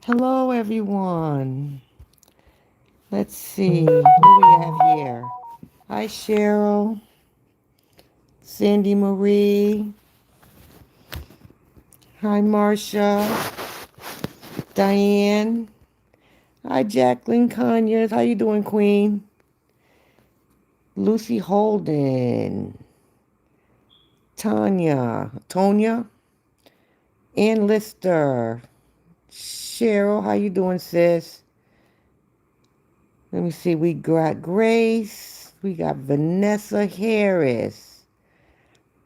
Hello, everyone. Let's see who we have here. Hi, Cheryl, Sandy Marie. Hi, Marcia, Diane. Hi, Jacqueline Conyers. How you doing, Queen? Lucy Holden, Tonya, Ann Lister. Cheryl, how you doing, sis? Let me see. We got Grace. We got Vanessa Harris.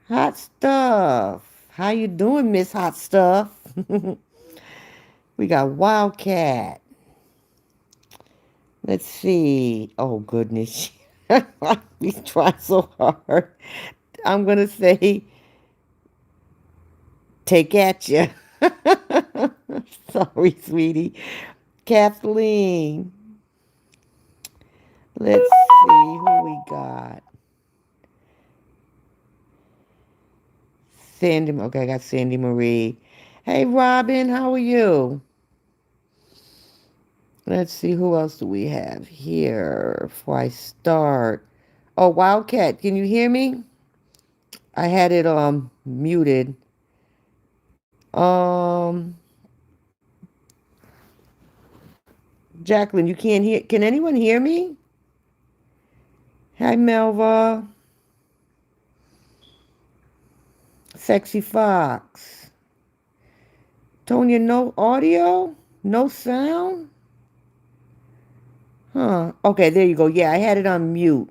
Hot stuff. How you doing, Miss Hot Stuff? We got Wildcat. Let's see. Oh goodness. We try so hard. I'm gonna say take at ya. Sorry, sweetie. Kathleen. Let's see who we got. Sandy. Okay, I got Sandy Marie. Hey, Robin. How are you? Let's see who else do we have here before I start. Oh, Wildcat, can you hear me? I had it muted. Um Jacqueline, you can't hear, can anyone hear me? Hi, Melva. Sexy Fox. Tonya, no audio? No sound? Huh. Okay, there you go. Yeah, I had it on mute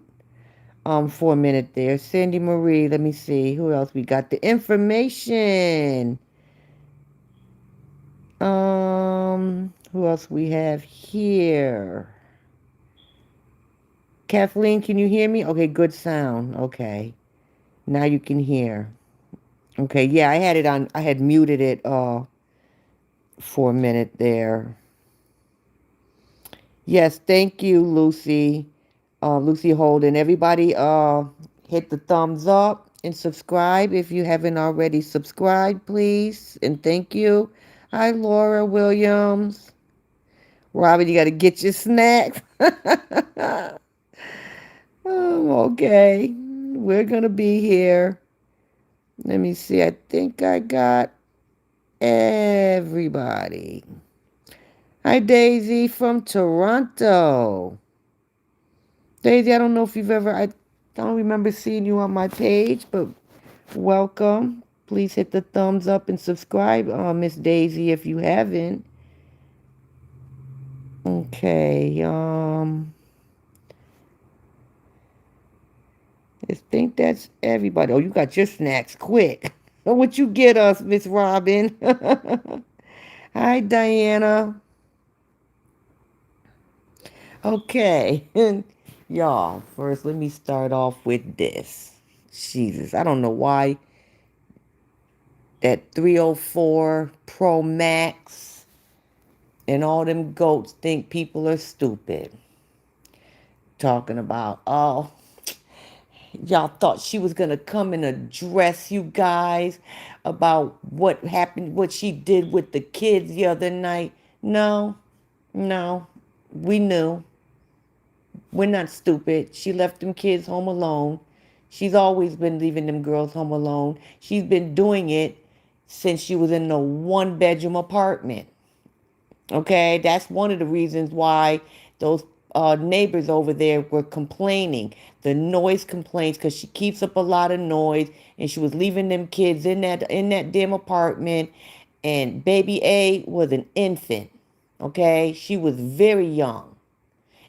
for a minute there. Sandy Marie, let me see. Who else we got? The information. Who else we have here? Kathleen, can you hear me? Okay, good sound. Okay. Now you can hear. Okay, yeah, I had it on, I had muted it for a minute there. Yes, thank you, Lucy. Lucy Holden. Everybody hit the thumbs up and subscribe if you haven't already subscribed, please. And thank you. Hi, Laura Williams. Robin, you got to get your snacks. Okay. We're going to be here. Let me see. I think I got everybody. Hi, Daisy from Toronto. Daisy, I don't know if you've ever, I don't remember seeing you on my page, but welcome. Please hit the thumbs up and subscribe, Miss Daisy, if you haven't. Okay, I think that's everybody. Oh, you got your snacks quick. What you get us, Miss Robin? Hi, Diana. Okay, y'all, first let me start off with this. Jesus, I don't know why that 304 Pro Max and all them goats think people are stupid. Talking about, oh, y'all thought she was gonna come and address you guys about what happened, what she did with the kids the other night. No, no, we knew. We're not stupid. She left them kids home alone. She's always been leaving them girls home alone. She's been doing it since she was in the one bedroom apartment. Okay, that's one of the reasons why those neighbors over there were complaining. The noise complaints because she keeps up a lot of noise, and she was leaving them kids in that damn apartment. And baby A was an infant. Okay, she was very young,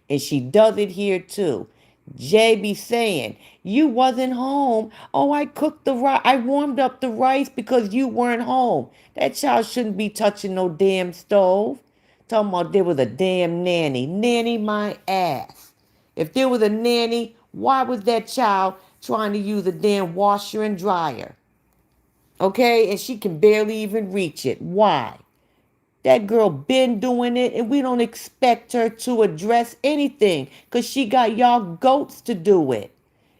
and she does it here too. Jay be saying, you wasn't home. Oh, I cooked the rice. I warmed up the rice because you weren't home. That child shouldn't be touching no damn stove. Talking about there was a damn nanny. Nanny my ass. If there was a nanny, why was that child trying to use a damn washer and dryer? Okay? And she can barely even reach it. Why? That girl been doing it, and we don't expect her to address anything because she got y'all goats to do it.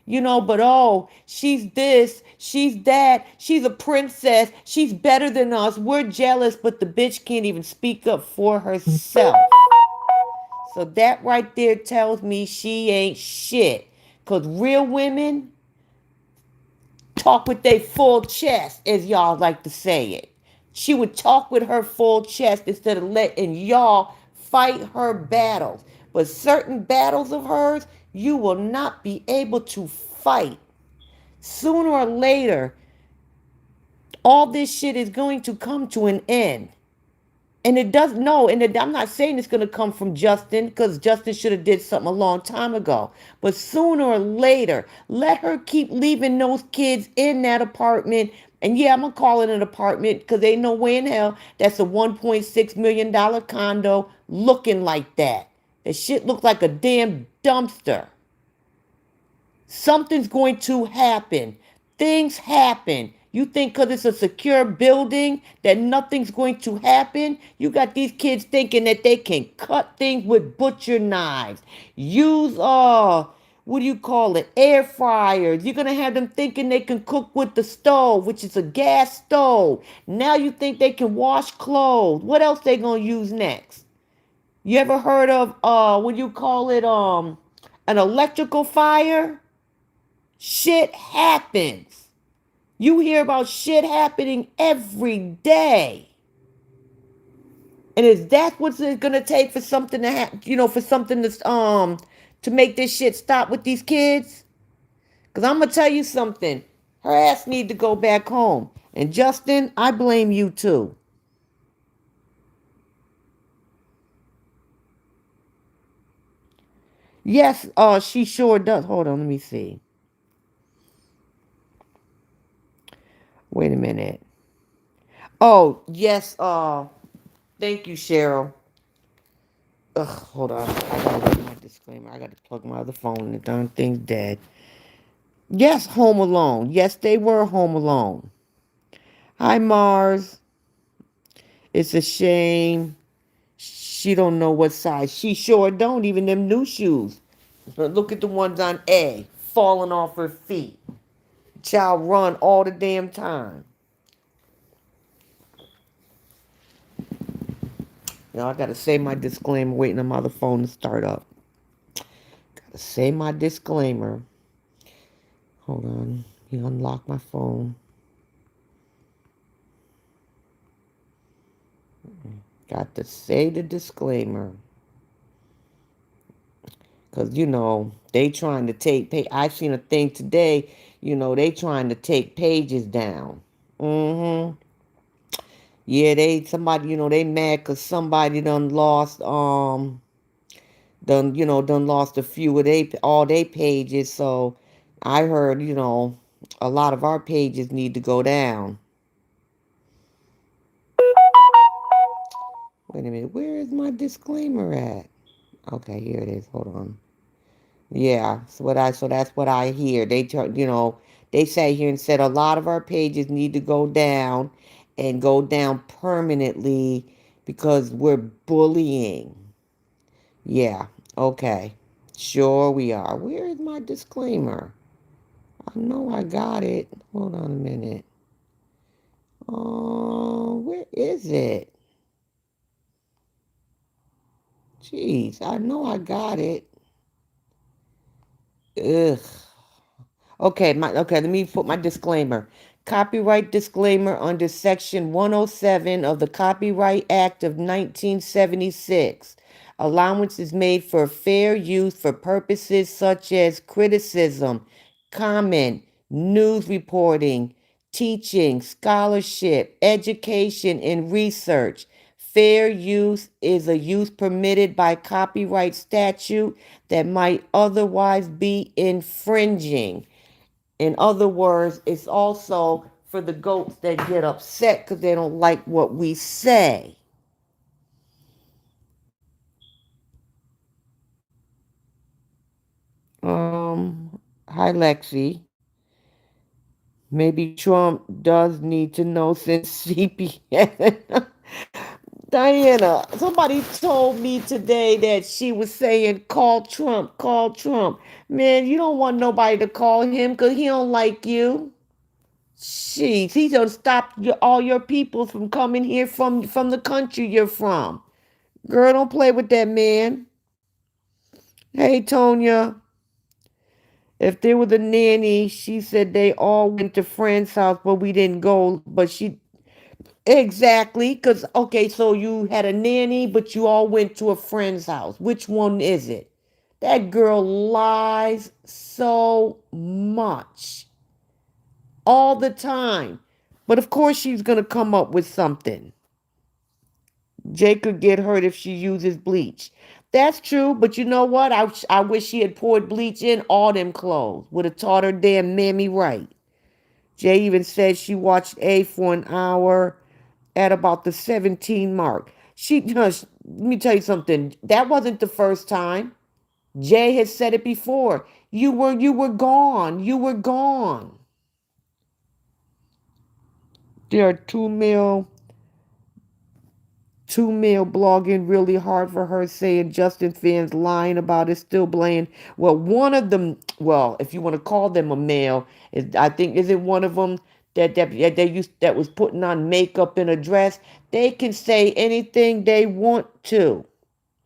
But oh, she's this, she's that, she's a princess, she's better than us. We're jealous, but the bitch can't even speak up for herself. So that right there tells me she ain't shit. Because real women talk with their full chest, as y'all like to say it. She would talk with her full chest instead of letting y'all fight her battles. But certain battles of hers, you will not be able to fight. Sooner or later, all this shit is going to come to an end. And it does no, and I'm not saying it's gonna come from Justin, because Justin should have did something a long time ago. But sooner or later, let her keep leaving those kids in that apartment. And yeah, I'm gonna call it an apartment because ain't no way in hell that's a $1.6 million condo looking like that. That shit looked like a damn dumpster. Something's going to happen. Things happen. You think because it's a secure building that nothing's going to happen? You got these kids thinking that they can cut things with butcher knives. Use what do you call it? Air fryers. You're gonna have them thinking they can cook with the stove, which is a gas stove. Now you think they can wash clothes. What else they gonna use next? You ever heard of what do you call it? An electrical fire? Shit happens. You hear about shit happening every day. And is that what's it gonna take for something to for something to make this shit stop with these kids? Cause I'm gonna tell you something. Her ass need to go back home. And Justin, I blame you too. Yes, she sure does. Hold on, let me see. Wait a minute. Oh, yes, thank you, Cheryl. Ugh, hold on. I gotta read my disclaimer. I gotta plug my other phone and the darn thing's dead. Yes, Home Alone. Yes, they were Home Alone. Hi, Mars. It's a shame. She don't know what size. She sure don't. Even them new shoes. But look at the ones on A. Falling off her feet. Child run all the damn time. I gotta say my disclaimer. Waiting on my other phone to start up. Gotta say my disclaimer. Hold on. You unlock my phone. Got to say the disclaimer. Because, they trying to I seen a thing today, they trying to take pages down. Mm-hmm. Yeah, somebody, they mad because somebody done lost a few of all they pages. So I heard, a lot of our pages need to go down. Wait a minute, where is my disclaimer at? Okay, here it is. Hold on. Yeah, so that's what I hear. They sat here and said a lot of our pages need to go down and go down permanently because we're bullying. Yeah, okay. Sure we are. Where is my disclaimer? I know I got it. Hold on a minute. Oh, where is it? Jeez, I know I got it. Ugh. Okay, let me put my disclaimer. Copyright disclaimer under Section 107 of the Copyright Act of 1976. Allowance is made for fair use for purposes such as criticism, comment, news reporting, teaching, scholarship, education, and research. Fair use is a use permitted by copyright statute that might otherwise be infringing. In other words, it's also for the goats that get upset because they don't like what we say. Hi Lexi. Maybe Trump does need to know since CPS. Diana, somebody told me today that she was saying, call Trump, call Trump. Man, you don't want nobody to call him because he don't like you. Jeez, he done stopped all your people from coming here from the country you're from. Girl, don't play with that man. Hey, Tonya, if there was a nanny, she said they all went to friend's house, but we didn't go. But she, exactly, because, okay, so you had a nanny, but you all went to a friend's house. Which one is it? That girl lies so much all the time. But of course, she's going to come up with something. Jay could get hurt if she uses bleach. That's true, but you know what? I wish she had poured bleach in all them clothes. Would have taught her damn mammy right. Jay even said she watched A for an hour at about the 17 mark. Let me tell you something. That wasn't the first time. Jay has said it before. You were gone. You were gone. There are two male blogging really hard for her, saying Justin fans lying about it, still blaming. Well, one of them, well, if you want to call them a male, I think is it one of them that they used that was putting on makeup in a dress. They can say anything they want to,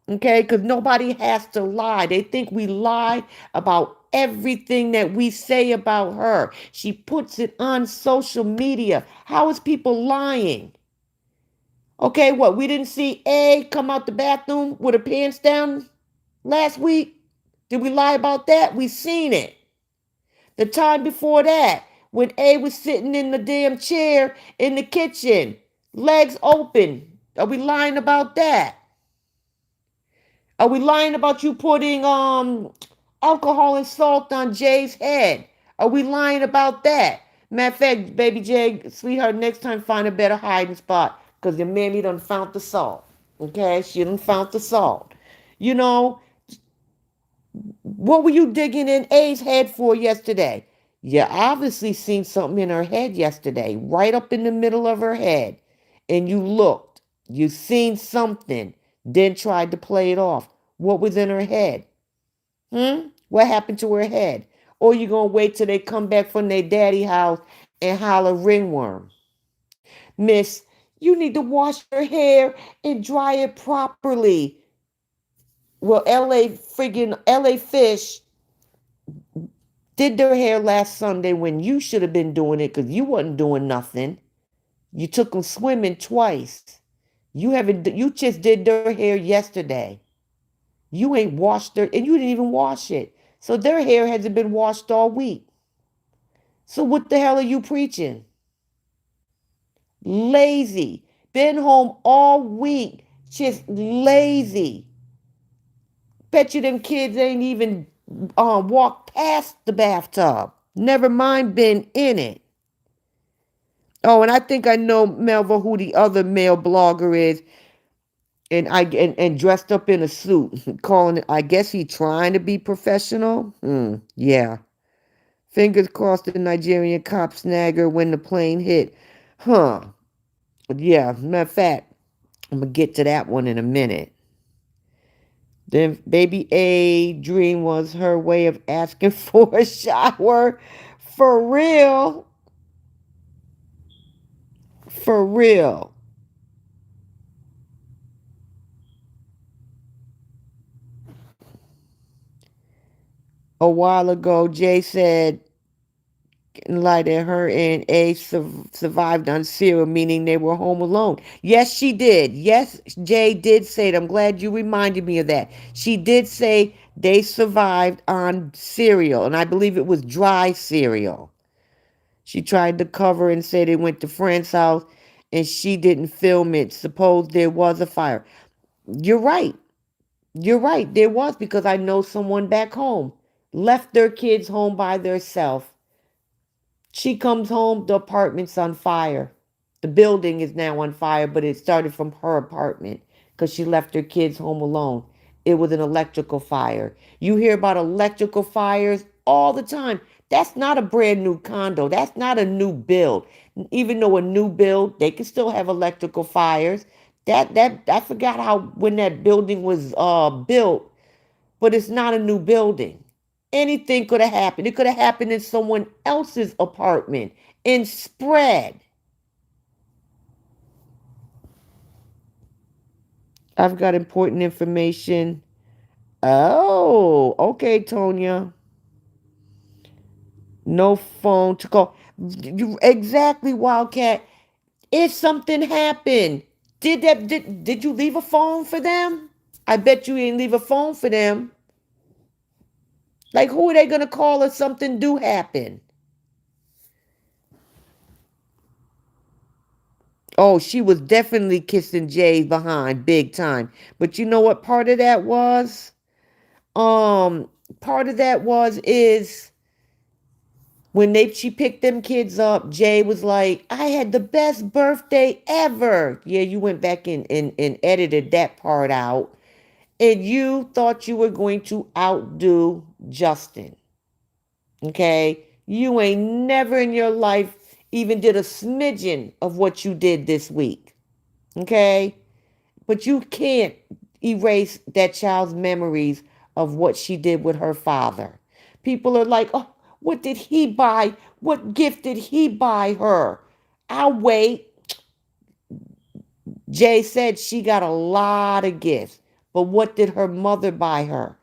okay? Because nobody has to lie. They think we lie about everything that we say about her. She puts it on social media. How is people lying? Okay, what? We didn't see A come out the bathroom with her pants down last week? Did we lie about that? We seen it. The time before that, when A was sitting in the damn chair in the kitchen, legs open. Are we lying about that? Are we lying about you putting alcohol and salt on Jay's head? Are we lying about that? Matter of fact, baby Jay, sweetheart, next time find a better hiding spot because your mammy done found the salt. Okay? She done found the salt. You know, what were you digging in A's head for yesterday? You obviously seen something in her head yesterday, right up in the middle of her head. And you looked. You seen something, then tried to play it off. What was in her head? What happened to her head? Or you gonna wait till they come back from their daddy house and holler ringworm? Miss, you need to wash your hair and dry it properly. Well, LA Fish did their hair last Sunday when you should have been doing it because you wasn't doing nothing. You took them swimming twice. You just did their hair yesterday. You ain't washed their, and you didn't even wash it. So their hair hasn't been washed all week. So what the hell are you preaching? Lazy. Been home all week. Just lazy. Bet you them kids ain't even walked past the bathtub. Never mind been in it. Oh, and I think I know, Melva, who the other male blogger is, and dressed up in a suit, calling it. I guess he trying to be professional. Yeah. Fingers crossed the Nigerian cop snag her when the plane hit. Huh. Yeah. Matter of fact, I'm gonna get to that one in a minute. Then baby A dream was her way of asking for a shower. For real. For real. A while ago, Jay said, like that her and A survived on cereal, meaning they were home alone. Yes, she did. Yes, Jay did say it. I'm glad you reminded me of that. She did say they survived on cereal, and I believe it was dry cereal. She tried to cover and say they went to friend's house, and she didn't film it. Suppose there was a fire. You're right. You're right. There was, because I know someone back home left their kids home by themselves. She comes home, the apartment's on fire. The building is now on fire, but it started from her apartment because she left her kids home alone. It was an electrical fire. You hear about electrical fires all the time. That's not a brand new condo. That's not a new build. Even though a new build, they can still have electrical fires. That I forgot how when that building was built, but it's not a new building. Anything could have happened. It could have happened in someone else's apartment and spread. I've got important information. Oh, okay, Tonya. No phone to call. You exactly, Wildcat. If something happened, did you leave a phone for them? I bet you didn't leave a phone for them. Like who are they gonna call if something do happen? Oh, she was definitely kissing Jay behind big time. But you know what part of that was? Um, Part of that is when she picked them kids up, Jay was like, I had the best birthday ever. Yeah, you went back and edited that part out. And you thought you were going to outdo Justin. Okay? You ain't never in your life even did a smidgen of what you did this week. Okay? But you can't erase that child's memories of what she did with her father. People are like, oh, what did he buy? What gift did he buy her? I'll wait. Jay said she got a lot of gifts. But what did her mother buy her?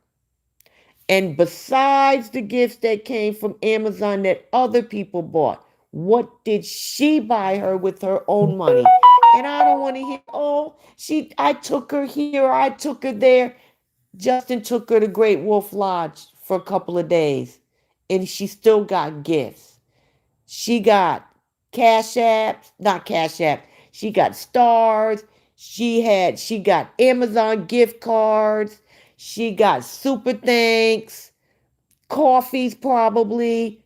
And besides the gifts that came from Amazon that other people bought, what did she buy her with her own money? And I don't want to hear, oh, I took her here, I took her there. Justin took her to Great Wolf Lodge for a couple of days, and she still got gifts. She got Cash Apps, not Cash App. She got stars. She got Amazon gift cards. She got super thanks, coffees probably.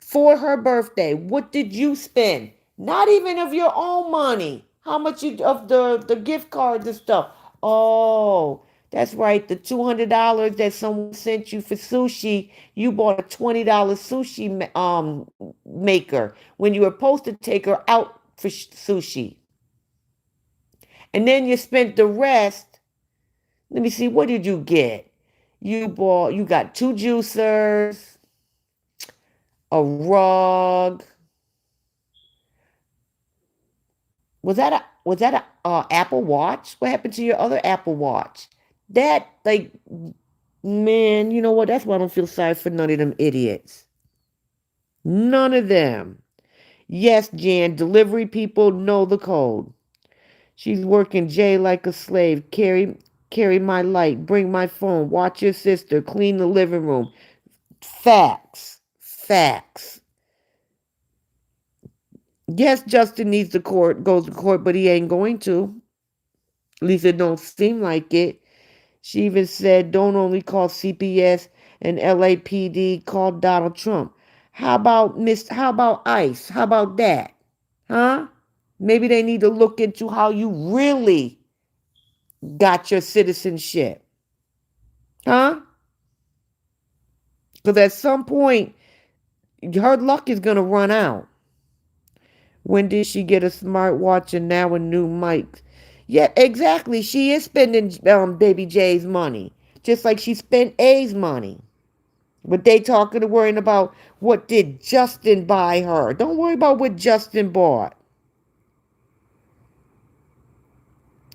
For her birthday, what did you spend? Not even of your own money. How much you of the gift cards and stuff? Oh, that's right. The $200 that someone sent you for sushi, you bought a $20 sushi maker when you were supposed to take her out for sushi. And then you spent the rest. Let me see, what did you get? You got two juicers, a rug. Was that a Apple Watch? What happened to your other Apple Watch? That like man, you know what? That's why I don't feel sorry for none of them idiots. None of them. Yes, Jan, delivery people know the code. She's working Jay like a slave. Carry my light, bring my phone, watch your sister, clean the living room. Facts. Facts. Yes, Justin needs to goes to court, but he ain't going to. At least it don't seem like it. She even said, don't only call CPS and LAPD, call Donald Trump. How about ICE? How about that? Huh? Maybe they need to look into how you really got your citizenship. Huh? Because at some point, her luck is going to run out. When did she get a smartwatch and now a new mic? Yeah, exactly. She is spending baby J's money, just like she spent A's money. But they talking and worrying about what did Justin buy her. Don't worry about what Justin bought.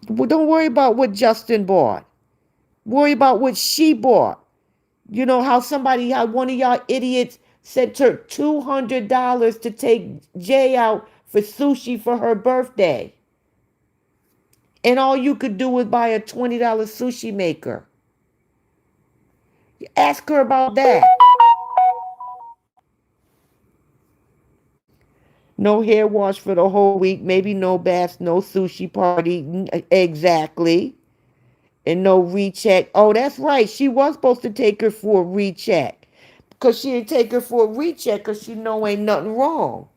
Well, don't worry about what Justin bought. Worry about what she bought. You know how one of y'all idiots sent her $200 to take Jay out for sushi for her birthday. And all you could do was buy a $20 sushi maker. Ask her about that. No hair wash for the whole week, maybe no baths, no sushi party. Exactly. And no recheck. Oh, that's right. She was supposed to take her for a recheck. Because she didn't take her for a recheck because she know ain't nothing wrong.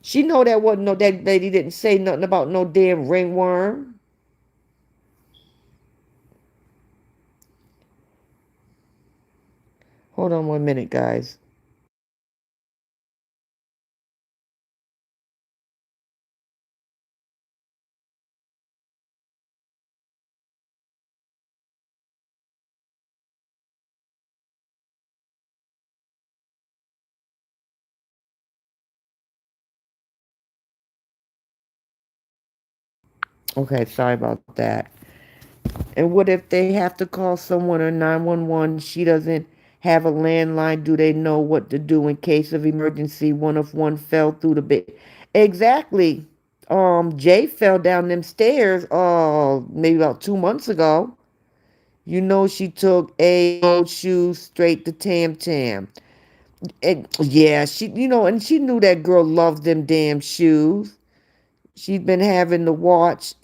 She know that lady didn't say nothing about no damn ringworm. Hold on 1 minute, guys. Okay, sorry about that. And what if they have to call someone or 911? She doesn't have a landline. Do they know what to do in case of emergency? One if one fell through the bed. Exactly. Jay fell down them stairs maybe about 2 months ago. You know she took a old shoes straight to Tam Tam. And yeah, and she knew that girl loved them damn shoes. She'd been having to watch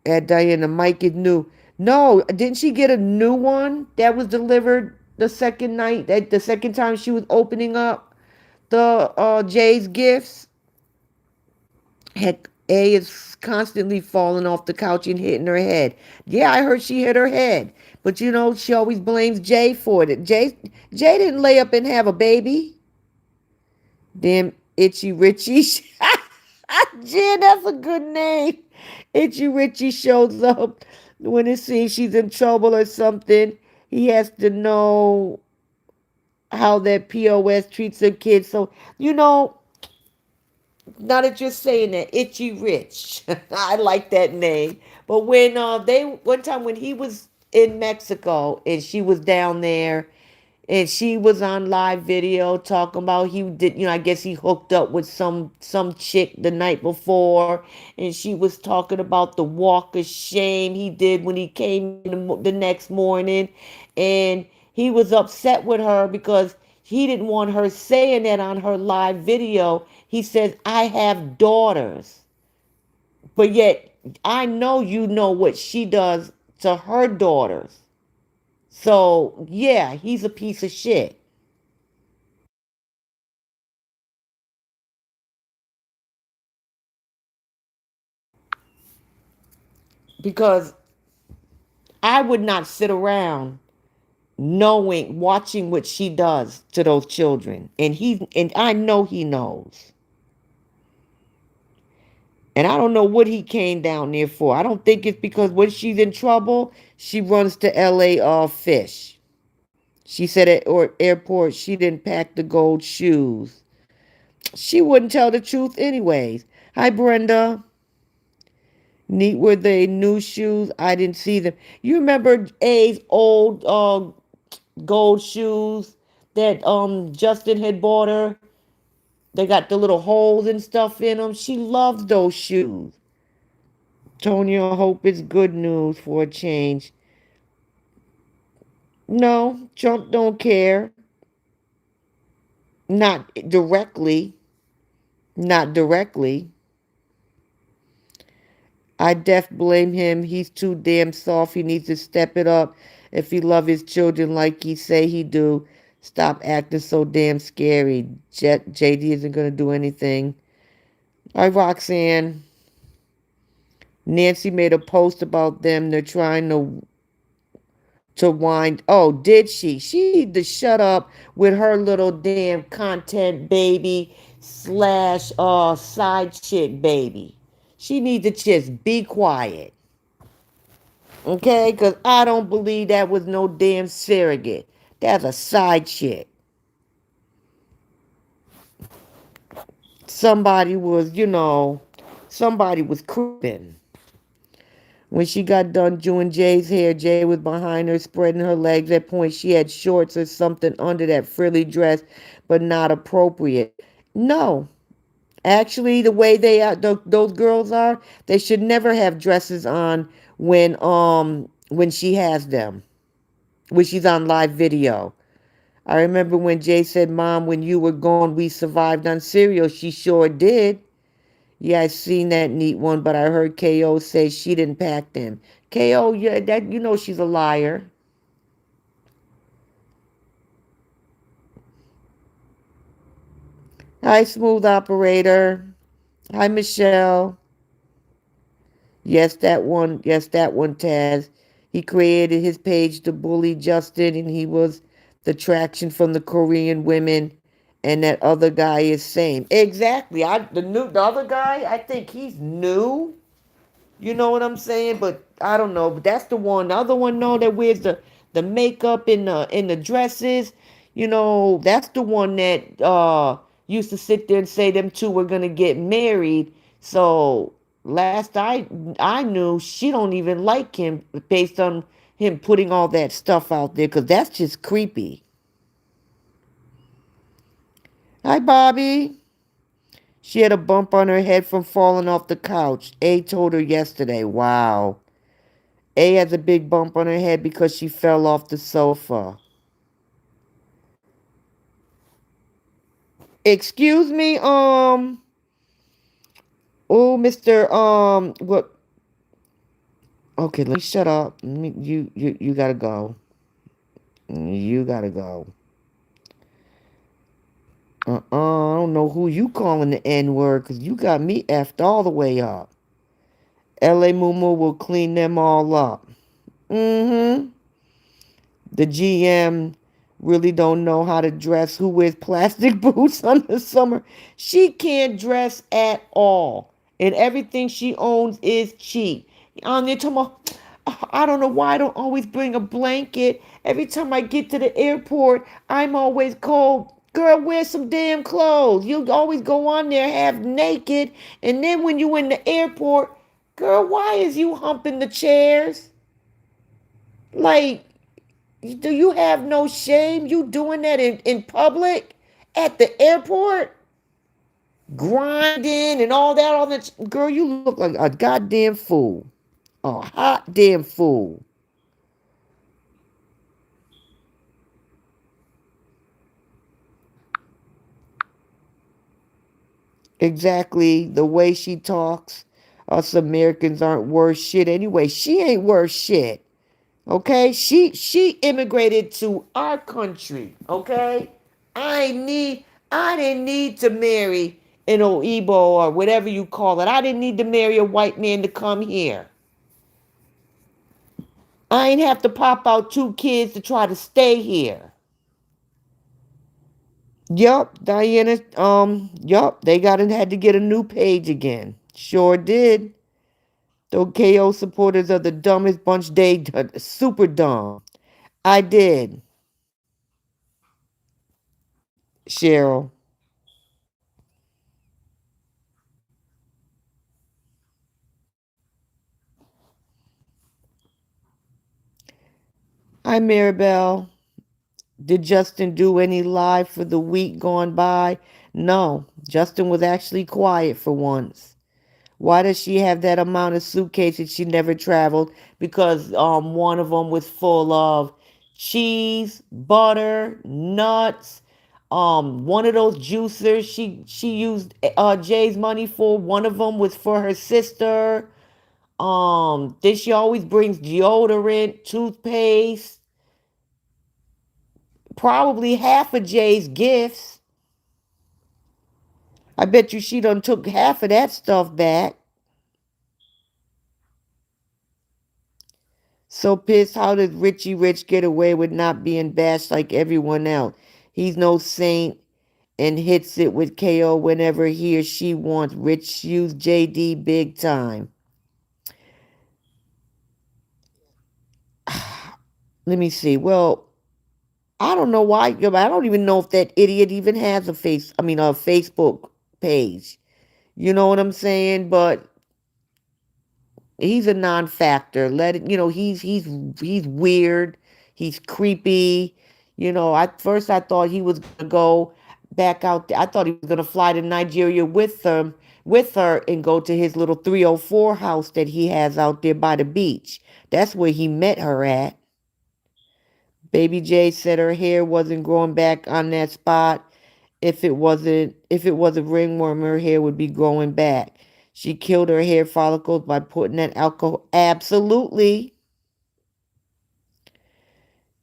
at Diana. Mike is new. No, didn't she get a new one that was delivered the second night, that the second time she was opening up the Jay's gifts? Heck, A is constantly falling off the couch and hitting her head. Yeah, I heard she hit her head. But she always blames Jay for it. Jay didn't lay up and have a baby. Damn Itchy Richie. Jen, that's a good name. Itchy Richie shows up when it seems she's in trouble or something. He has to know how that POS treats their kids. So, now that you're saying that, Itchy Rich. I like that name. But when one time when he was in Mexico and she was down there and she was on live video talking about he did, I guess he hooked up with some chick the night before, and she was talking about the walk of shame he did when he came the next morning, and he was upset with her because he didn't want her saying that on her live video. He says, I have daughters, but yet I know you know what she does to her daughters. So, yeah, he's a piece of shit. Because I would not sit around watching what she does to those children. And I know he knows. And I don't know what he came down there for. I don't think it's because when she's in trouble, she runs to LA fish. She said at airport she didn't pack the gold shoes. She wouldn't tell the truth anyways. Hi Brenda. Neat were they new shoes? I didn't see them. You remember A's old gold shoes that Justin had bought her? They got the little holes and stuff in them. She loves those shoes. Tonya, hope it's good news for a change. No, Trump don't care. Not directly. Not directly. I def blame him. He's too damn soft. He needs to step it up if he love his children like he say he do. Stop acting so damn scary. JD isn't gonna do anything. Hi Roxanne. Nancy made a post about them. They're trying to wind. Oh, did she? She need to shut up with her little damn content baby slash side chick baby. She need to just be quiet. Okay? Because I don't believe that was no damn surrogate. That's a side chick. Somebody was, somebody was creeping. When she got done doing Jay's hair, Jay was behind her, spreading her legs. At point, she had shorts or something under that frilly dress, but not appropriate. No, actually, the way they are, those girls are, they should never have dresses on when she has them, when she's on live video. I remember when Jay said, "Mom, when you were gone, we survived on cereal." She sure did. Yeah, I seen that neat one, but I heard KO say she didn't pack them. KO, yeah, that she's a liar. Hi, smooth operator. Hi, Michelle. Yes, that one. Yes, that one, Taz. He created his page to bully Justin, and he was the traction from the Korean women, and that other guy is same. Exactly. The other guy, I think he's new. You know what I'm saying? But I don't know. But that's the one. The other one, no, that wears the makeup in the dresses. That's the one that used to sit there and say them two were gonna get married. So Last I knew, she don't even like him based on him putting all that stuff out there, because that's just creepy. Hi, Bobby. She had a bump on her head from falling off the couch. A told her yesterday. Wow. A has a big bump on her head because she fell off the sofa. Excuse me, oh, Mr. What? Okay, let me shut up. You gotta go. You gotta go. I don't know who you calling the N word, because you got me effed all the way up. L.A. Mumu will clean them all up. Mm-hmm. The GM really don't know how to dress. Who wears plastic boots on the summer? She can't dress at all. And everything she owns is cheap. They're talking about, I don't know why I don't always bring a blanket. Every time I get to the airport, I'm always cold. Girl, wear some damn clothes. You always go on there half naked. And then when you in the airport, girl, why is you humping the chairs? Like, do you have no shame? You doing that in public? At the airport? Grinding and all that on the girl, you look like a goddamn fool. A hot damn fool. Exactly the way she talks. Us Americans aren't worth shit anyway. She ain't worth shit. Okay? She immigrated to our country. Okay? I didn't need to marry an Oibo or whatever you call it. I didn't need to marry a white man to come here. I ain't have to pop out two kids to try to stay here. Yup, Diana, yup, they had to get a new page again. Sure did. The KO supporters are the dumbest bunch, super dumb. I did, Cheryl. Hi, Maribel. Did Justin do any live for the week gone by? No, Justin was actually quiet for once. Why does she have that amount of suitcases? She never traveled because one of them was full of cheese, butter, nuts. One of those juicers she used Jay's money for. One of them was for her sister. Then she always brings deodorant, toothpaste, probably half of Jay's gifts. I bet you she done took half of that stuff back. So pissed, how did Richie Rich get away with not being bashed like everyone else? He's no saint and hits it with KO whenever he or she wants. Rich used JD big time. Let me see. Well, I don't know why. I don't even know if that idiot even has a Facebook page. You know what I'm saying? But he's a non-factor. Let it, he's weird. He's creepy. At first I thought he was gonna go back out there. I thought he was gonna fly to Nigeria with her, and go to his little 304 house that he has out there by the beach. That's where he met her at. Baby J said her hair wasn't growing back on that spot. If it was a ringworm, her hair would be growing back. She killed her hair follicles by putting that alcohol. Absolutely.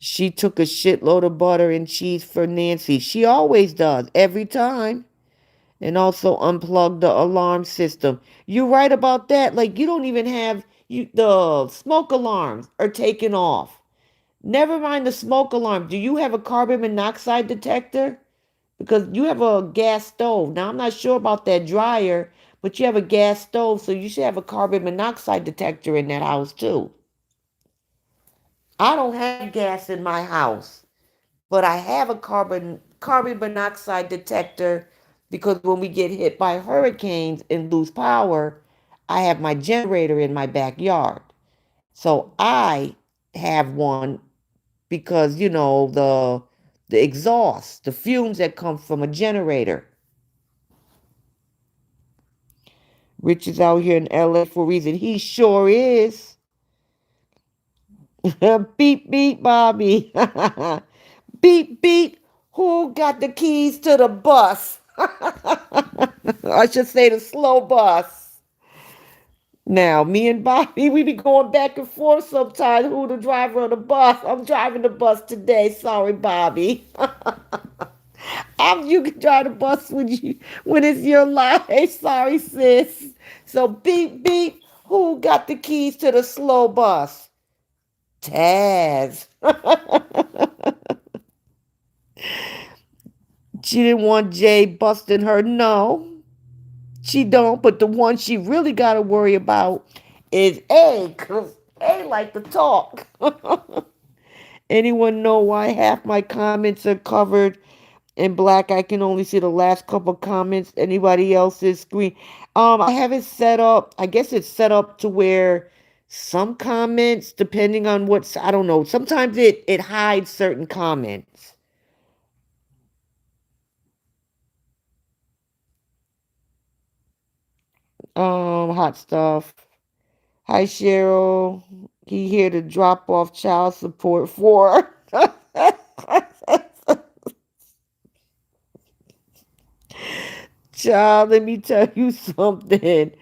She took a shitload of butter and cheese for Nancy. She always does, every time. And also unplugged the alarm system. You're right about that. Like, you don't even have the smoke alarms are taken off. Never mind the smoke alarm. Do you have a carbon monoxide detector? Because you have a gas stove. Now, I'm not sure about that dryer, but you have a gas stove, so you should have a carbon monoxide detector in that house too. I don't have gas in my house, but I have a carbon monoxide detector because when we get hit by hurricanes and lose power, I have my generator in my backyard. So I have one because, the exhaust, the fumes that come from a generator. Rich is out here in LA for a reason. He sure is. Beep, beep, Bobby. Beep, beep. Who got the keys to the bus? I should say the slow bus. Now, me and Bobby, we be going back and forth sometimes. Who the driver of the bus? I'm driving the bus today. Sorry, Bobby. You can drive the bus when it's your life. Sorry, sis. So beep beep. Who got the keys to the slow bus? Taz. She didn't want Jay busting her. No, she don't. But the one she really got to worry about is A, cause A like to talk. Anyone know why half my comments are covered in black? I can only see the last couple comments. Anybody else's screen? I have it set up. I guess it's set up to where some comments, depending on what's, I don't know. Sometimes it hides certain comments. Hot stuff. Hi Cheryl. He here to drop off child support for. Child, let me tell you something.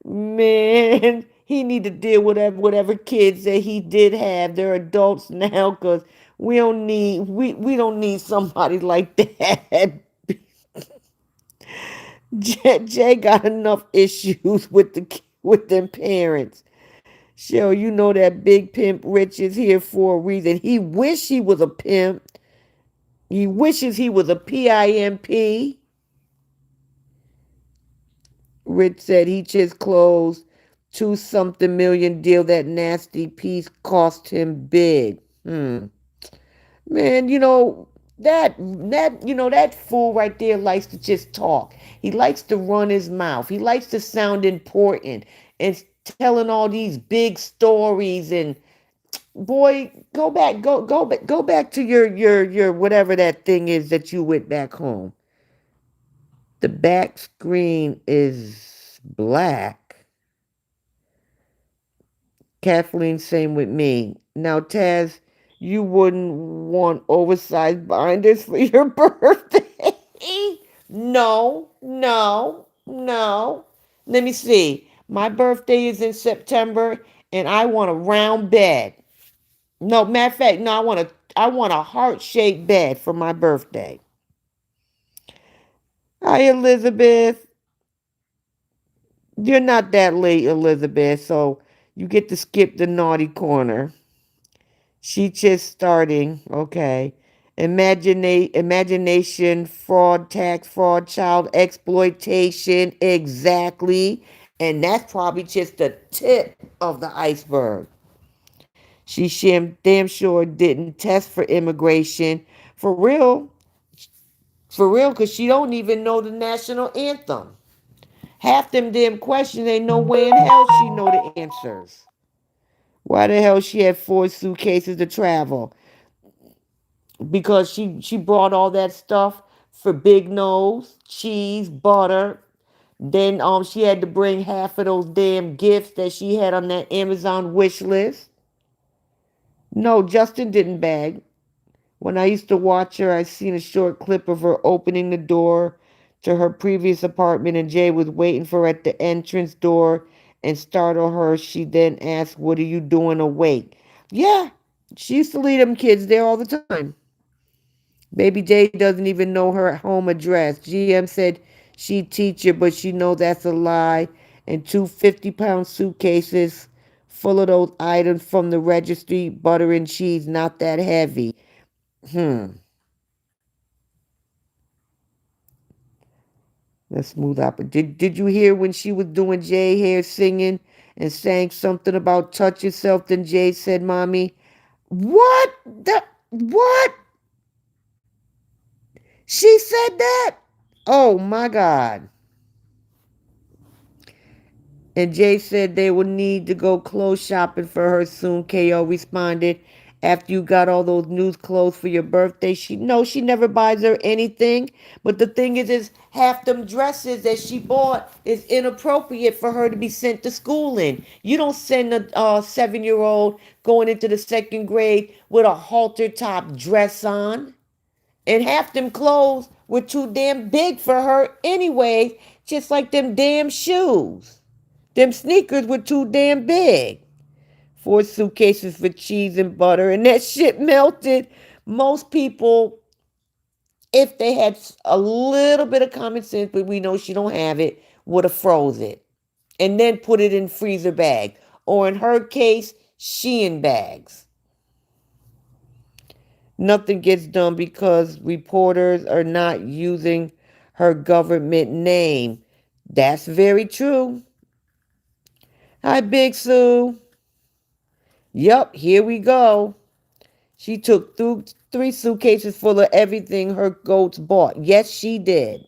Man, he need to deal with whatever kids that he did have. They're adults now, cause we don't need somebody like that. Jay got enough issues with them parents. Cheryl, you know that big pimp Rich is here for a reason. He wish he was a pimp. He wishes he was a PIMP. Rich said he just closed 2 something million deal. That nasty piece cost him big. Man, that fool right there likes to just talk. He likes to run his mouth. He likes to sound important and telling all these big stories. And boy, go back to your whatever that thing is that you went back home. The back screen is black. Kathleen, same with me. Now, Taz, you wouldn't want oversized binders for your birthday. No, no, no. Let me see. My birthday is in September and I want a round bed. No, matter of fact, no, I want a heart-shaped bed for my birthday. Hi, Elizabeth. You're not that late, Elizabeth, so you get to skip the naughty corner. She just starting. Okay. Imagination, fraud, tax fraud, child exploitation. Exactly. And that's probably just the tip of the iceberg. She damn sure didn't test for immigration. For real. For real, because she don't even know the national anthem. Half them damn questions ain't no way in hell she know the answers. Why the hell she had 4 suitcases to travel? Because she brought all that stuff for Big Nose, cheese, butter. Then she had to bring half of those damn gifts that she had on that Amazon wish list. No, Justin didn't bag. When I used to watch her, I seen a short clip of her opening the door to her previous apartment and Jay was waiting for her at the entrance door and startled her. She then asked, "What are you doing awake?" Yeah, she used to leave them kids there all the time. Baby J doesn't even know her home address. GM said she'd teach her, but she knows that's a lie. And 2 50-pound suitcases full of those items from the registry, butter and cheese, not that heavy. Let's smooth up. Did you hear when she was doing Jay hair singing and saying something about touch yourself? Then Jay said, "Mommy, what? What? She said that? Oh my God." And Jay said they would need to go clothes shopping for her soon. KO responded, after you got all those new clothes for your birthday. She never buys her anything. But the thing is half them dresses that she bought is inappropriate for her to be sent to school in. You don't send a 7-year-old going into the second grade with a halter top dress on. And half them clothes were too damn big for her anyway, just like them damn shoes. Them sneakers were too damn big. 4 suitcases for cheese and butter, and that shit melted. Most people, if they had a little bit of common sense, but we know she don't have it, would have froze it and then put it in freezer bag, or in her case, Shein bags. Nothing gets done because reporters are not using her government name. That's very true. Hi, Big Sue. Yup, here we go. She took 3 suitcases full of everything her goats bought. Yes, she did.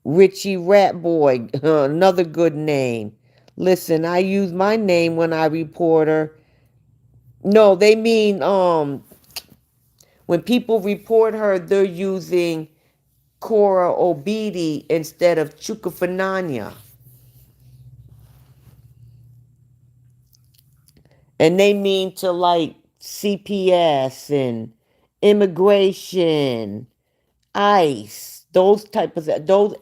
Richie Rat Boy, another good name. Listen, I use my name when I report her. No, they mean when people report her, they're using Cora Obidi instead of Chukafananya. And they mean to like CPS and immigration, ICE, those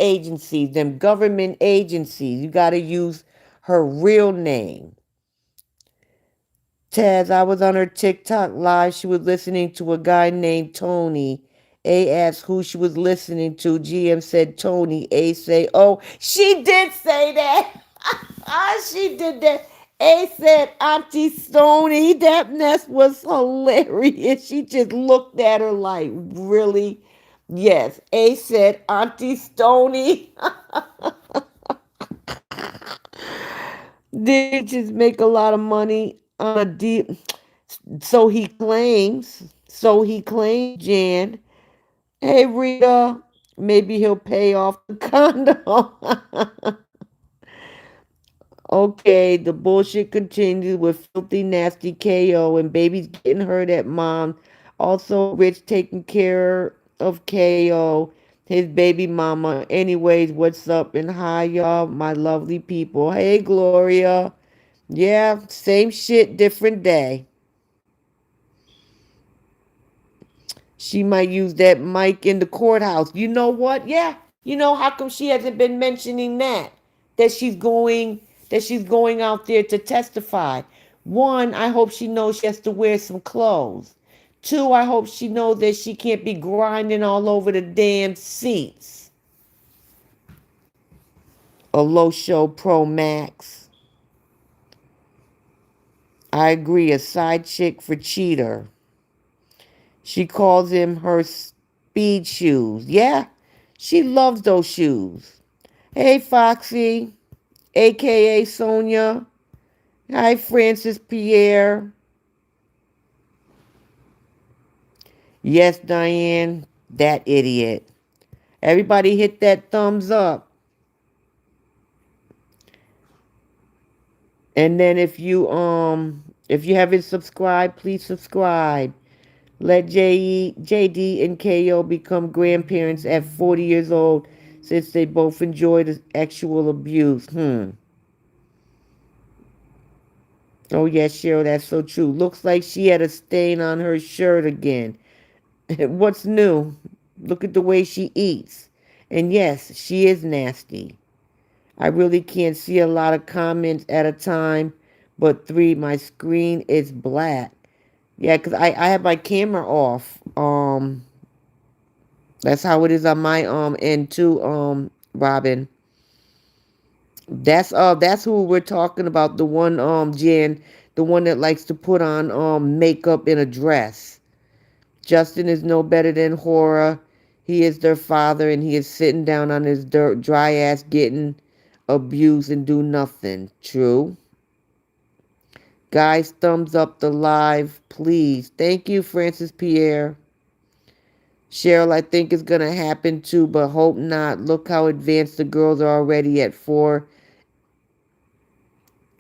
agencies, them government agencies. You got to use her real name. Taz, I was on her TikTok live. She was listening to a guy named Tony. A asked who she was listening to. GM said Tony. A say, oh, she did say that. Ah, she did that. A said Auntie Stony. That mess was hilarious. She just looked at her like, really? Yes. A said Auntie Stony. Did he just make a lot of money on a deep? So he claims. So he claims, Jan. Hey, Rita, maybe he'll pay off the condo. Okay, the bullshit continues with filthy, nasty KO and babies getting hurt at mom. Also, Rich taking care of KO, his baby mama. Anyways, what's up? And hi, y'all, my lovely people. Hey, Gloria. Yeah, same shit, different day. She might use that mic in the courthouse. You know what? Yeah. You know how come she hasn't been mentioning that? That she's going out there to testify. One, I hope she knows she has to wear some clothes. Two, I hope she knows that she can't be grinding all over the damn seats. A low show Pro Max. I agree, a side chick for cheater. She calls him her speed shoes. Yeah, she loves those shoes. Hey, Foxy, aka Sonia. Hi, Francis Pierre. Yes, Diane, that idiot. Everybody hit that thumbs up. And then if you haven't subscribed, please subscribe. Let JD and KO become grandparents at 40 years old since they both enjoyed actual abuse. Oh, yes, Cheryl, that's so true. Looks like she had a stain on her shirt again. What's new? Look at the way she eats. And yes, she is nasty. I really can't see a lot of comments at a time, but 3, my screen is black. Yeah, because I have my camera off. That's how it is on my end too, Robin. That's who we're talking about. The one Jen, the one that likes to put on makeup in a dress. Justin is no better than Hora. He is their father and he is sitting down on his dirt dry ass getting abused and do nothing. True. Guys, thumbs up the live, please. Thank you, Francis Pierre. Cheryl, I think it's gonna happen too, but hope not. Look how advanced the girls are already at 4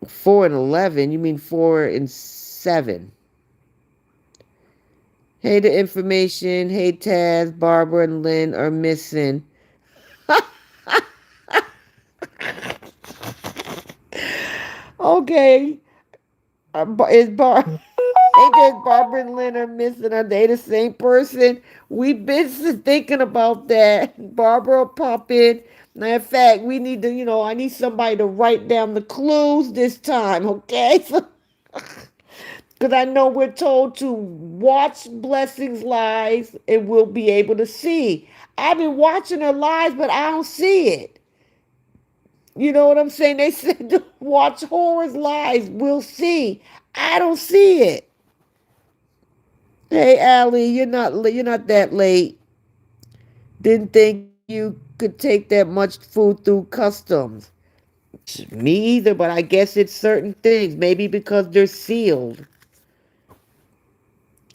4 and 11? You mean 4 and 7? Hey, the information. Hey, Taz, Barbara, and Lynn are missing. Okay. Is Ain't that Barbara and Lynn are missing? Are they the same person? We've been thinking about that. Barbara will pop in. Matter of fact, we need to, I need somebody to write down the clues this time, okay? Because I know we're told to watch Blessing's lives and we'll be able to see. I've been watching her lives, but I don't see it. You know what I'm saying? They said to watch Horror's lives. We'll see. I don't see it. Hey, Allie, you're not that late. Didn't think you could take that much food through customs. Me either, but I guess it's certain things. Maybe because they're sealed.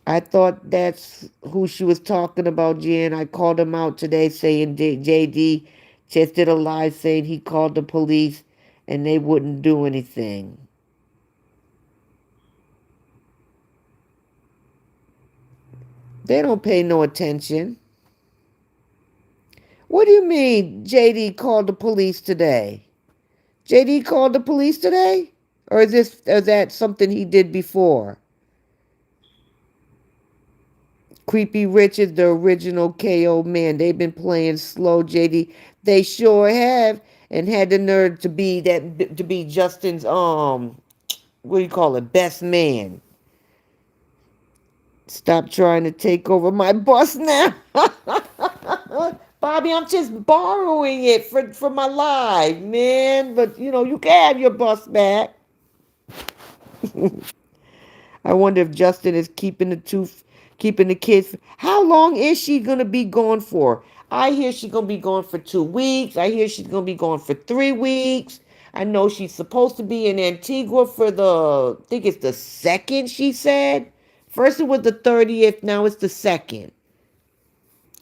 I thought that's who she was talking about, Jen. I called him out today saying JD just did a live saying he called the police and they wouldn't do anything. They don't pay no attention. What do you mean JD called the police today? JD called the police today? Or is that something he did before? Creepy Rich is the original KO man. They've been playing slow, JD. They sure have, and had the nerve to be Justin's what do you call it, best man. Stop trying to take over my bus now. Bobby, I'm just borrowing it for my life, man. But you can have your bus back. I wonder if Justin is keeping the kids. How long is she gonna be gone for? I hear she's gonna be gone for 2 weeks. I hear she's gonna be gone for 3 weeks. I know she's supposed to be in Antigua for I think it's the second. She said first it was the 30th. Now it's the second.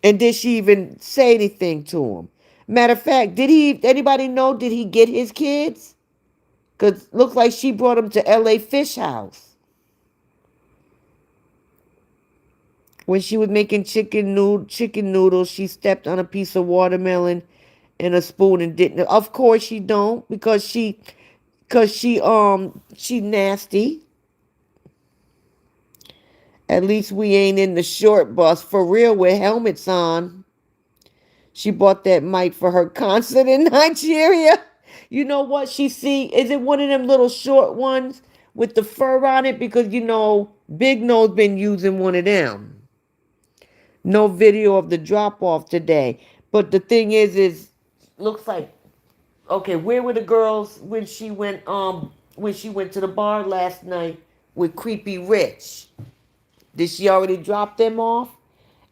And did she even say anything to him? Matter of fact, anybody know? Did he get his kids? Cause looks like she brought him to L.A. Fish House. When she was making chicken noodles, she stepped on a piece of watermelon and a spoon and didn't. Of course she don't because she nasty. At least we ain't in the short bus for real with helmets on. She bought that mic for her concert in Nigeria. You know what she see? Is it one of them little short ones with the fur on it? Because Big Nose been using one of them. No video of the drop off today. But the thing is looks like okay, where were the girls when she went to the bar last night with Creepy Rich? Did she already drop them off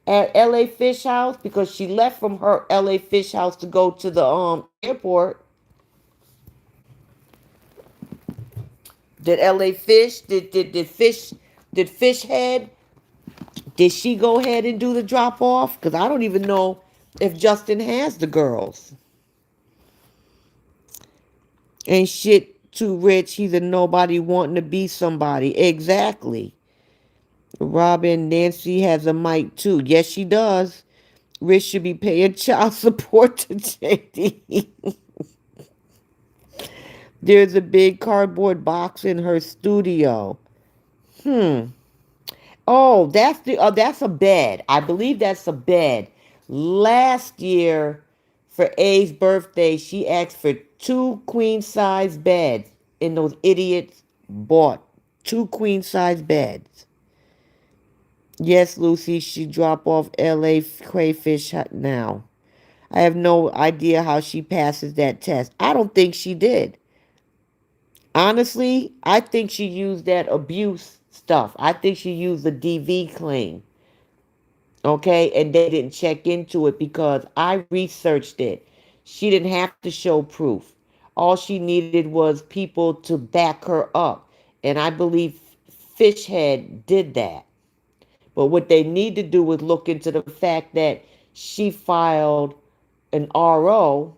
at LA Fish House? Because she left from her LA Fish House to go to the airport. Did LA Fish did Fish Head did she go ahead and do the drop off? Because I don't even know if Justin has the girls. Ain't shit too rich. He's a nobody wanting to be somebody. Exactly. Robin, Nancy has a mic too. Yes, she does. Rich should be paying child support to JD. There's a big cardboard box in her studio. Hmm. Oh, that's a bed. I believe that's a bed. Last year, for A's birthday, she asked for two queen size beds, and those idiots bought two queen size beds. Yes, Lucy, she dropped off L.A. crayfish now. I have no idea how she passes that test. I don't think she did. Honestly, I think she used that abuse stuff. I think she used the DV claim. Okay, and they didn't check into it because I researched it. She didn't have to show proof. All she needed was people to back her up. And I believe Fishhead did that. But what they need to do is look into the fact that she filed an RO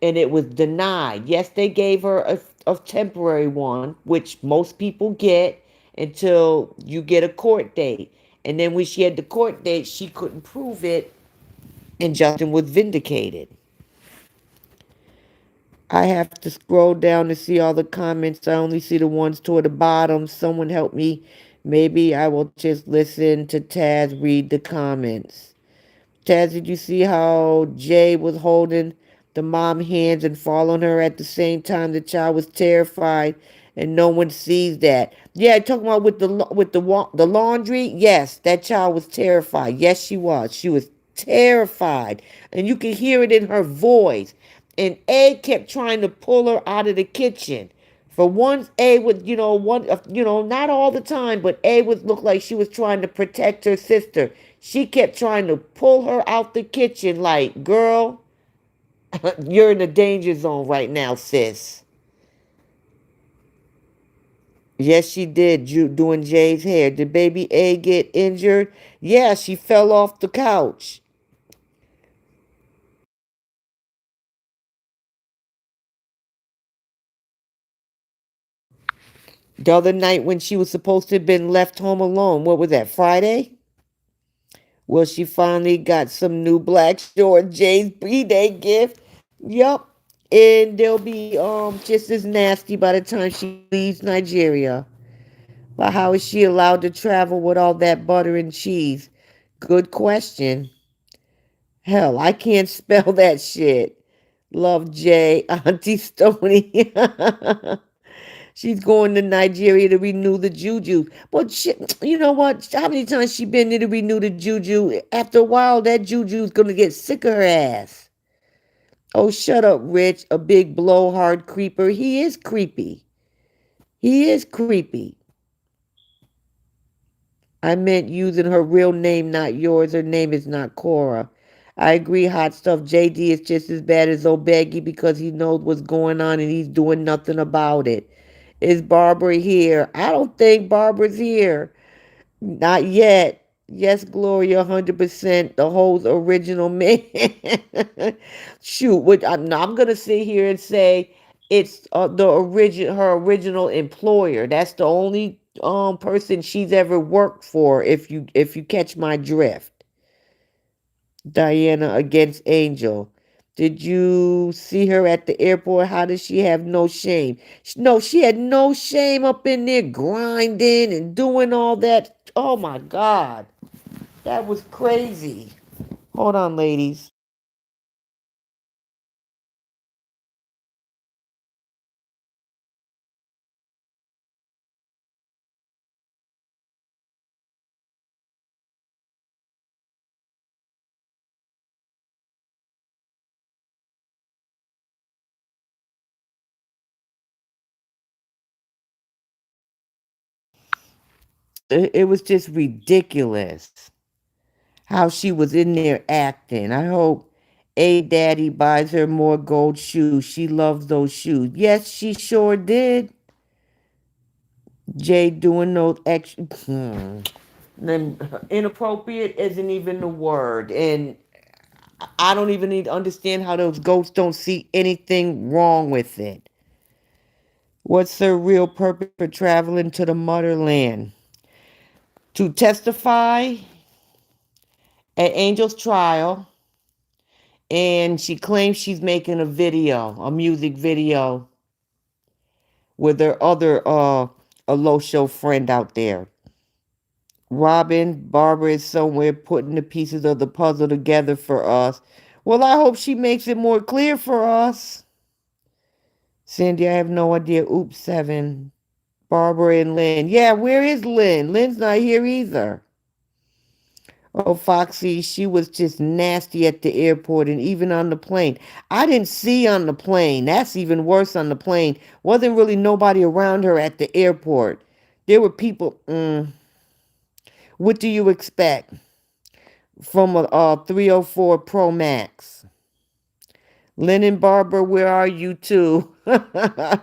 and it was denied. Yes, they gave her a temporary one, which most people get until you get a court date. And then when she had the court date, she couldn't prove it, and Justin was vindicated. I have to scroll down to see all the comments. I only see the ones toward the bottom. Someone help me. Maybe I will just listen to Taz read the comments. Taz, did you see how Jay was holding the mom hands and following her at the same time? The child was terrified, and no one sees that. Yeah, talking about with the laundry. Yes, that child was terrified. Yes, she was. She was terrified, and you could hear it in her voice. And A kept trying to pull her out of the kitchen. For once, A would, not all the time, but A would look like she was trying to protect her sister. She kept trying to pull her out the kitchen, like, girl, you're in the danger zone right now, sis. Yes, she did, doing Jay's hair. Did baby A get injured? Yeah, she fell off the couch. The other night when she was supposed to have been left home alone. What was that, Friday? Well, she finally got some new black shorts, Jay's birthday gift. Yup. And they'll be just as nasty by the time she leaves Nigeria. But how is she allowed to travel with all that butter and cheese? Good question. Hell, I can't spell that shit. Love Jay, Auntie Stony. She's going to Nigeria to renew the juju. But shit, you know what? How many times she been there to renew the juju? After a while, that juju's gonna get sick of her ass. Oh, shut up, Rich. A big blowhard creeper. He is creepy. He is creepy. I meant using her real name, not yours. Her name is not Cora. I agree, hot stuff. JD is just as bad as Obegi because he knows what's going on and he's doing nothing about it. Is Barbara here? I don't think Barbara's here. Not yet. Yes, Gloria, 100%. The whole original man. Shoot, I'm gonna sit here and say it's her original employer. That's the only person she's ever worked for. If you catch my drift. Diana against Angel. Did you see her at the airport? How does she have no shame? No, she had no shame up in there grinding and doing all that. Oh my God. That was crazy. Hold on, ladies. It was just ridiculous how she was in there acting. I hope A Daddy buys her more gold shoes. She loves those shoes. Yes, she sure did. Jay doing those extra. Then inappropriate isn't even the word. And I don't even need to understand how those goats don't see anything wrong with it. What's her real purpose for traveling to the motherland? To testify at Angel's trial, and she claims she's making a music video with her other a low show friend out there. Robin, Barbara is somewhere putting the pieces of the puzzle together for us. Well, I hope she makes it more clear for us. Cindy, I have no idea. Oops, 7. Barbara and Lynn. Yeah, where is Lynn? Lynn's not here either. Oh, Foxy, she was just nasty at the airport and even on the plane. I didn't see on the plane. That's even worse on the plane. Wasn't really nobody around her at the airport. There were people. What do you expect from a 304 Pro Max? Lynn and Barbara, where are you two? I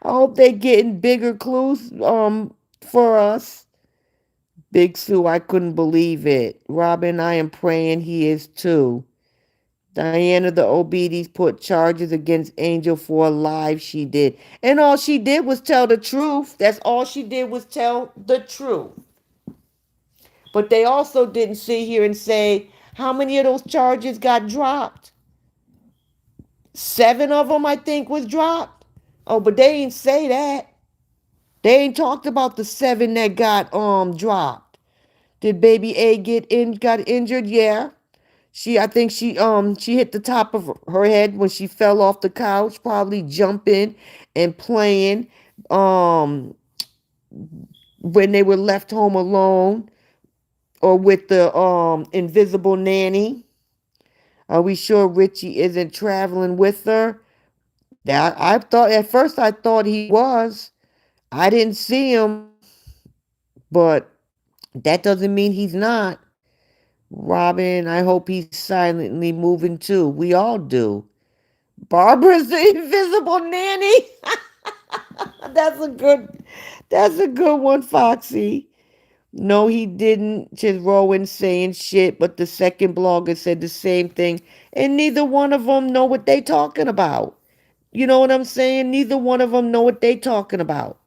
hope they getting bigger clues for us. Big Sue, I couldn't believe it. Robin, I am praying he is too. Diana the Obedes put charges against Angel for a lie she did. And all she did was tell the truth. That's all she did was tell the truth. But they also didn't sit here and say how many of those charges got dropped. 7 of them, I think, was dropped. Oh, but they ain't say that. They ain't talked about the 7 that got dropped. Did baby A got injured? Yeah. I think she hit the top of her head when she fell off the couch, probably jumping and playing um when they were left home alone or with the invisible nanny. Are we sure Richie isn't traveling with her? That I thought at first I thought he was. I didn't see him, but that doesn't mean he's not. Robin, I hope he's silently moving too. We all do. Barbara's the invisible nanny. that's a good that's a good one, Foxy. No, he didn't. Just Rowan saying shit, but the second blogger said the same thing, and neither one of them know what they talking about. You know what I'm saying? Neither one of them know what they talking about.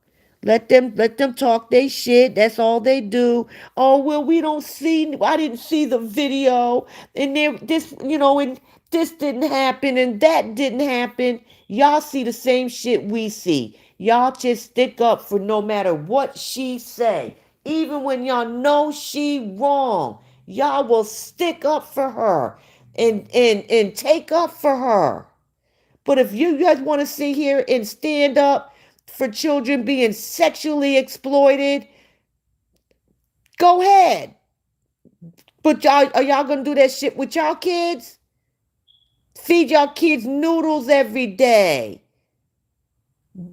Let them talk they shit. That's all they do. Oh well, we don't see. I didn't see the video, and and this didn't happen, and that didn't happen. Y'all see the same shit we see. Y'all just stick up for no matter what she say, even when y'all know she wrong. Y'all will stick up for her and take up for her. But if you guys want to sit here and stand up for children being sexually exploited, go ahead. But y'all are y'all gonna do that shit with y'all kids? Feed y'all kids noodles every day.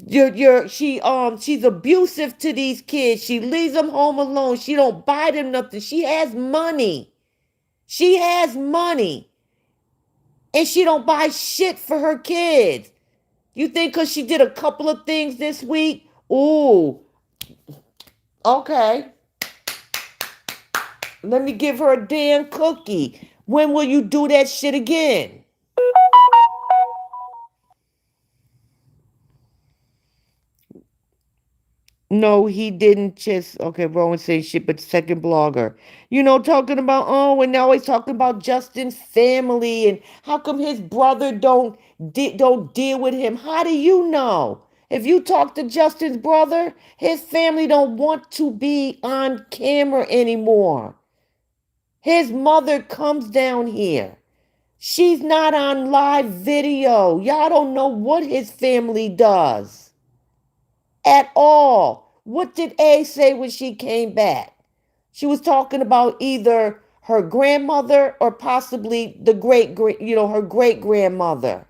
She's abusive to these kids. She leaves them home alone. She don't buy them nothing. She has money. She has money. And she don't buy shit for her kids. You think because she did a couple of things this week? Ooh, okay. Let me give her a damn cookie. When will you do that shit again? No, he didn't just. Okay, Rowan saying shit, but second blogger. Talking about, oh, and now he's talking about Justin's family and how come his brother don't deal with him. How do you know? If you talk to Justin's brother, his family don't want to be on camera anymore. His mother comes down here. She's not on live video. Y'all don't know what his family does at all. What did A say when she came back? She was talking about either her grandmother or possibly her great grandmother.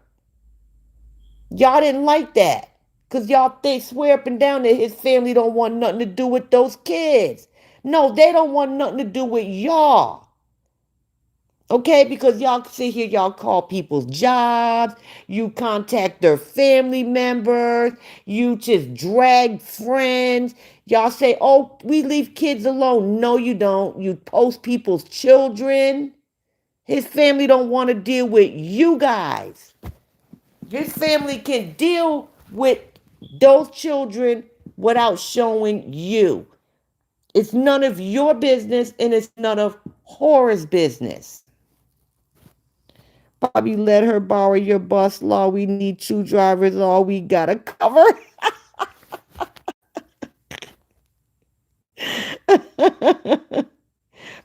Y'all didn't like that because y'all think swear up and down that his family don't want nothing to do with those kids. No, they don't want nothing to do with y'all. Okay, because y'all sit here, y'all call people's jobs, you contact their family members, you just drag friends. Y'all say, oh, we leave kids alone. No, you don't. You post people's children. His family don't want to deal with you guys. His family can deal with those children without showing you. It's none of your business and it's none of Horace's business. Bobby, let her borrow your bus. Law, we need 2 drivers. All we gotta cover.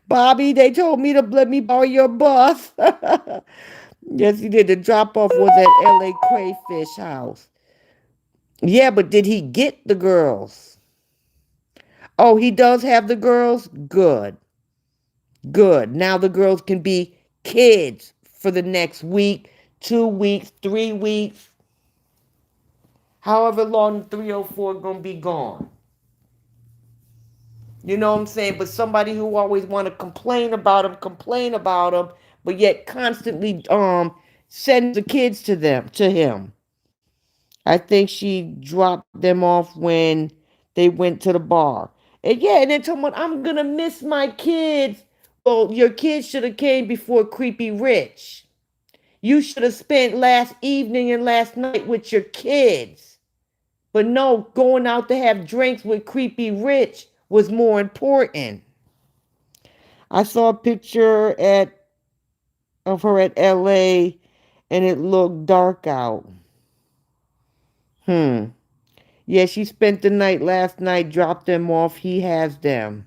Bobby, they told me to let me borrow your bus. Yes, he did. The drop off was at LA Crayfish House. Yeah, but did he get the girls? Oh, he does have the girls? Good. Good. Now the girls can be kids for the next week, 2 weeks, 3 weeks, however long the 304 gonna be gone. You know what I'm saying? But somebody who always want to complain about him, but yet constantly sends the kids to him. I think she dropped them off when they went to the bar. And yeah, and then someone, I'm gonna miss my kids. Well, your kids should have came before Creepy Rich. You should have spent last evening and last night with your kids. But no, going out to have drinks with Creepy Rich was more important. I saw a picture at of her at LA and it looked dark out. Hmm. Yeah, she spent the night last night, dropped them off. He has them.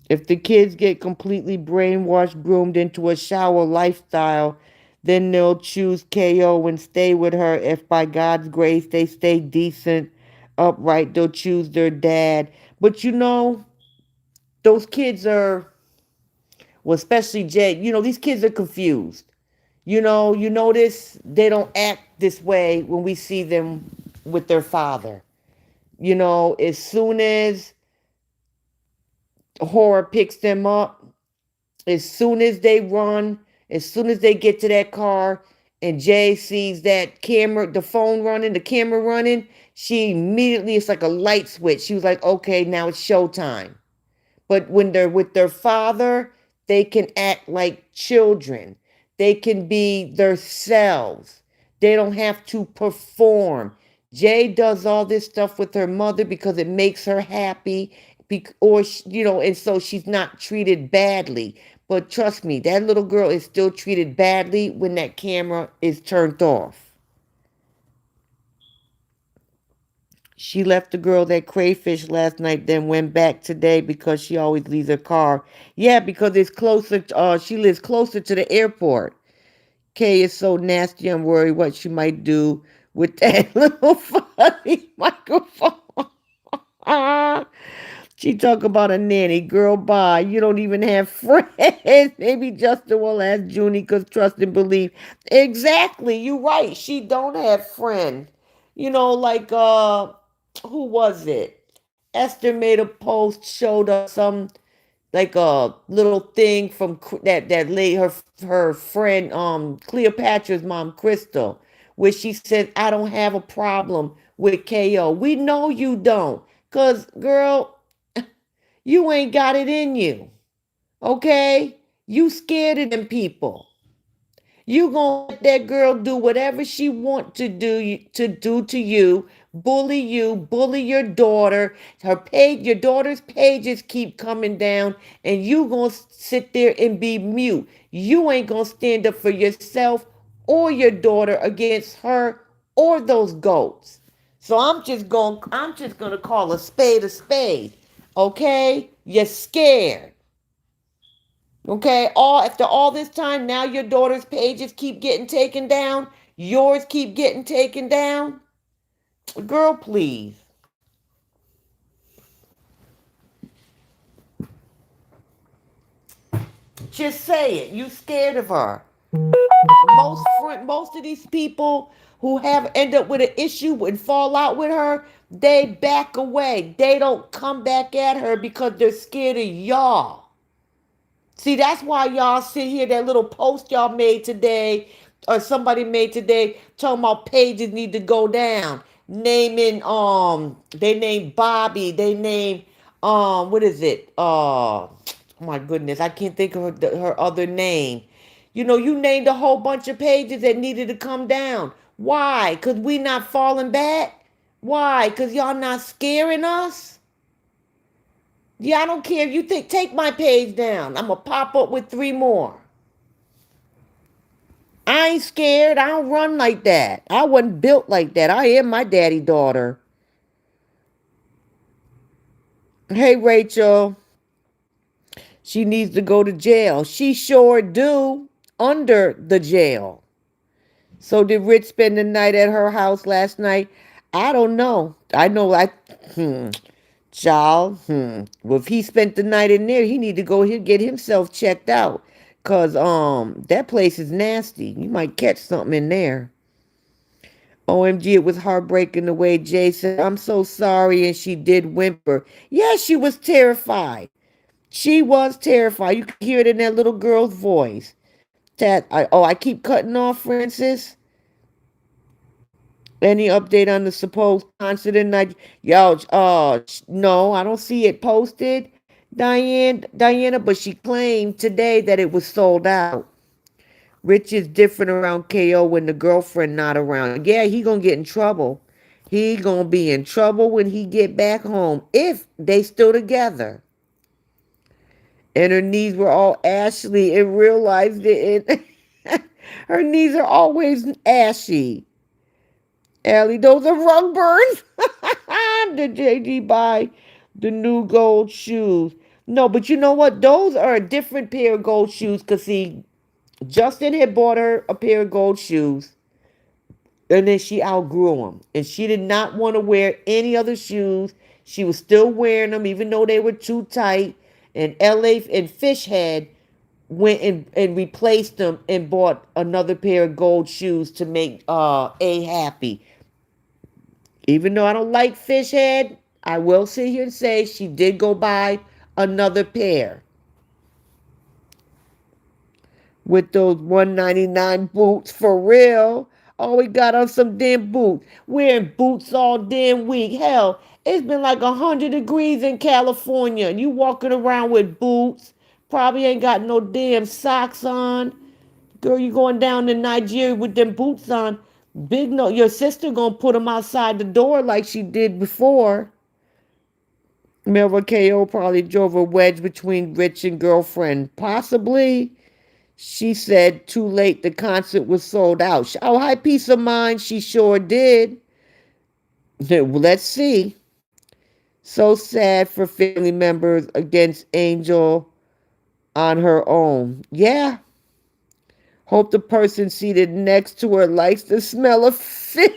If the kids get completely brainwashed, groomed into a shower lifestyle, then they'll choose KO and stay with her. If by God's grace they stay decent, upright, they'll choose their dad. But those kids are, well, especially Jay, these kids are confused. You notice they don't act this way when we see them with their father. As soon as horror picks them up, as soon as they run, as soon as they get to that car and Jay sees that camera, the phone running, the camera running, she immediately, it's like a light switch. She was like, okay, now it's showtime. But when they're with their father, they can act like children. They can be themselves. They don't have to perform. Jay does all this stuff with her mother because it makes her happy, and so she's not treated badly. But trust me, that little girl is still treated badly when that camera is turned off. She left the girl that crayfish last night, then went back today because she always leaves her car. Yeah, because it's closer. She lives closer to the airport. Kay is so nasty. I'm worried what she might do with that little funny microphone. She talk about a nanny. Girl, bye. You don't even have friends. Maybe Justin will ask Junie because trust and believe. Exactly. You right. She don't have friends. Like who was it? Esther made a post, showed us some like a little thing from that lady, her friend Cleopatra's mom Crystal, where she said, I don't have a problem with KO. We know you don't. Cause girl, you ain't got it in you. Okay? You scared of them people. You gonna let that girl do whatever she want to do to you, bully your daughter. Your daughter's pages keep coming down, and you gonna sit there and be mute. You ain't gonna stand up for yourself or your daughter against her or those goats. So I'm just gonna call a spade a spade. Okay? You're scared. Okay, after all this time, now your daughter's pages keep getting taken down. Yours keep getting taken down. Girl, please. Just say it. You scared of her. Most of these people who have end up with an issue and fall out with her, they back away. They don't come back at her because they're scared of y'all. See, that's why y'all sit here, that little post y'all made today, or somebody made today, talking about pages need to go down. They named Bobby, they named, what is it? Oh my goodness, I can't think of her other name. You named a whole bunch of pages that needed to come down. Why? Because we not falling back? Why? Because y'all not scaring us? Yeah, I don't care if you think, take my page down. I'm going to pop up with 3 more. I ain't scared. I don't run like that. I wasn't built like that. I am my daddy daughter. Hey, Rachel. She needs to go to jail. She sure do. Under the jail. So did Rich spend the night at her house last night? I don't know. I know child, well, if he spent the night in there, he need to go here get himself checked out. Cause that place is nasty. You might catch something in there. OMG, it was heartbreaking the way Jay said, I'm so sorry, and she did whimper. Yeah, she was terrified. She was terrified. You could hear it in that little girl's voice. I keep cutting off, Francis. Any update on the supposed concert in Nigeria? Yo, no, I don't see it posted, Diana, but she claimed today that it was sold out. Rich is different around KO when the girlfriend not around. Yeah, he gonna get in trouble. He gonna be in trouble when he get back home if they still together. And her knees were all ashy in real life. Didn't. Her knees are always ashy. Allie, those are rug burns. Did JG buy the new gold shoes? No, but you know what? Those are a different pair of gold shoes. Cause see, Justin had bought her a pair of gold shoes, and then she outgrew them, and she did not want to wear any other shoes. She was still wearing them, even though they were too tight. And LA and Fishhead went and replaced them and bought another pair of gold shoes to make A happy. Even though I don't like Fishhead, I will sit here and say she did go buy another pair with those 199 boots for real. Oh, we got on some damn boots. Wearing boots all damn week. Hell, it's been like 100 degrees in California. You walking around with boots. Probably ain't got no damn socks on. Girl, you going down to Nigeria with them boots on. Big no, your sister gonna put them outside the door like she did before. Melva KO probably drove a wedge between Rich and girlfriend. Possibly. She said too late the concert was sold out. Oh, high peace of mind, she sure did. Let's see. So sad for family members against Angel on her own. Yeah. Hope the person seated next to her likes the smell of fish.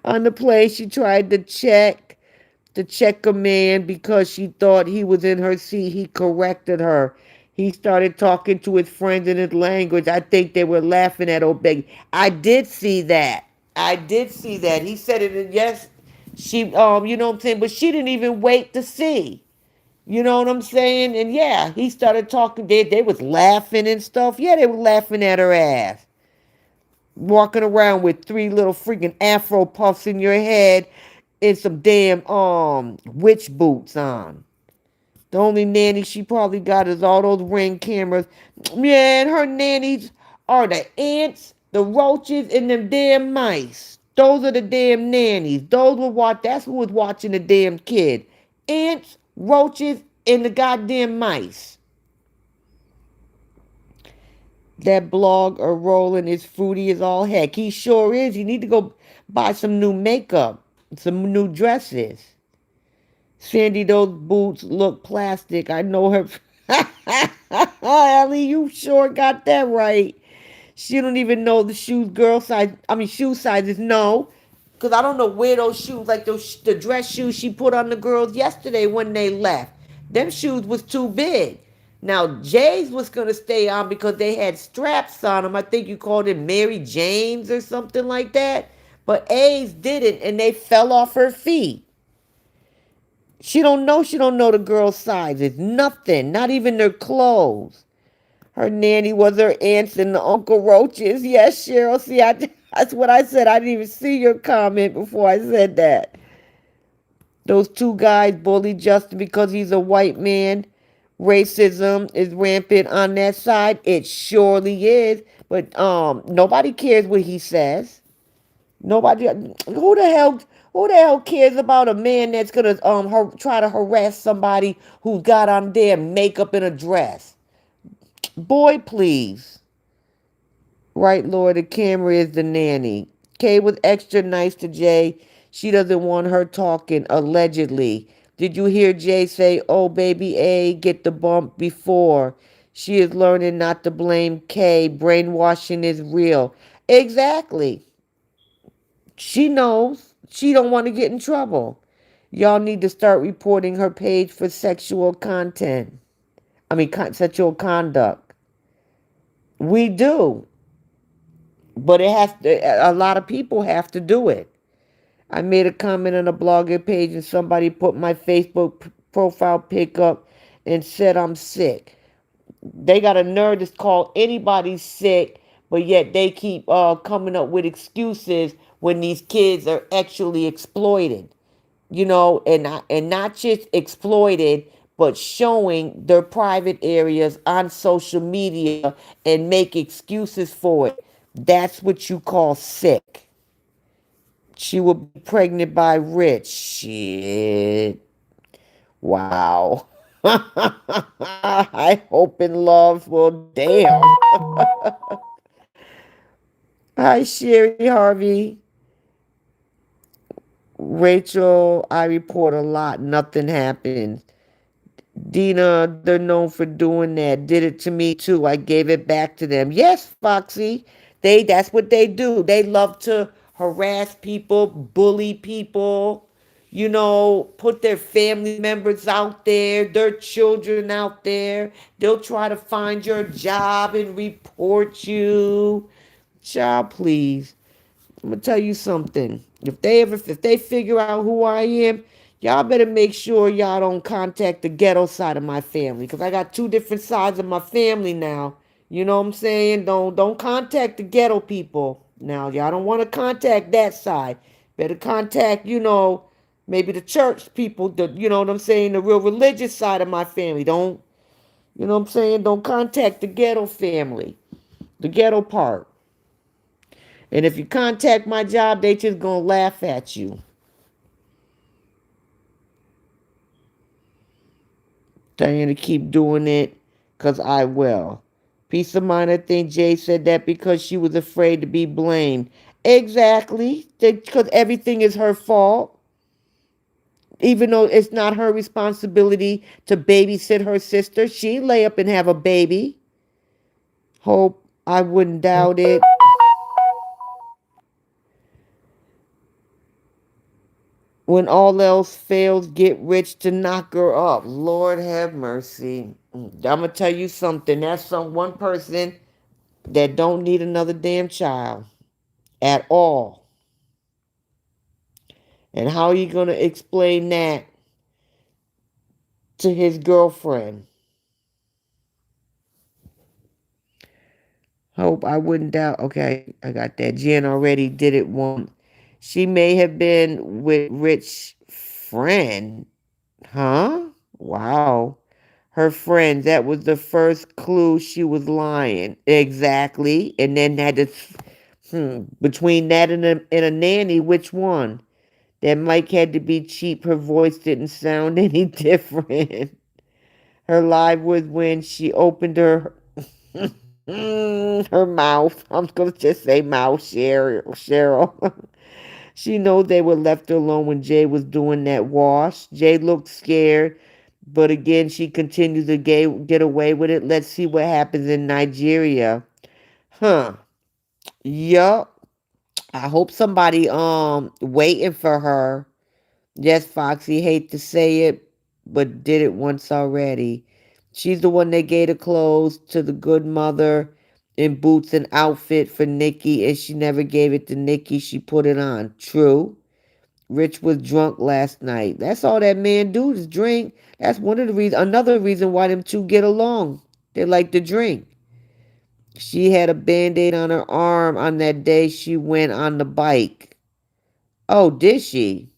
On the plane, she tried to check a man because she thought he was in her seat. He corrected her. He started talking to his friends in his language. I think they were laughing at Obeg. I did see that. I did see that. He said it in yes. She you know what I'm saying? But she didn't even wait to see. You know what I'm saying? And yeah, he started talking. They was laughing and stuff. Yeah, they were laughing at her ass. Walking around with three little freaking afro puffs in your head and some damn witch boots on. The only nanny she probably got is all those Ring cameras. Man, her nannies are the ants, the roaches, and them damn mice. Those are the damn nannies. Those were what that's who was watching the damn kid. Ants, roaches, and the goddamn mice. That blog or rolling is fruity as all heck. He sure is. You need to go buy some new makeup, some new dresses. Sandy, those boots look plastic. I know her. Ellie, you sure got that right. She don't even know the shoes girl size. I mean shoe sizes. No, because I don't know where those shoes, like the dress shoes she put on the girls yesterday when they left. Them shoes was too big. Now Jay's was gonna stay on because they had straps on them. I think you called it Mary Jane's or something like that. But A's didn't, and they fell off her feet. She don't know the girl's sizes. Nothing. Not even their clothes. Her nanny was her aunts and the Uncle Roaches. Yes, Cheryl. See, that's what I said. I didn't even see your comment before I said that. Those two guys bullied Justin because he's a white man. Racism is rampant on that side. It surely is. But nobody cares what he says. Nobody. Who the hell cares about a man that's gonna try to harass somebody who's got on their makeup and a dress? Boy, please. Right, Lord, the camera is the nanny. Kay was extra nice to Jay. She doesn't want her talking, allegedly. Did you hear Jay say, oh, baby A, get the bump before? She is learning not to blame Kay. Brainwashing is real. Exactly. She knows. She don't want to get in trouble. Y'all need to start reporting her page for sexual content. I mean, sexual conduct. We do. But it has to, a lot of people have to do it. I made a comment on a blogger page and somebody put my Facebook profile pic up and said I'm sick. They got a nerve to call anybody sick, but yet they keep coming up with excuses when these kids are actually exploited. You know, and not just exploited, but showing their private areas on social media and make excuses for it. That's what you call sick. She will be pregnant by Rich. Shit. Wow. I hope in love. Well, damn. Hi, Sherry Harvey. Rachel, I report a lot. Nothing happens. Dina, they're known for doing that. Did it to me too. I gave it back to them. Yes, Foxy. That's what they do. They love to harass people, bully people, put their family members out there, their children out there. They'll try to find your job and report you. Child, please. I'm gonna tell you something. If they figure out who I am, y'all better make sure y'all don't contact the ghetto side of my family, because I got two different sides of my family now. You know what I'm saying? Don't contact the ghetto people. Now y'all don't want to contact that side. Better contact, maybe the church people, you know what I'm saying, the real religious side of my family. Don't, you know what I'm saying? Don't contact the ghetto family. The ghetto part. And if you contact my job, they just gonna laugh at you. Telling you to keep doing it, cause I will. Peace of mind, I think Jay said that because she was afraid to be blamed. Exactly. Because everything is her fault. Even though it's not her responsibility to babysit her sister. She lay up and have a baby. Hope I wouldn't doubt it. When all else fails, get rich to knock her up. Lord have mercy. I'm gonna tell you something. That's some one person that don't need another damn child at all. And how are you gonna explain that to his girlfriend? Hope I wouldn't doubt. Okay, I got that. Jen already did it once. She may have been with Rich friend. Huh? Wow. Her friend. That was the first clue she was lying. Exactly. And then had to, between that and a nanny, which one? That mic had to be cheap. Her voice didn't sound any different. Her live was when she opened her mouth. I'm gonna just say mouth, Cheryl. She knows they were left alone when Jay was doing that wash. Jay looked scared, but again, she continues to get away with it. Let's see what happens in Nigeria. Huh. Yup. I hope somebody waiting for her. Yes, Foxy, hate to say it, but did it once already. She's the one that gave the clothes to the good mother in boots and outfit for Nikki, and she never gave it to Nikki. She put it on. True. Rich was drunk last night. That's all that man do is drink. That's one of the reasons. Another reason why them two get along. They like to drink. She had a band-aid on her arm on that day she went on the bike. Oh, did she?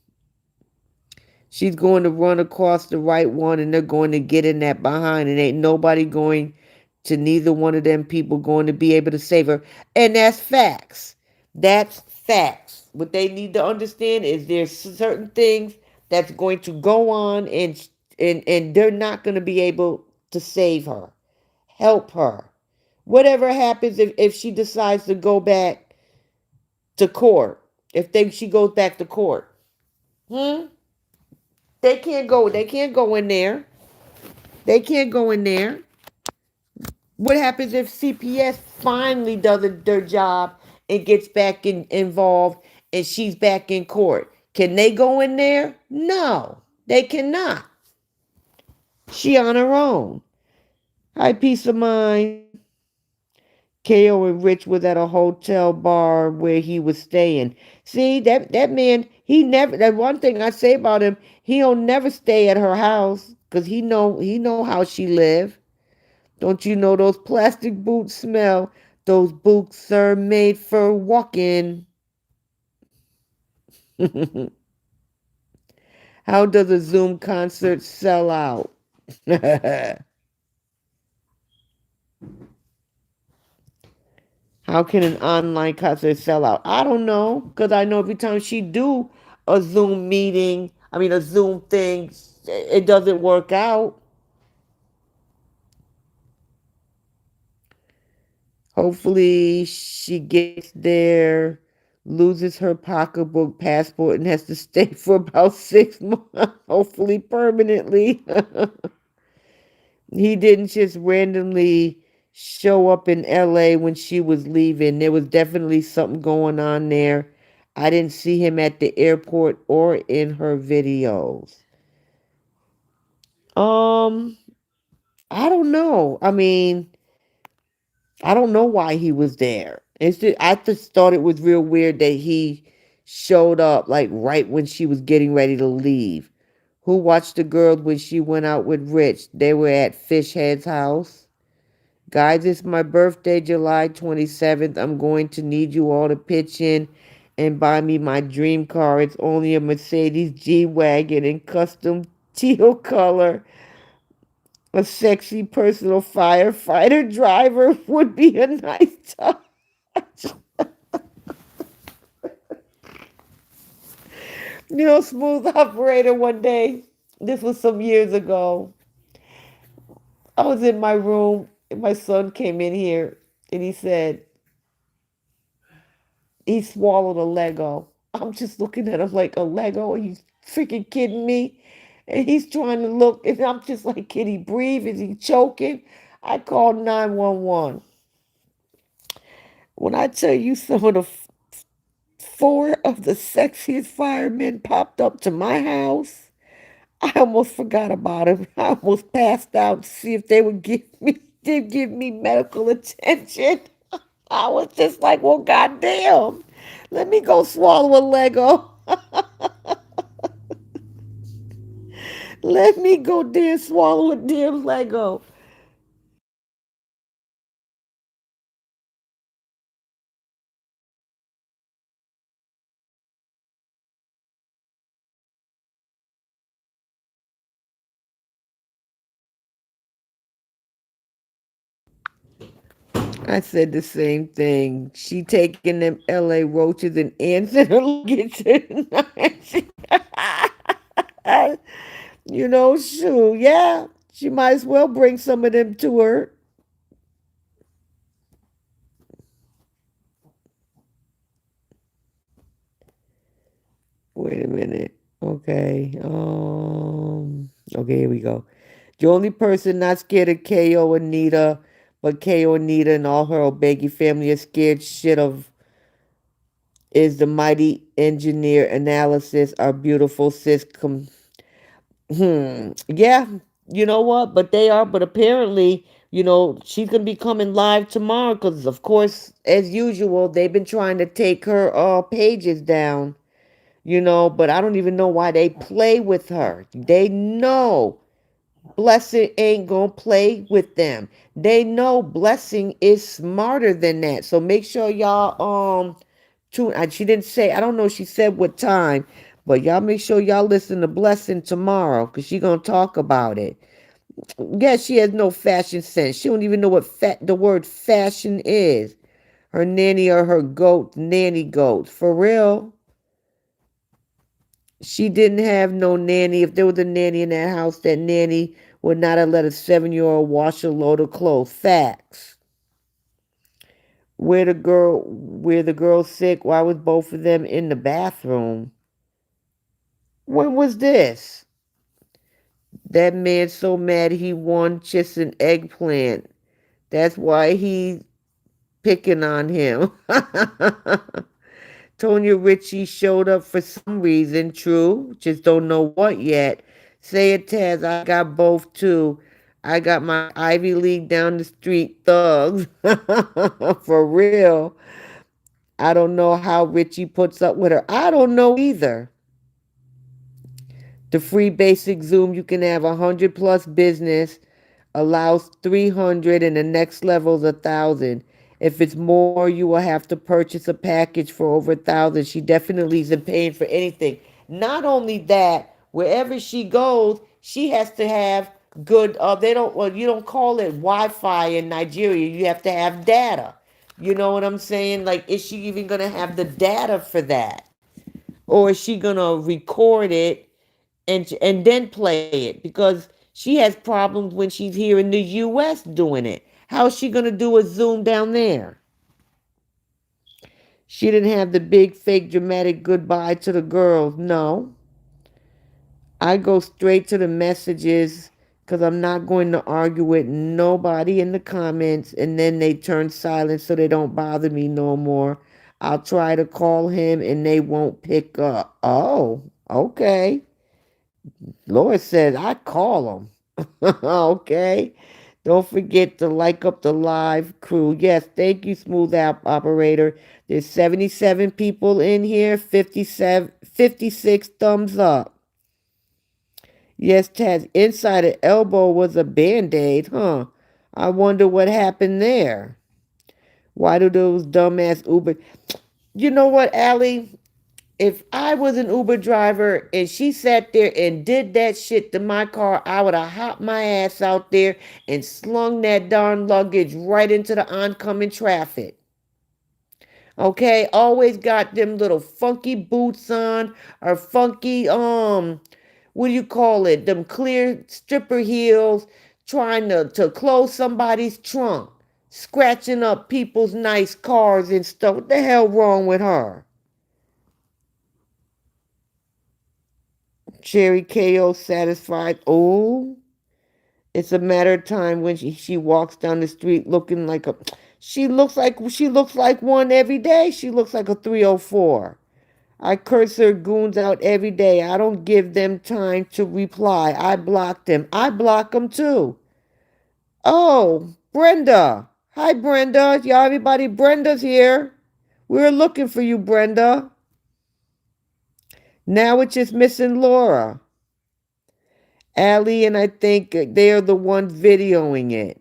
She's going to run across the right one and they're going to get in that behind, and ain't nobody going to, neither one of them people going to be able to save her. And that's facts. That's facts. What they need to understand is there's certain things that's going to go on, and they're not going to be able to save her, help her. Whatever happens if she decides to go back to court, she goes back to court. Hmm? They can't go in there. They can't go in there. What happens if CPS finally does their job and gets back involved and she's back in court? Can they go in there? No, they cannot. She on her own. Hi, peace of mind. KO and Rich was at a hotel bar where he was staying. See, that man, he never, that one thing I say about him, he'll never stay at her house because he know how she live. Don't you know those plastic boots smell? Those boots are made for walking. How does a Zoom concert sell out? How can an online concert sell out? I don't know, because I know every time she do a Zoom meeting, I mean a Zoom thing, it doesn't work out. Hopefully she gets there, loses her pocketbook, passport, and has to stay for about 6 months, hopefully permanently. He didn't just randomly show up in LA when she was leaving. There was definitely something going on there. I didn't see him at the airport or in her videos. Um, I don't know. I mean, I don't know why he was there. It's just, I just thought it was real weird that he showed up like right when she was getting ready to leave. Who watched the girl when she went out with Rich? They were at Fishhead's house. Guys, it's my birthday, July 27th. I'm going to need you all to pitch in and buy me my dream car. It's only a Mercedes G-Wagon in custom teal color. A sexy personal firefighter driver would be a nice touch. Smooth operator one day. This was some years ago. I was in my room and my son came in here and he said, he swallowed a Lego. I'm just looking at him like, a Lego? Are you freaking kidding me? And he's trying to look, and I'm just like, can he breathe? Is he choking? I called 911. When I tell you some of the four of the sexiest firemen popped up to my house, I almost forgot about him. I almost passed out to see if they would give me medical attention. I was just like, well, goddamn. Let me go swallow a Lego. Let me go there swallow a damn Lego. I said the same thing. She taking them LA roaches and ants in her luggage tonight. Shoot, yeah. She might as well bring some of them to her. Wait a minute. Okay. Okay, here we go. The only person not scared of KO Anita, but KO Anita and all her Obegi family are scared shit of is the mighty engineer analysis, our beautiful sis. Yeah, you know what? But they are. But apparently, she's gonna be coming live tomorrow because, of course, as usual, they've been trying to take her pages down. But I don't even know why they play with her. They know Blessing ain't gonna play with them. They know Blessing is smarter than that. So make sure y'all tune. She didn't say. I don't know. If she said what time, but y'all make sure y'all listen to Blessing tomorrow because she gonna talk about it. Yeah, she has no fashion sense. She don't even know what the word fashion is. Her nanny or her goat, nanny goats. For real. She didn't have no nanny. If there was a nanny in that house, that nanny would not have let a 7-year-old wash a load of clothes. Facts. Where the girl sick? Why was both of them in the bathroom? When was this? That man so mad he won just an eggplant. That's why he picking on him. Tonya Richie showed up for some reason, true. Just don't know what yet. Say it, Taz. I got both too. I got my Ivy League down the street thugs. For real. I don't know how Richie puts up with her. I don't know either. The free basic Zoom, you can have 100 plus business, allows 300 and the next level is 1,000. If it's more, you will have to purchase a package for over 1,000. She definitely isn't paying for anything. Not only that, wherever she goes, she has to have good. They don't. Well, you don't call it Wi-Fi in Nigeria. You have to have data. You know what I'm saying? Like, is she even gonna have the data for that, or is she gonna record it and then play it? Because she has problems when she's here in the U.S. doing it. How is she gonna do a Zoom down there? She didn't have the big fake dramatic goodbye to the girls. No. I go straight to the messages because I'm not going to argue with nobody in the comments and then they turn silent so they don't bother me no more. I'll try to call him and they won't pick up. Oh, okay. Lord says I call him. Okay. Don't forget to like up the live crew. Yes, thank you, Smooth App Operator. There's 77 people in here, 56 thumbs up. Yes, Taz, inside the elbow was a band-aid, huh? I wonder what happened there. Why do those dumbass Uber... You know what, Allie? If I was an Uber driver and she sat there and did that shit to my car, I would have hopped my ass out there and slung that darn luggage right into the oncoming traffic. Okay, always got them little funky boots on or funky what do you call it? Them clear stripper heels, trying to close somebody's trunk, scratching up people's nice cars and stuff. What the hell wrong with her? Cherry KO satisfied. Oh, it's a matter of time when she walks down the street looking like a she looks like one every day. She looks like a 304. I curse her goons out every day. I don't give them time to reply. I block them. I block them too. Oh, Brenda. Hi, Brenda. Y'all, everybody, Brenda's here. We're looking for you, Brenda. Now it's just missing Laura. Allie and I think they're the ones videoing it.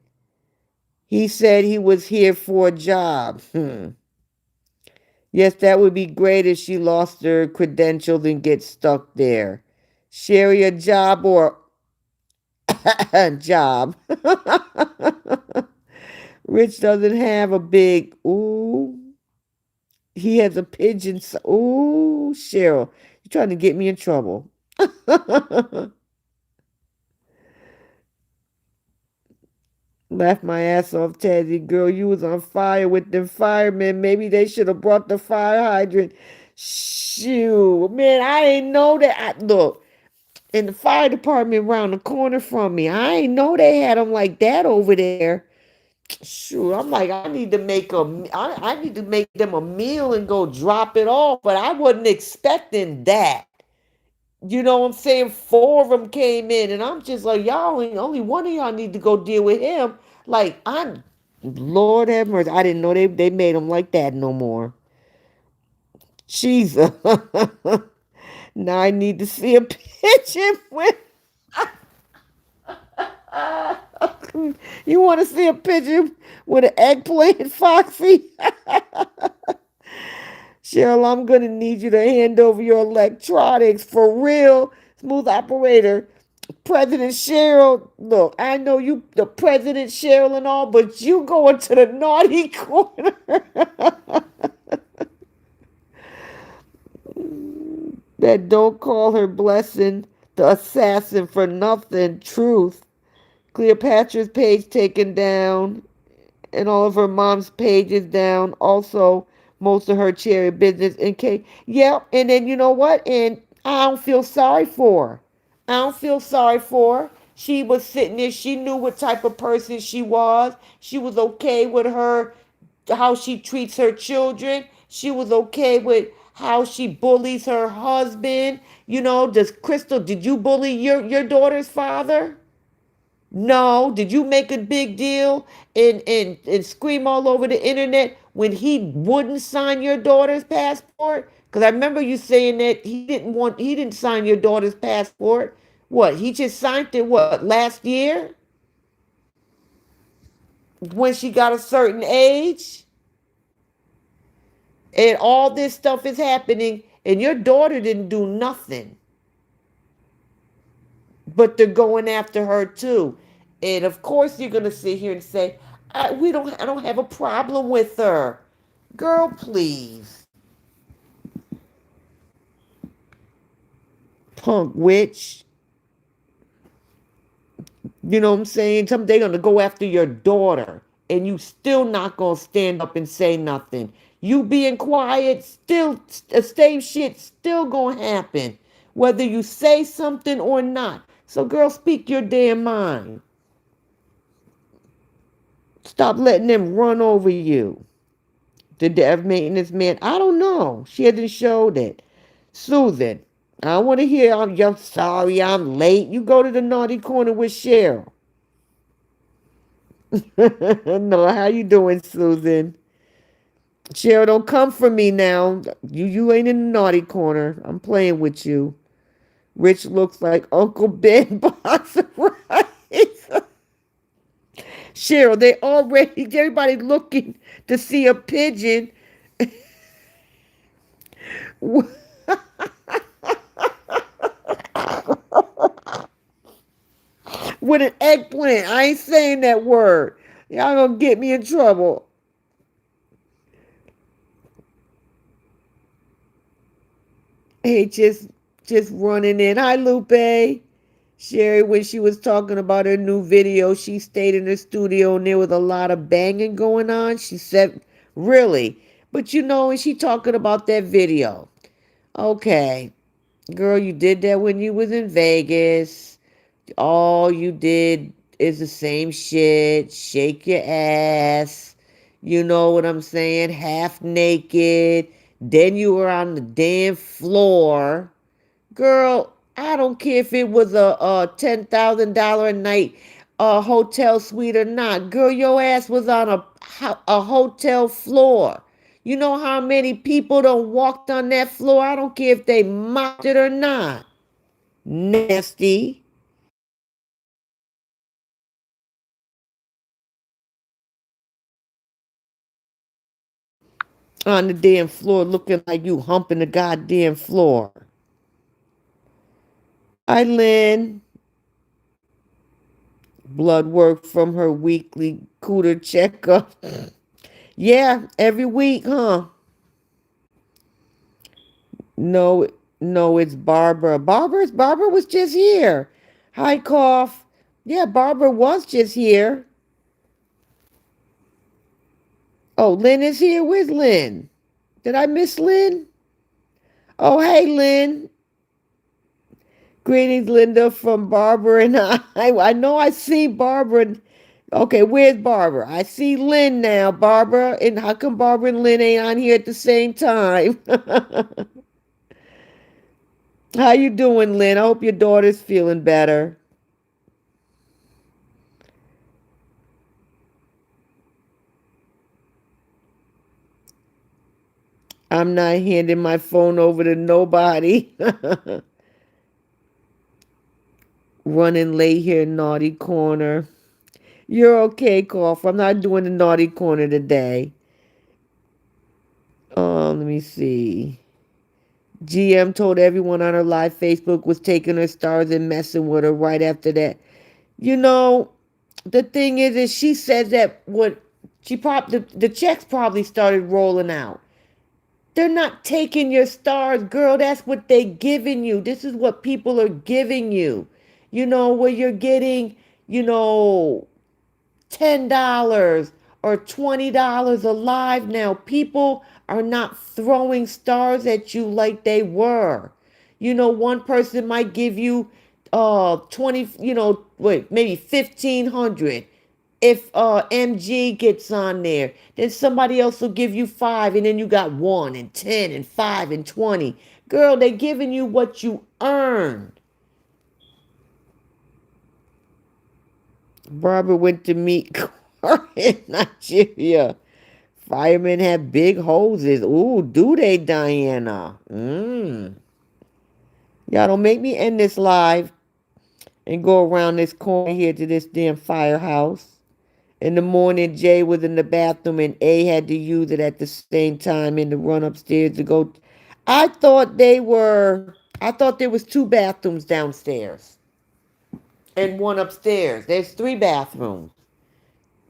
He said he was here for a job. Yes, that would be great if she lost her credentials and get stuck there. Sherry, a job or job. Rich doesn't have a big, ooh. He has a pigeon. Ooh, Cheryl, you're trying to get me in trouble. Laughed my ass off, Tazzy girl. You was on fire with them firemen. Maybe they should have brought the fire hydrant. Shoot, man, I ain't know that. Look, in the fire department around the corner from me, I ain't know they had them like that over there. Shoot, I'm like, I need to make them a meal and go drop it off, but I wasn't expecting that. You know what I'm saying? Four of them came in, and I'm just like, y'all, only one of y'all need to go deal with him. Like, Lord have mercy. I didn't know they made him like that no more. Jesus. Now I need to see a picture with. You want to see a picture with an eggplant, Foxy? Cheryl, I'm going to need you to hand over your electronics for real. Smooth operator. President Cheryl, look, I know you, the President Cheryl and all, but you going to the naughty corner. That don't call her blessing the assassin for nothing. Truth. Cleopatra's page taken down and all of her mom's pages down. Also, most of her cherry business in case. Yep. And then you know what? And I don't feel sorry for her. I don't feel sorry for her. She was sitting there. She knew what type of person she was. She was okay with her, how she treats her children. She was okay with how she bullies her husband. You know, does Crystal, did you bully your daughter's father? No. Did you make a big deal and scream all over the internet when he wouldn't sign your daughter's passport? Because I remember you saying that he didn't sign your daughter's passport. What, he just signed it, what, last year? When she got a certain age? And all this stuff is happening, and your daughter didn't do nothing but they're going after her too. And of course, you're gonna sit here and say, I don't have a problem with her." Girl, please, punk witch. You know what I'm saying? They're gonna go after your daughter, and you still not gonna stand up and say nothing. You being quiet, still the same shit still gonna happen, whether you say something or not. So, girl, speak your damn mind. Stop letting them run over you. The dev maintenance man, I don't know. She hasn't showed it. Susan, I want to hear. I'm sorry, I'm late. You go to the naughty corner with Cheryl. No, how you doing, Susan? Cheryl, don't come for me now. You ain't in the naughty corner. I'm playing with you. Rich looks like Uncle Ben box of rice. Cheryl, everybody looking to see a pigeon with an eggplant. I ain't saying that word. Y'all gonna get me in trouble. Hey, just running in. Hi, Lupe. Sherry, when she was talking about her new video, she stayed in the studio and there was a lot of banging going on. She said, really? But and she talking about that video. Okay, girl, you did that when you was in Vegas. All you did is the same shit. Shake your ass. You know what I'm saying? Half naked. Then you were on the damn floor. Girl, I don't care if it was a $10,000 a night hotel suite or not. Girl, your ass was on a hotel floor. You know how many people done walked on that floor? I don't care if they mocked it or not. Nasty. On the damn floor looking like you humping the goddamn floor. Hi, Lynn. Blood work from her weekly cooter checkup. Yeah, every week, huh? No, no, it's Barbara. Barbara was just here. Hi, cough. Yeah, Barbara was just here. Oh, Lynn is here. Where's Lynn? Did I miss Lynn? Oh, hey, Lynn. Greetings, Linda, from Barbara and I. I know I see Barbara. Okay, where's Barbara? I see Lynn now. Barbara, and how come Barbara and Lynn ain't on here at the same time? How you doing, Lynn? I hope your daughter's feeling better. I'm not handing my phone over to nobody. Running late here, naughty corner. You're okay, Cough. I'm not doing the naughty corner today. Let me see. GM told everyone on her live Facebook was taking her stars and messing with her right after that. You know, the thing is she said that what she probably the checks probably started rolling out. They're not taking your stars, girl. That's what they giving you. This is what people are giving you. Where you're getting, you know, $10 or $20 a live now. People are not throwing stars at you like they were. One person might give you 20, wait, maybe 1,500. If MG gets on there, then somebody else will give you 5, and then you got 1 and 10 and 5 and 20. Girl, they're giving you what you earned. Barbara went to meet Cora in Nigeria. Firemen have big hoses. Ooh, do they, Diana? Y'all don't make me end this live and go around this corner here to this damn firehouse. In the morning, Jay was in the bathroom and A had to use it at the same time in the run upstairs to go. I thought there was two bathrooms downstairs. and one upstairs. There's three bathrooms.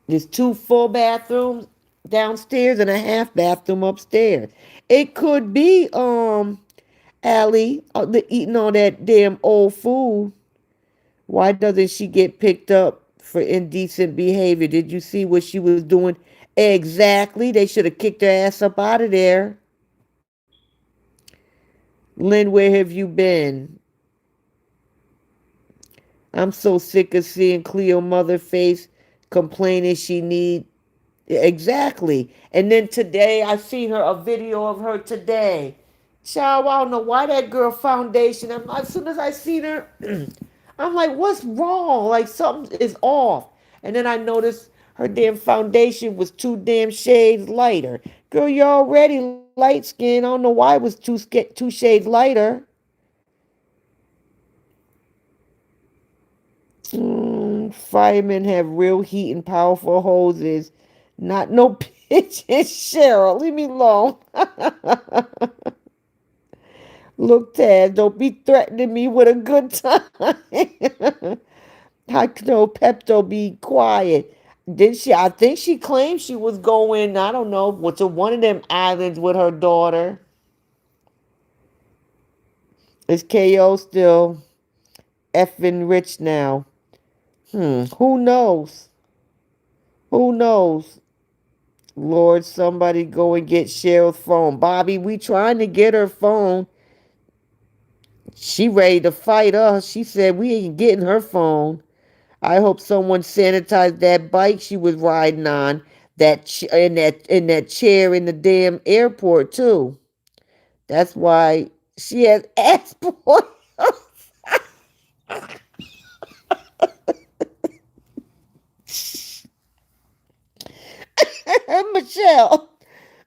There's two full bathrooms downstairs and a half bathroom upstairs. It could be Allie eating all that damn old food. Why doesn't she get picked up for indecent behavior? Did you see what she was doing? Exactly. They should have kicked her ass up out of there. Lynn, where have you been? I'm so sick of seeing Cleo mother face complaining she need exactly. And then today I seen her a video of her today. Child, I don't know why that girl foundation. As soon as I seen her, I'm like, what's wrong? Like something is off. And then I noticed her damn foundation was two damn shades lighter. Girl, you're already light skinned. I don't know why it was two shades lighter. Firemen have real heat and powerful hoses. Not no pigeon, Cheryl. Leave me alone. Look, Taz, don't be threatening me with a good time. I know Pepto be quiet. Did she? I think she claimed she was going, I don't know, to one of them islands with her daughter. Is KO still effing rich now? Who knows? Who knows? Lord, somebody go and get Cheryl's phone. Bobby, we trying to get her phone. She ready to fight us. She said we ain't getting her phone. I hope someone sanitized that bike she was riding on, in that chair in the damn airport too. That's why she has ass boy. Michelle.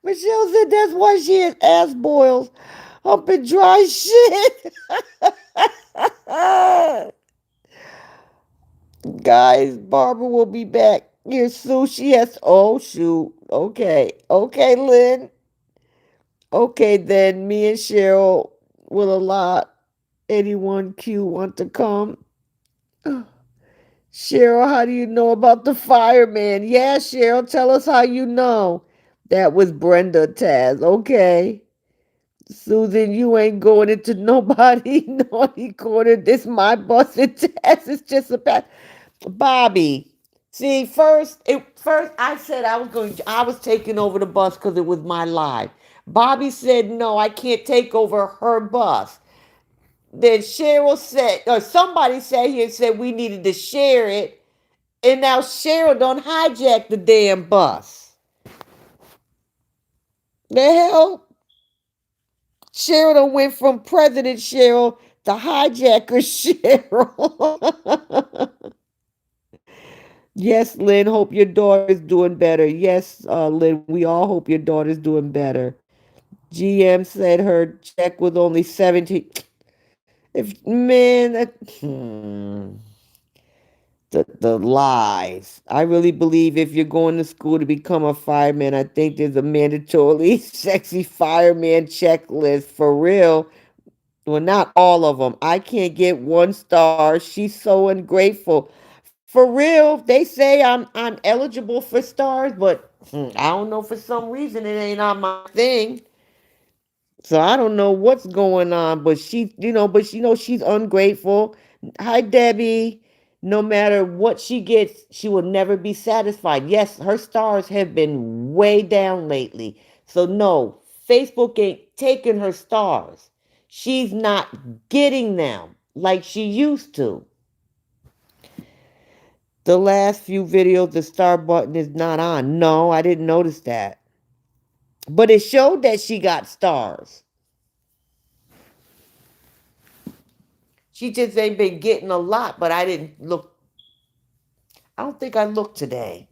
Michelle said that's why she has ass boils up in dry shit. Guys, Barbara will be back here soon. She has. Oh shoot. Okay. Okay, Lynn. Okay, then me and Cheryl will allow anyone Q want to come. Cheryl, how do you know about the fireman? Yeah, Cheryl, tell us how you know. That was Brenda Taz. Okay. Susan, you ain't going into nobody naughty corner. This my bus and Taz is just a pass. Bobby. See, first I said I was taking over the bus because it was my live. Bobby said no, I can't take over her bus. Then Cheryl said, or somebody said here said we needed to share it, and now Cheryl don't hijack the damn bus. The hell, Cheryl done went from President Cheryl to hijacker Cheryl. Yes, Lynn, hope your daughter is doing better. Yes, Lynn, we all hope your daughter's doing better. GM said her check was only 17. If man, the lies. I really believe if you're going to school to become a fireman, I think there's a mandatorily sexy fireman checklist for real. Well, not all of them. I can't get 1 star. She's so ungrateful. For real, they say I'm eligible for stars, but I don't know for some reason it ain't on my thing. So I don't know what's going on, but she's ungrateful. Hi, Debbie. No matter what she gets, she will never be satisfied. Yes, her stars have been way down lately. So no, Facebook ain't taking her stars. She's not getting them like she used to. The last few videos, the star button is not on. No, I didn't notice that. But it showed that she got stars. She just ain't been getting a lot, but I didn't look. I don't think I looked today.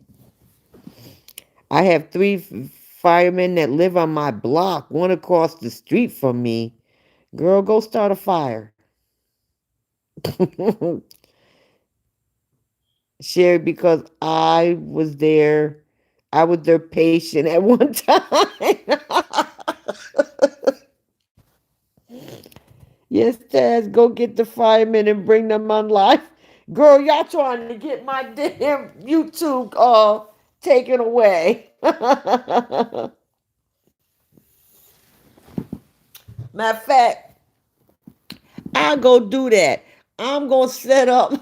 I have 3 firemen that live on my block, one across the street from me. Girl, go start a fire. Sherry, because I was their patient at one time. Yes, Taz, go get the firemen and bring them on live. Girl, y'all trying to get my damn YouTube taken away. Matter of fact, I'll go do that. I'm gonna set up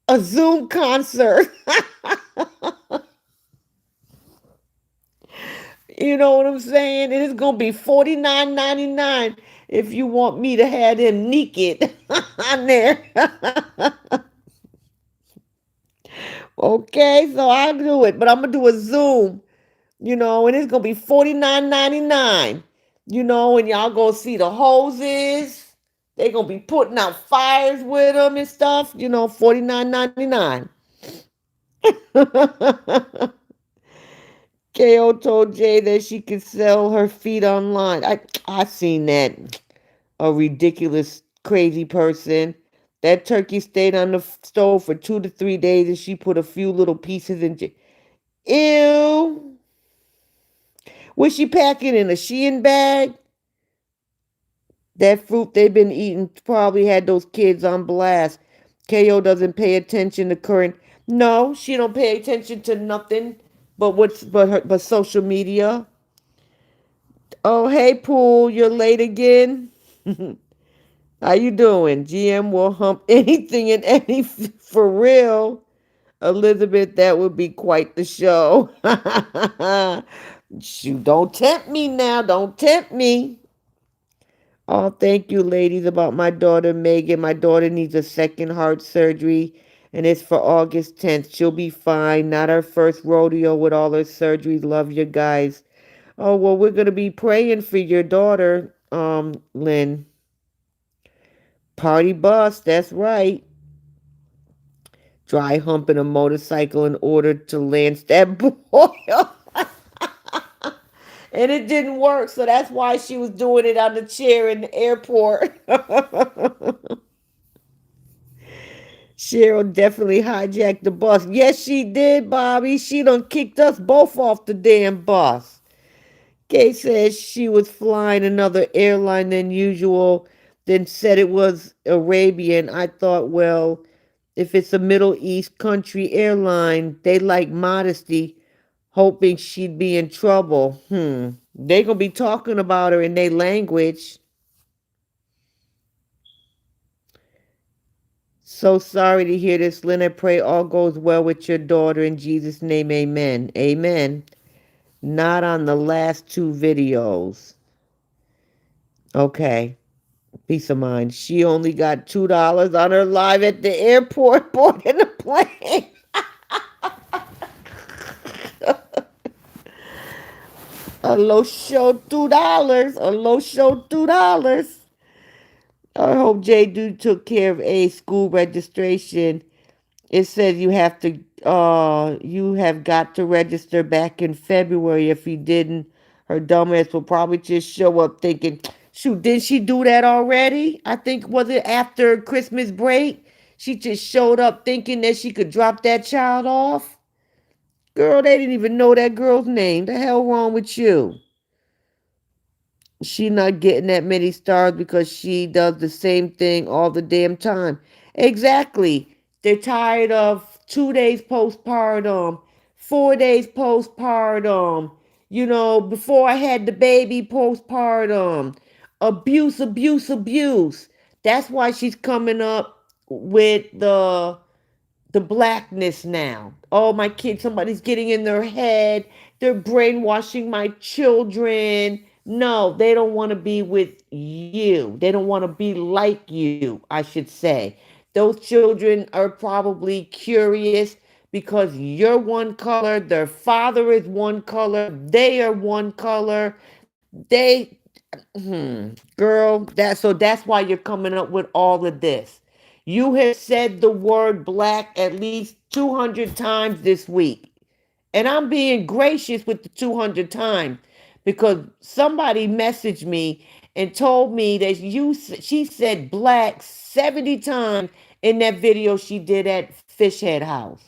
a Zoom concert. You know what I'm saying? And it's gonna be $49.99 if you want me to have them naked on there. Okay, so I'll do it, but I'm gonna do a Zoom, and it's gonna be $49.99. And y'all gonna see the hoses. They gonna be putting out fires with them and stuff. $49.99. KO told Jay that she could sell her feet online. I seen that. A ridiculous, crazy person. That turkey stayed on the stove for 2 to 3 days, and she put a few little pieces in. Ew. Was she packing in a Shein bag? That fruit they've been eating probably had those kids on blast. KO doesn't pay attention to current. No, she don't pay attention to nothing but social media. Oh, hey, Pool, you're late again. How you doing? GM will hump anything and any for real. Elizabeth, that would be quite the show. Shoot, don't tempt me now. Don't tempt me. Oh, thank you, ladies, about my daughter, Megan. My daughter needs a second heart surgery, and it's for August 10th. She'll be fine. Not her first rodeo with all her surgeries. Love you guys. Oh, well, we're going to be praying for your daughter, Lynn. Party bus, that's right. Dry humping a motorcycle in order to lance that boy. And it didn't work, so that's why she was doing it on the chair in the airport. Cheryl definitely hijacked the bus. Yes, she did, Bobby. She done kicked us both off the damn bus. Kay says she was flying another airline than usual, then said it was Arabian. I thought, well, if it's a Middle East country airline, they like modesty, hoping she'd be in trouble. They gonna be talking about her in their language. So sorry to hear this, Lynn. I pray all goes well with your daughter in Jesus' name. Amen. Amen. Not on the last two videos. Okay. Peace of mind. She only got $2 on her live at the airport boarding the plane. A low show $2. A low show $2. I hope J Dude took care of a school registration. It says you have got to register back in February. If you didn't, her dumbass will probably just show up thinking, shoot, didn't she do that already? I think, was it after Christmas break? She just showed up thinking that she could drop that child off. Girl, they didn't even know that girl's name. The hell wrong with you? She not getting that many stars because she does the same thing all the damn time. Exactly. They're tired of 2 days postpartum, 4 days postpartum, before I had the baby postpartum. Abuse, abuse, abuse. That's why she's coming up with the blackness now. Oh, my kids, somebody's getting in their head. They're brainwashing my children. No, they don't want to be with you. They don't want to be like you, I should say. Those children are probably curious because you're one color, their father is one color, they are one color. They Girl, that's why you're coming up with all of this. You have said the word black at least 200 times this week. And I'm being gracious with the 200 times because somebody messaged me and told me that she said black 70 times in that video she did at Fishhead House.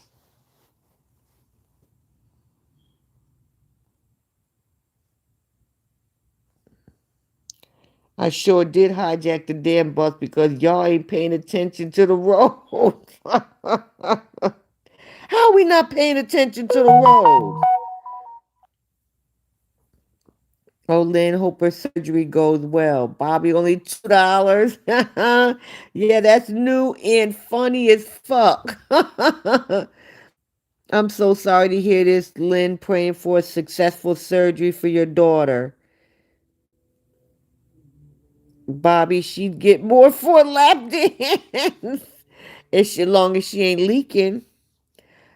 I sure did hijack the damn bus because y'all ain't paying attention to the road. How are we not paying attention to the road? Oh, Lynn, hope her surgery goes well. Bobby, only $2. Yeah, that's new and funny as fuck. I'm so sorry to hear this, Lynn. Praying for a successful surgery for your daughter. Bobby, she'd get more for a lap dance. As long as she ain't leaking.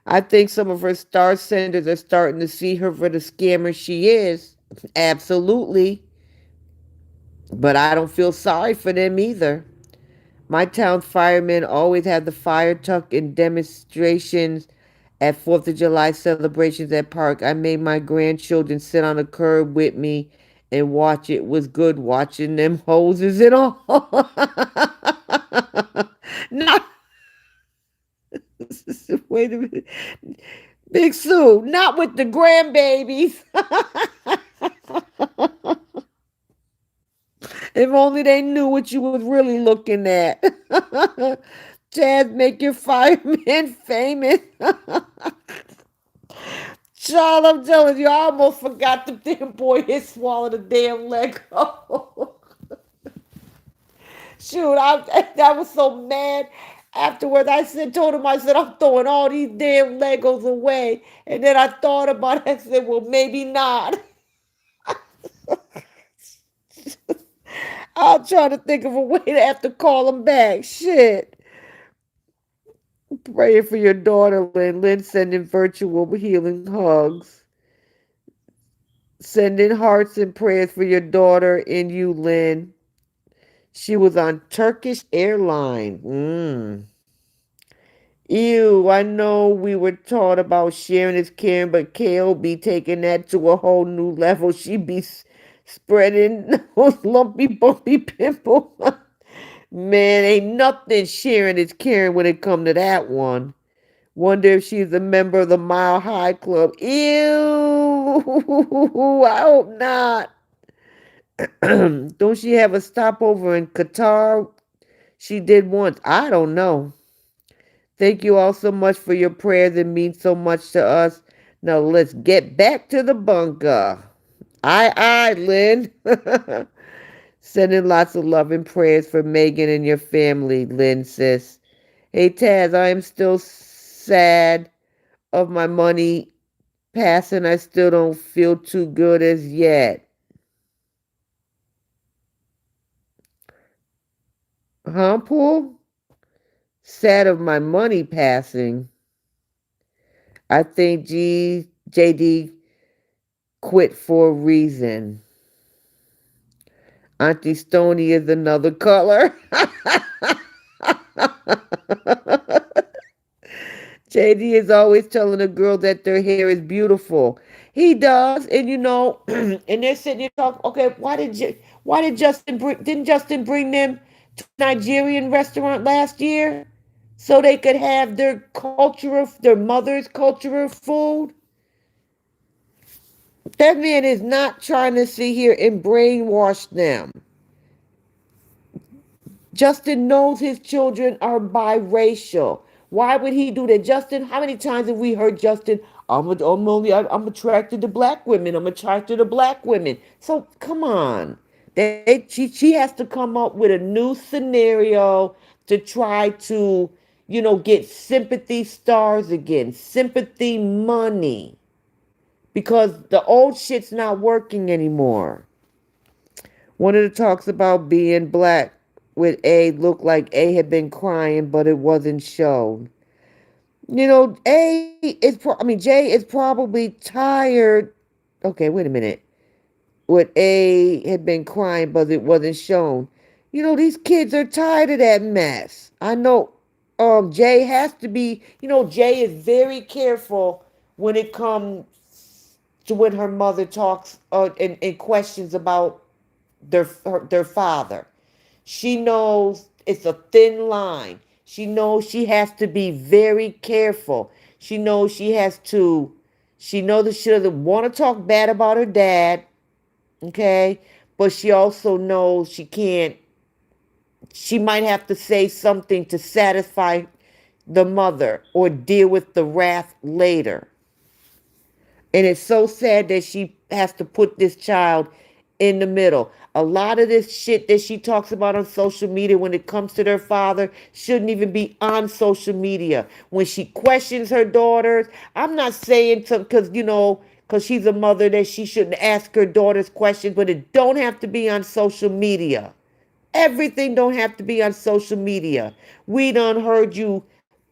I think some of her star senders are starting to see her for the scammer she is. Absolutely. But I don't feel sorry for them either. My town's firemen always have the fire truck in demonstrations at 4th of July celebrations at park. I made my grandchildren sit on the curb with me and watch. It was good watching them hoses and all. Not wait a minute. Big Sue, not with the grandbabies. If only they knew what you was really looking at. Chaz, make your fireman famous. Child, I'm telling you, I almost forgot the damn boy had swallowed a damn Lego. Shoot, I was so mad. Afterwards, told him, I said, I'm throwing all these damn Legos away. And then I thought about it. I said, well, maybe not. I'll try to think of a way to have to call him back. Shit. Praying for your daughter, Lynn. Lynn sending virtual healing hugs. Sending hearts and prayers for your daughter and you, Lynn. She was on Turkish Airline. Ew, I know we were taught about sharing is caring, but KO be taking that to a whole new level. She be spreading those lumpy, bumpy pimples. Man, ain't nothing sharing is caring when it come to that one. Wonder if she's a member of the Mile High Club. Ew, I hope not. Don't she have a stopover in Qatar? She did once. I don't know. Thank you all so much for your prayers. It means so much to us. Now let's get back to the bunker. Aye, Lynn. Sending lots of love and prayers for Megan and your family, Lynn says. Hey, Taz, I am still sad of my money passing. I still don't feel too good as yet. Huh, Paul? Sad of my money passing. I think JD quit for a reason. Auntie Stony is another color. JD is always telling a girl that their hair is beautiful. He does, and and they're sitting here talking. Okay, why didn't Justin bring them to a Nigerian restaurant last year so they could have their mother's cultural food? That man is not trying to sit here and brainwash them. Justin knows his children are biracial. Why would he do that? Justin, how many times have we heard Justin, I'm attracted to black women. I'm attracted to black women. So come on. She has to come up with a new scenario to try to, get sympathy stars again, sympathy money. Because the old shit's not working anymore. One of the talks about being black with A looked like A had been crying, but it wasn't shown. Jay is probably tired. Okay, wait a minute. With A had been crying, but it wasn't shown. These kids are tired of that mess. I know Jay has to be, Jay is very careful when it comes to when her mother talks and questions about their father. She knows it's a thin line. She knows she has to be very careful. She knows she knows that she doesn't want to talk bad about her dad, okay? but she also knows she might have to say something to satisfy the mother or deal with the wrath later. And it's so sad that she has to put this child in the middle. A lot of this shit that she talks about on social media when it comes to their father shouldn't even be on social media. When she questions her daughters, I'm not saying to, because she's a mother that she shouldn't ask her daughters questions, but it don't have to be on social media. Everything don't have to be on social media. We done heard you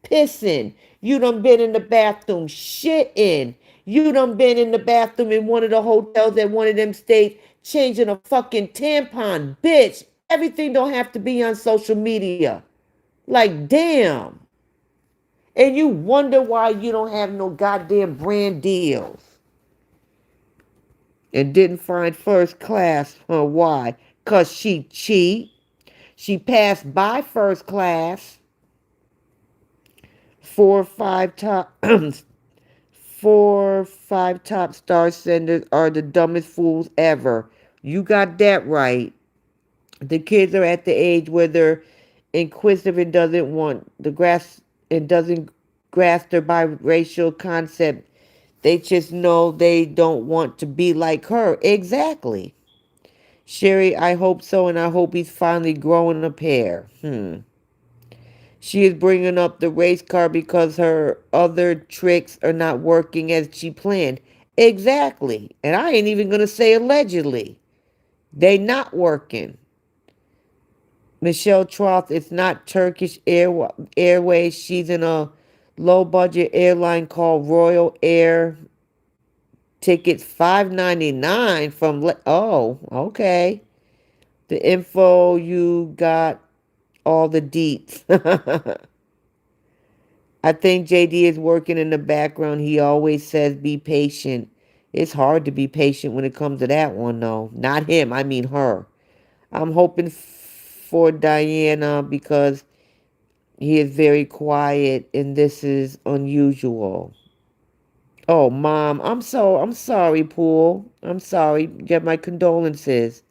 pissing. You done been in the bathroom shitting. You done been in the bathroom in one of the hotels at one of them states changing a fucking tampon. Bitch, everything don't have to be on social media. Like, damn. And you wonder why you don't have no goddamn brand deals. And didn't find first class. Why? Because she cheat. She passed by first class. 4 or 5 top 4 or 5 top star senders are the dumbest fools ever. You got that right. The kids are at the age where they're inquisitive and doesn't grasp their biracial concept. They just know they don't want to be like her. Exactly. Sherry, I hope so, and I hope he's finally growing a pair. She is bringing up the race car because her other tricks are not working as she planned. Exactly. And I ain't even going to say allegedly. They not working. Michelle Troth, it's not Airways. She's in a low-budget airline called Royal Air. Tickets $5.99 from... Oh, okay. The info you got, all the deets. I think JD is working in the background. He always says be patient. It's hard to be patient when it comes to that one, though. Not him, I mean her. I'm hoping for Diana because he is very quiet and this is unusual. Oh, Mom, I'm sorry, Pool. I'm sorry. Get my condolences.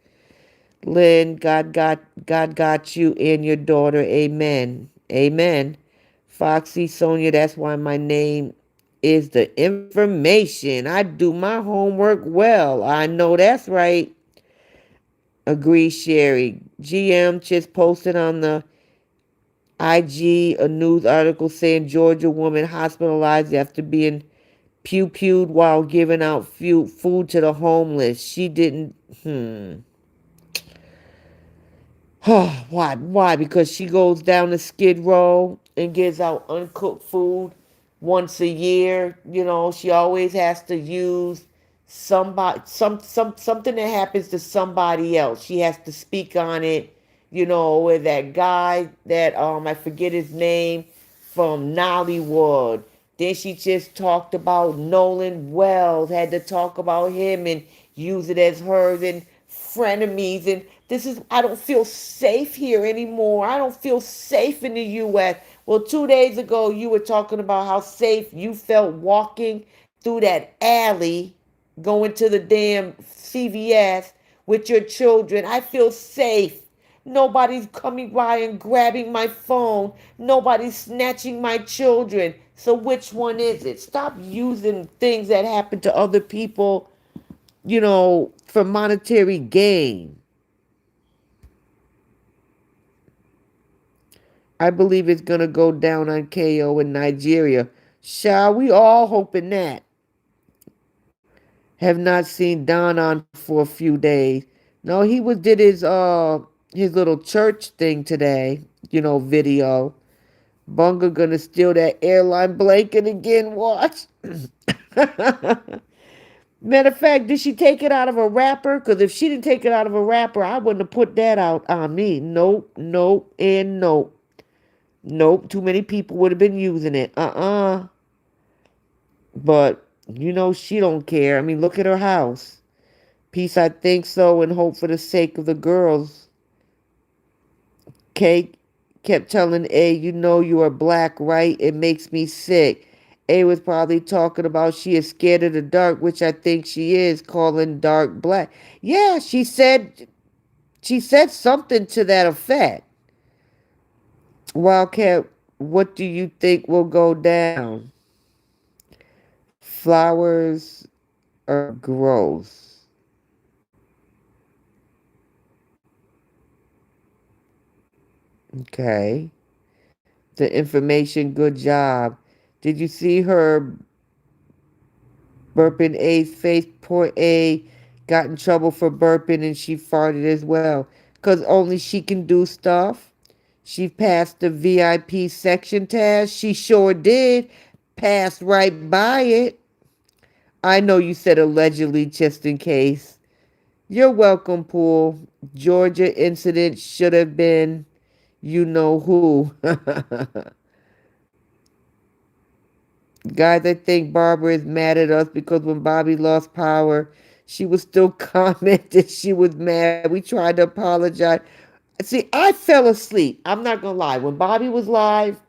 Lynn, God got you and your daughter. Amen. Amen. Foxy Sonia, that's why my name is the information. I do my homework well. I know that's right. Agree, Sherry. GM just posted on the IG a news article saying Georgia woman hospitalized after being pew-pewed while giving out food to the homeless. She didn't. Why? Why? Because she goes down to Skid Row and gives out uncooked food once a year. She always has to use something that happens to somebody else. She has to speak on it. With that guy that I forget his name from Nollywood. Then she just talked about Nolan Wells, had to talk about him and use it as hers and frenemies. And I don't feel safe here anymore. I don't feel safe in the U.S. Well, 2 days ago, you were talking about how safe you felt walking through that alley, going to the damn CVS with your children. I feel safe. Nobody's coming by and grabbing my phone. Nobody's snatching my children. So which one is it? Stop using things that happen to other people, for monetary gain. I believe it's going to go down on KO in Nigeria. Shall we all hoping that? Have not seen Don on for a few days. No, he did his little church thing today, video. Bunga gonna steal that airline blanket again, watch. Matter of fact, did she take it out of a wrapper? Because if she didn't take it out of a wrapper, I wouldn't have put that out on me. Nope, nope, and nope. Nope, too many people would have been using it. But, she don't care. I mean, look at her house. Peace, I think so, and hope for the sake of the girls. Kate kept telling A, you are black, right? It makes me sick. A was probably talking about she is scared of the dark, which I think she is, calling dark black. Yeah, she said something to that effect. Wildcat, what do you think will go down? Flowers or growth? Okay. The information, good job. Did you see her burping A's face? Poor A got in trouble for burping and she farted as well. Because only she can do stuff. She passed the VIP section test. She sure did. Passed right by it. I know you said allegedly just in case. You're welcome, Pool. Georgia incident should have been you know who. Guys, I think Barbara is mad at us because when Bobby lost power, she was still commenting she was mad. We tried to apologize. See, I fell asleep. I'm not going to lie. When Bobby was live,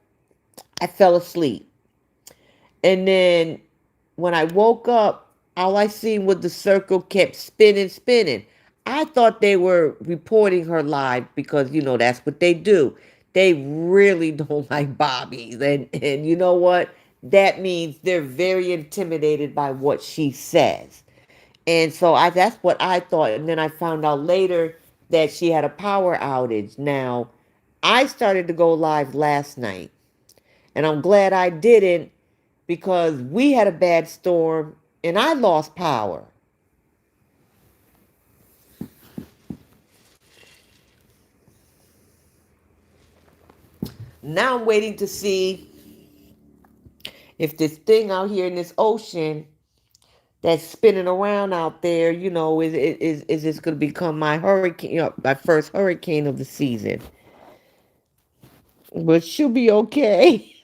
I fell asleep. And then when I woke up, all I seen was the circle kept spinning, spinning. I thought they were reporting her live because, that's what they do. They really don't like Bobby. And you know what? That means they're very intimidated by what she says. And so that's what I thought. And then I found out later that she had a power outage. Now, I started to go live last night. And I'm glad I didn't because we had a bad storm and I lost power. Now I'm waiting to see if this thing out here in this ocean that's spinning around out there, is this going to become my hurricane, my first hurricane of the season. But she'll be okay.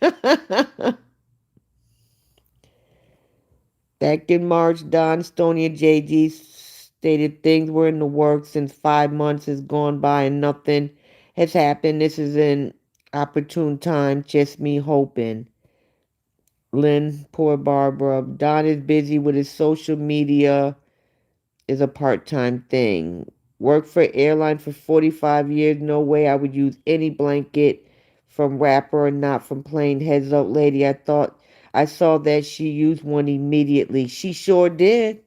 Back in March, Don Stonia JG stated things were in the works since 5 months has gone by and nothing has happened. This is an opportune time, just me hoping. Lynn, poor Barbara. Don is busy with his social media, is a part-time thing. Worked for airline for 45 years. No way I would use any blanket from wrapper or not from plain. Heads up, lady. I thought I saw that she used one immediately. She sure did.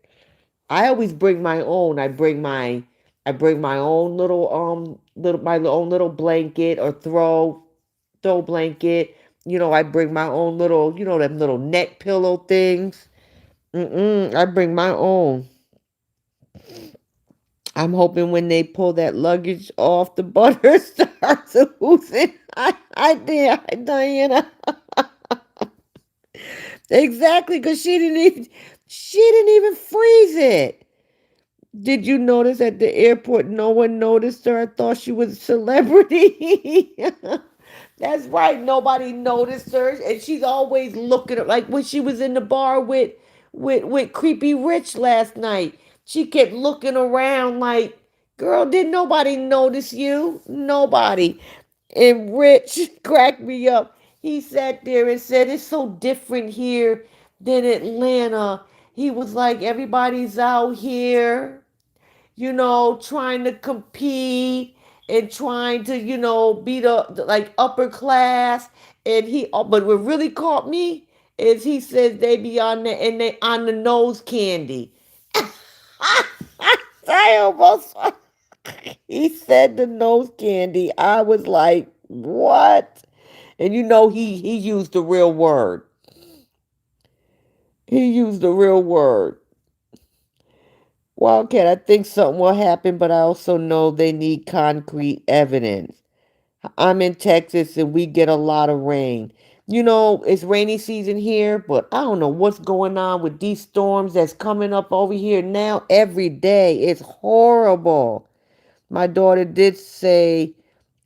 I always bring my own. I bring my own my own little blanket or throw blanket. I bring my own little, them little neck pillow things. I bring my own. I'm hoping when they pull that luggage off, the butter starts oozing. I did, Diana. Exactly, because she didn't even freeze it. Did you notice at the airport no one noticed her? I thought she was a celebrity. That's right. Nobody noticed her, and she's always looking at like when she was in the bar with Creepy Rich last night. She kept looking around like, "Girl, did nobody notice you? Nobody." And Rich cracked me up. He sat there and said, "It's so different here than Atlanta." He was like, "Everybody's out here, trying to compete and trying to, be the like upper class." And but what really caught me is he says they be on the nose candy. I almost, he said the nose candy. I was like, what? And he used the real word. He used the real word. Wildcat, I think something will happen, but I also know they need concrete evidence. I'm in Texas and we get a lot of rain. It's rainy season here, but I don't know what's going on with these storms that's coming up over here now every day. It's horrible. My daughter did say,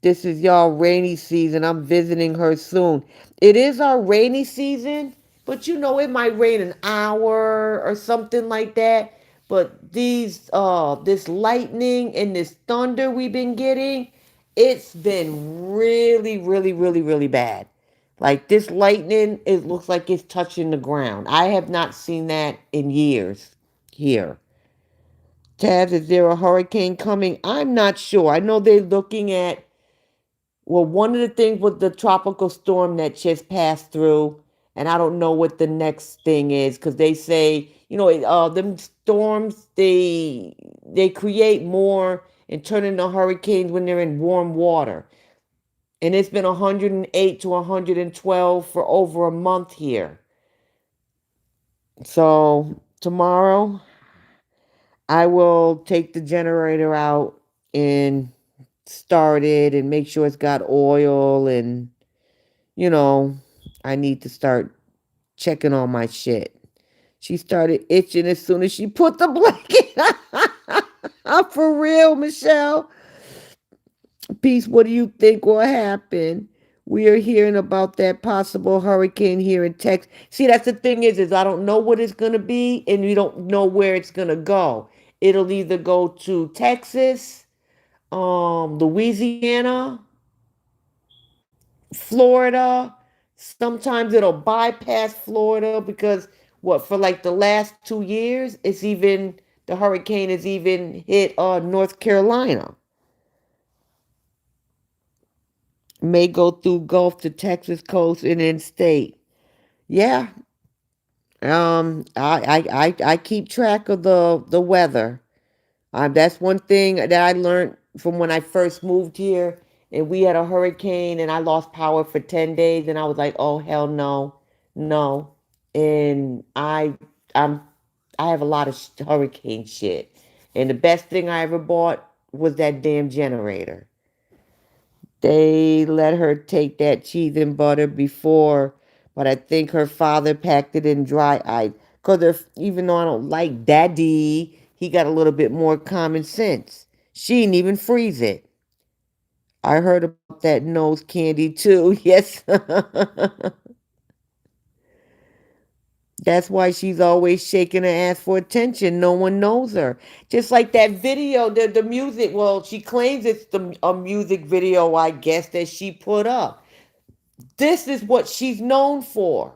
"This is y'all rainy season. I'm visiting her soon." It is our rainy season, but it might rain an hour or something like that. But this lightning and this thunder we've been getting, it's been really, really, really, really bad. Like this lightning, it looks like it's touching the ground. I have not seen that in years here. Taz, is there a hurricane coming? I'm not sure. I know they're looking at, well, one of the things was the tropical storm that just passed through, and I don't know what the next thing is because they say, them storms they create more and turn into hurricanes when they're in warm water, and it's been 108 to 112 for over a month here. So tomorrow, I will take the generator out and start it and make sure it's got oil and you know, I need to start checking on my shit. She started itching as soon as she put the blanket on. For real, Michelle. Peace, what do you think will happen? We are hearing about that possible hurricane here in Texas. See, that's the thing is I don't know what it's gonna be, and we don't know where it's gonna go. It'll either go to Texas, Louisiana, Florida. Sometimes it'll bypass Florida because what for like the last 2 years, the hurricane has even hit North Carolina. May go through Gulf to Texas coast and then state. Yeah. I keep track of the weather. That's one thing that I learned from when I first moved here, and we had a hurricane, and I lost power for 10 days, and I was like, "Oh hell no, no!" And I'm I have a lot of hurricane shit, and the best thing I ever bought was that damn generator. They let her take that cheese and butter before, but I think her father packed it in dry ice. Because even though I don't like Daddy, he got a little bit more common sense. She didn't even freeze it. I heard about that nose candy too. Yes. That's why she's always shaking her ass for attention. No one knows her. Just like that video, the music. Well, she claims it's a music video, I guess, that she put up. This is what she's known for.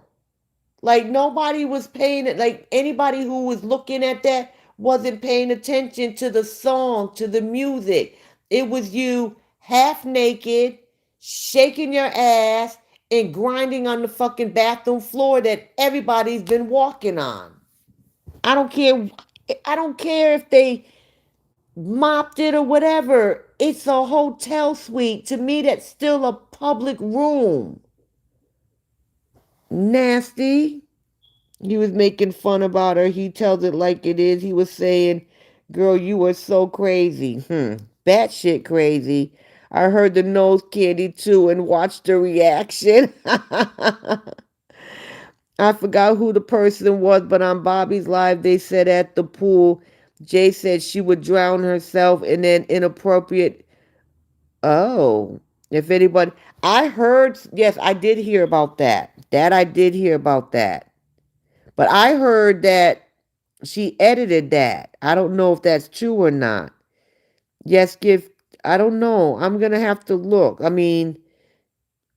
Like nobody was paying it. Like anybody who was looking at that wasn't paying attention to the song, to the music. It was you half naked, shaking your ass, and grinding on the fucking bathroom floor that everybody's been walking on. I don't care. I don't care if they mopped it or whatever. It's a hotel suite. To me, that's still a public room. Nasty. He was making fun about her. He tells it like it is. He was saying, "Girl, you are so crazy." Batshit crazy. I heard the nose candy too and watched the reaction. I forgot who the person was, but on Bobby's Live, they said at the pool, Jay said she would drown herself and then inappropriate. Oh, if anybody, I heard, yes, I did hear about that. I did hear about that. But I heard that she edited that. I don't know if that's true or not. Yes, I don't know. I'm going to have to look. I mean,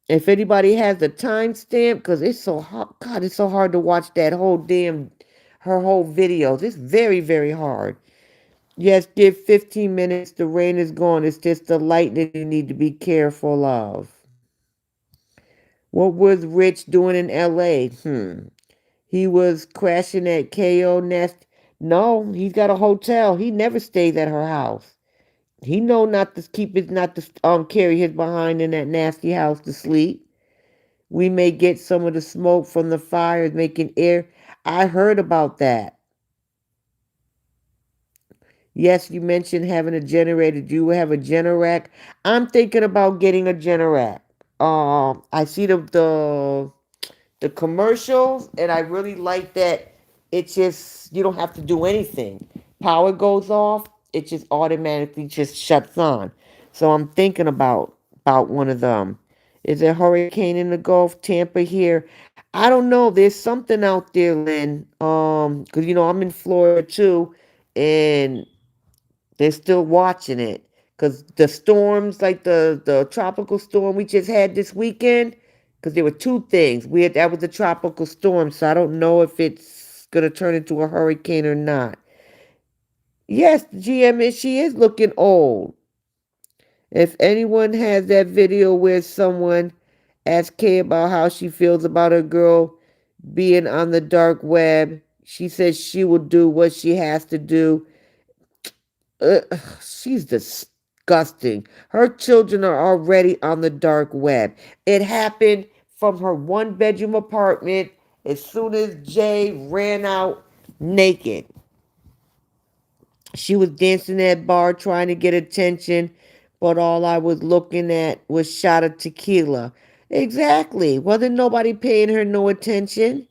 if anybody has a timestamp, because it's so hard. God, it's so hard to watch her whole videos. It's very, very hard. Yes, give 15 minutes. The rain is gone. It's just the lightning you need to be careful of. What was Rich doing in LA? He was crashing at KO Nest. No, he's got a hotel. He never stays at her house. He know not to not to carry his behind in that nasty house to sleep. We may get some of the smoke from the fires making air. I heard about that. Yes, you mentioned having a generator. Do you have a Generac? I'm thinking about getting a Generac. I see the commercials, and I really like that. It's just you don't have to do anything. Power goes off, it just automatically just shuts on. So I'm thinking about one of them. Is there a hurricane in the Gulf? Tampa here? I don't know. There's something out there, Lynn. Because I'm in Florida too, and they're still watching it. Because the storms, like the tropical storm we just had this weekend, because there were two things. That was a tropical storm, so I don't know if it's gonna turn into a hurricane or not. Yes, GM is she is looking old. If anyone has that video where someone asks Kay about how she feels about her girl being on the dark web, she says she will do what she has to do. uh, she's disgusting. Her children are already on the dark web. It happened from her one bedroom apartment as soon as Jay ran out naked. She was dancing at bar trying to get attention, but all I was looking at was shot of tequila. Exactly. Wasn't nobody paying her no attention.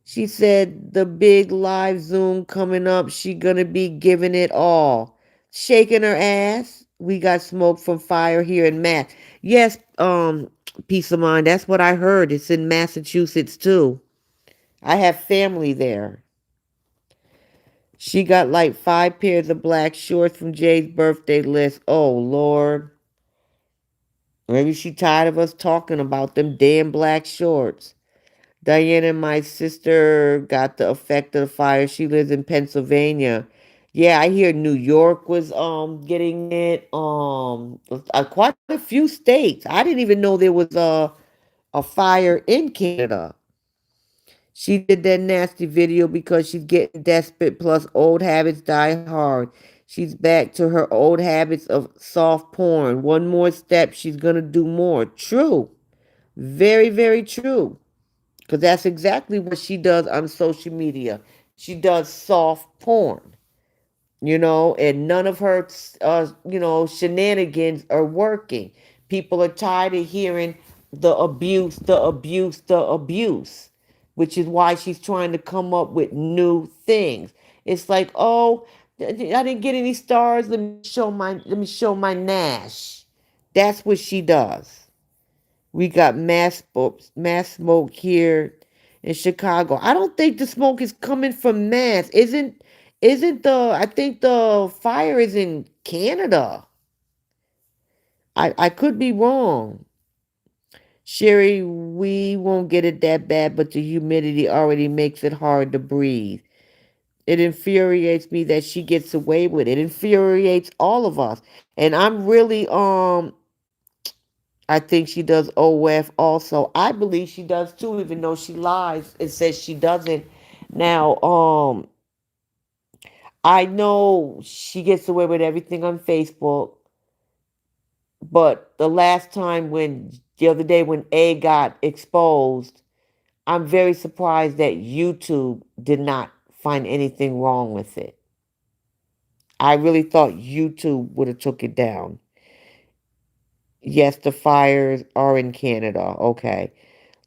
She said the big live Zoom coming up, she gonna be giving it all. Shaking her ass. We got smoke from fire here in Mass. Yes, peace of mind. That's what I heard. It's in Massachusetts too. I have family there. She got like 5 pairs of black shorts from Jay's birthday list. Oh Lord. Maybe she tired of us talking about them damn black shorts. Diana, my sister, got the effect of the fire. She lives in Pennsylvania. Yeah, I hear New York was getting it. Quite a few states. I didn't even know there was a fire in Canada. She did that nasty video because she's getting desperate. Plus, old habits die hard. She's back to her old habits of soft porn. One more step, she's gonna do more. True, very, very true. Because that's exactly what she does on social media. She does soft porn, and none of her, shenanigans are working. People are tired of hearing the abuse, the abuse, the abuse, which is why she's trying to come up with new things. It's like, oh, I didn't get any stars. Let me show my Nash. That's what she does. We got mass smoke here in Chicago. I don't think the smoke is coming from mass. Isn't the I think the fire is in Canada. I could be wrong. Sherry, we won't get it that bad, but the humidity already makes it hard to breathe. It infuriates me that she gets away with it. It infuriates all of us. And I'm really I think she does OF also. I believe she does too, even though she lies and says she doesn't. Now, I know she gets away with everything on Facebook, but the other day when A got exposed, I'm very surprised that YouTube did not find anything wrong with it. I really thought YouTube would have took it down. Yes, the fires are in Canada. Okay.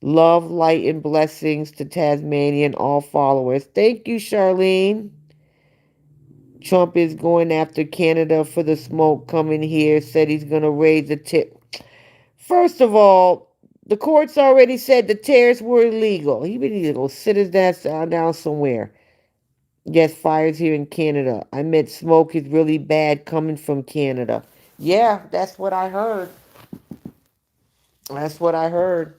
Love, light, and blessings to Tasmanian all followers. Thank you, Charlene. Trump is going after Canada for the smoke coming here. Said he's going to raise the tip. First of all, the courts already said the tariffs were illegal. He needs to go sit his ass down somewhere. Yes, fires here in Canada. I meant smoke is really bad coming from Canada. Yeah, that's what I heard. That's what I heard.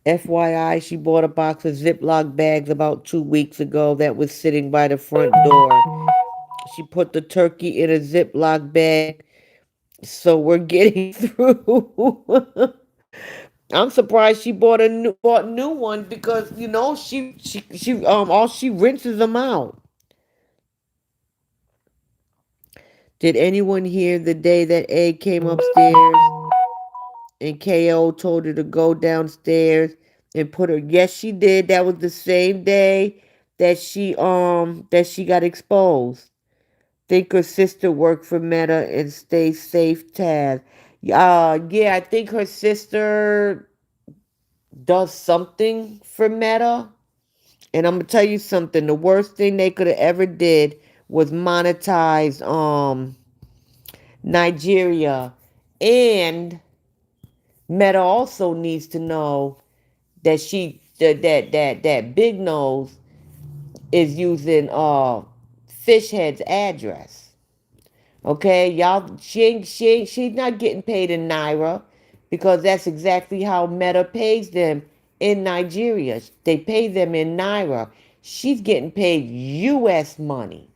FYI, she bought a box of Ziploc bags about 2 weeks ago that was sitting by the front door. She put the turkey in a Ziploc bag, so we're getting through. I'm surprised she bought new one because she all she rinses them out. Did anyone hear the day that Egg came upstairs and KO told her to go downstairs and put her? Yes, she did. That was the same day that she got exposed. Think her sister worked for Meta and stay safe, Taz. Yeah, I think her sister does something for Meta. And I'm gonna tell you something. The worst thing they could have ever did was monetize Nigeria. And Meta also needs to know that Big Nose is using Fishhead's address. Okay, y'all, she's not getting paid in Naira because that's exactly how Meta pays them in Nigeria. They pay them in Naira. She's getting paid US money,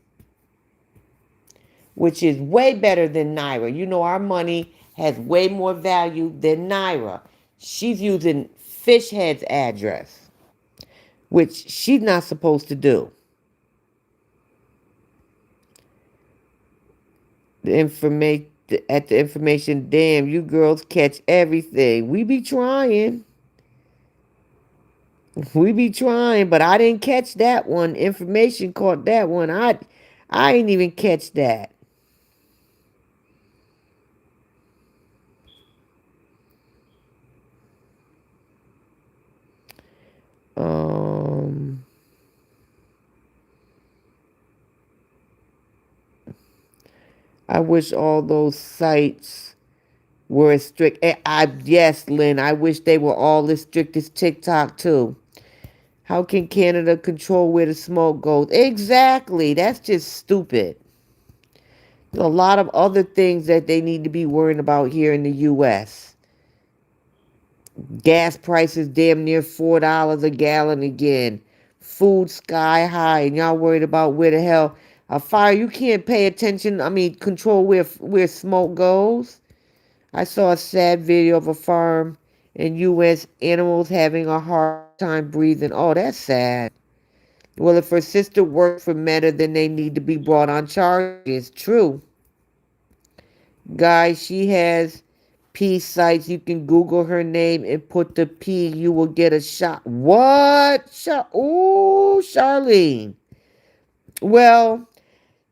which is way better than Naira. You know, our money has way more value than Naira. She's using Fishhead's address, which she's not supposed to do. The information at the information, damn, you girls catch everything. We be trying. We be trying, but I didn't catch that one. Information caught that one. I ain't even catch that. Um I wish all those sites were as strict. Yes, Lynn, I wish they were all as strict as TikTok too. How can Canada control where the smoke goes? Exactly. That's just stupid. There's a lot of other things that they need to be worrying about here in the US. Gas prices damn near $4 a gallon again. Food sky high, and y'all worried about where the hell a fire. You can't pay attention. I mean, control where smoke goes. I saw a sad video of a farm in U.S. animals having a hard time breathing. Oh, that's sad. Well, if her sister worked for Meta, then they need to be brought on charges. True. Guys, she has P sites. You can Google her name and put the P. You will get a shot. What? Ooh, Charlene. Well,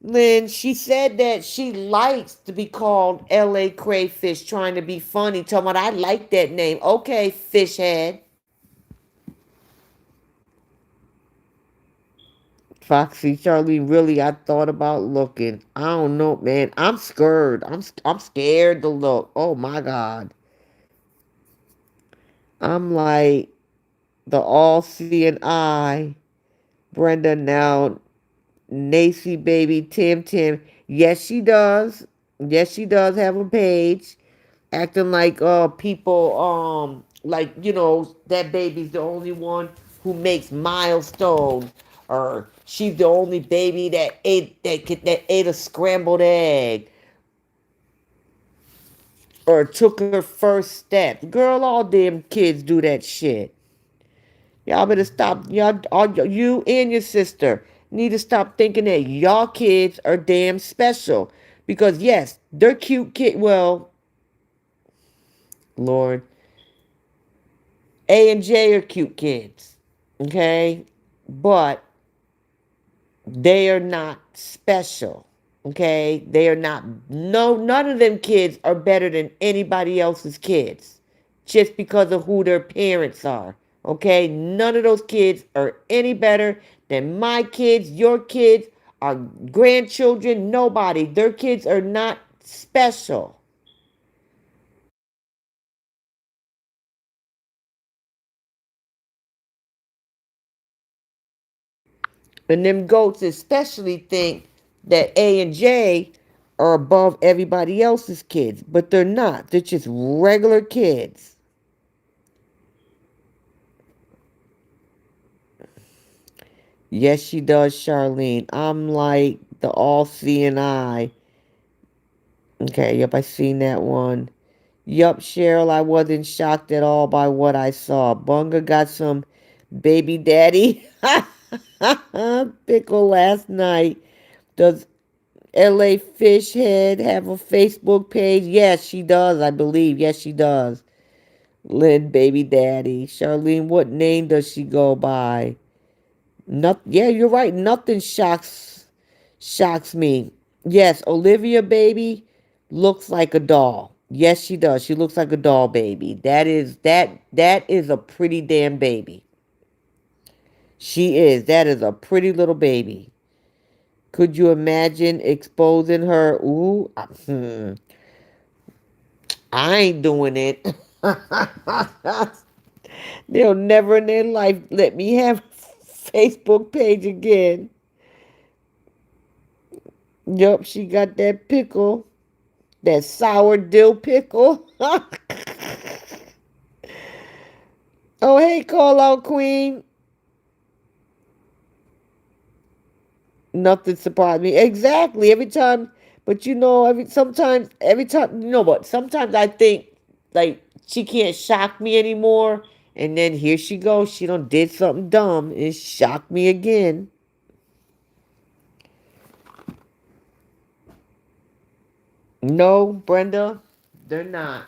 Lynn, she said that she likes to be called L.A. Crayfish, trying to be funny. Talking about, I like that name. Okay, fish head. Foxy Charlene, really, I thought about looking. I don't know, man. I'm scared. I'm scared to look. Oh my God. I'm like the all-seeing eye. Brenda now, Nacy baby, Tim. Yes, she does. Yes, she does have a page. Acting like people like, you know, that baby's the only one who makes milestones, or she's the only baby that ate a scrambled egg or took her first step. Girl, all damn kids do that shit. Y'all better stop. You and your sister need to stop thinking that y'all kids are damn special. Because yes, they're cute kid. Well, Lord, A and J are cute kids. Okay, but they are not special. Okay, they are not. No, none of them kids are better than anybody else's kids, just because of who their parents are. Okay, none of those kids are any better than my kids, your kids, our grandchildren. Nobody. Their kids are not special. And them goats especially think that A and J are above everybody else's kids, but they're not. They're just regular kids. Yes, she does, Charlene. I'm like the all-seeing eye. Okay, yep, I seen that one. Yup, Cheryl, I wasn't shocked at all by what I saw. Bunga got some baby daddy pickle last night. Does LA Fishhead have a Facebook page? Yes, she does, I believe. Yes, she does. Lynn, baby daddy. Charlene, what name does she go by? Not, yeah, you're right. Nothing shocks me. Yes, Olivia baby looks like a doll. Yes, she does. She looks like a doll baby. That is a pretty damn baby. She is. That is a pretty little baby. Could you imagine exposing her? Ooh, I ain't doing it. They'll never in their life let me have a Facebook page again. Yup, she got that pickle, that sour dill pickle. Oh, hey, call out queen. Nothing surprised me. Exactly. Every time, but every time, what? Sometimes I think like she can't shock me anymore, and then here she goes. She done did something dumb and shocked me again. No, Brenda, they're not.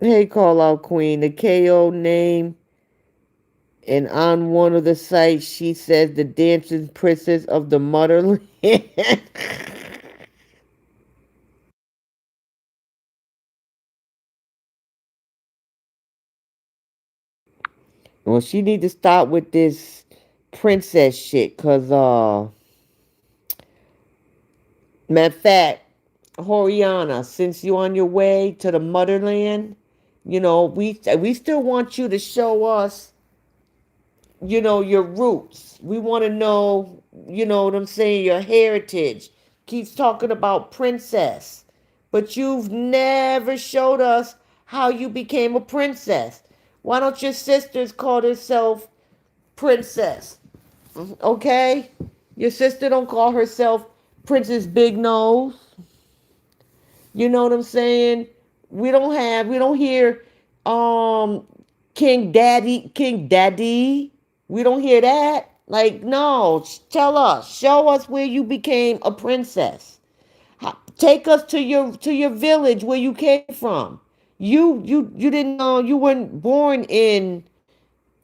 Hey, call out queen. The KO name, and on one of the sites, she says the dancing princess of the motherland. Well, she need to stop with this princess shit, cause matter of fact, Horiana, since you on your way to the motherland, we still want you to show us, your roots. We want to know, you know what I'm saying, your heritage. Keeps talking about princess, but you've never showed us how you became a princess. Why don't your sisters call herself princess? Okay? Your sister don't call herself Princess Big Nose. You know what I'm saying? We don't hear um King Daddy. We don't hear that. Like, no, tell us, show us where you became a princess. Take us to your village where you came from. You didn't know, you weren't born in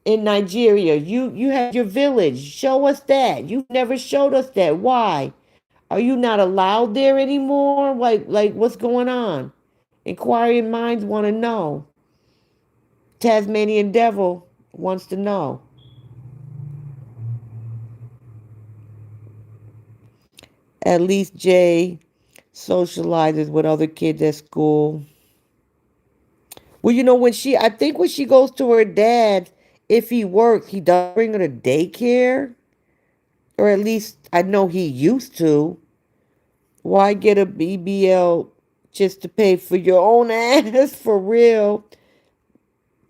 Nigeria. You had your village. Show us that. You never showed us that. Why? Are you not allowed there anymore? Like what's going on? Inquiring minds want to know. Tasmanian devil wants to know. At least Jay socializes with other kids at school. Well, I think when she goes to her dad, if he works, he does bring her to daycare. Or at least I know he used to. Why get a BBL just to pay for your own ass? For real.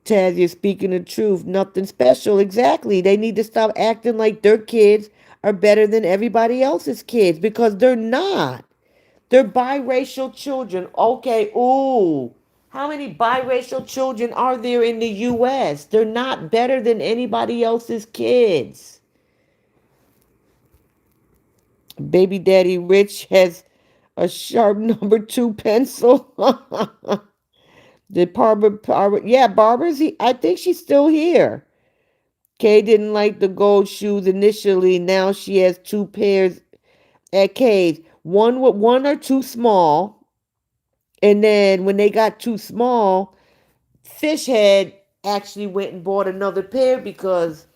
Taz, you're speaking the truth. Nothing special. Exactly. They need to stop acting like their kids are better than everybody else's kids because they're not. They're biracial children. Okay, ooh. How many biracial children are there in the U.S.? They're not better than anybody else's kids. Baby Daddy Rich has a sharp number 2 pencil. Yeah, Barbara's. I think she's still here. Kay didn't like the gold shoes initially. Now she has 2 pairs at Kay's. One are too small, and then when they got too small, Fishhead actually went and bought another pair because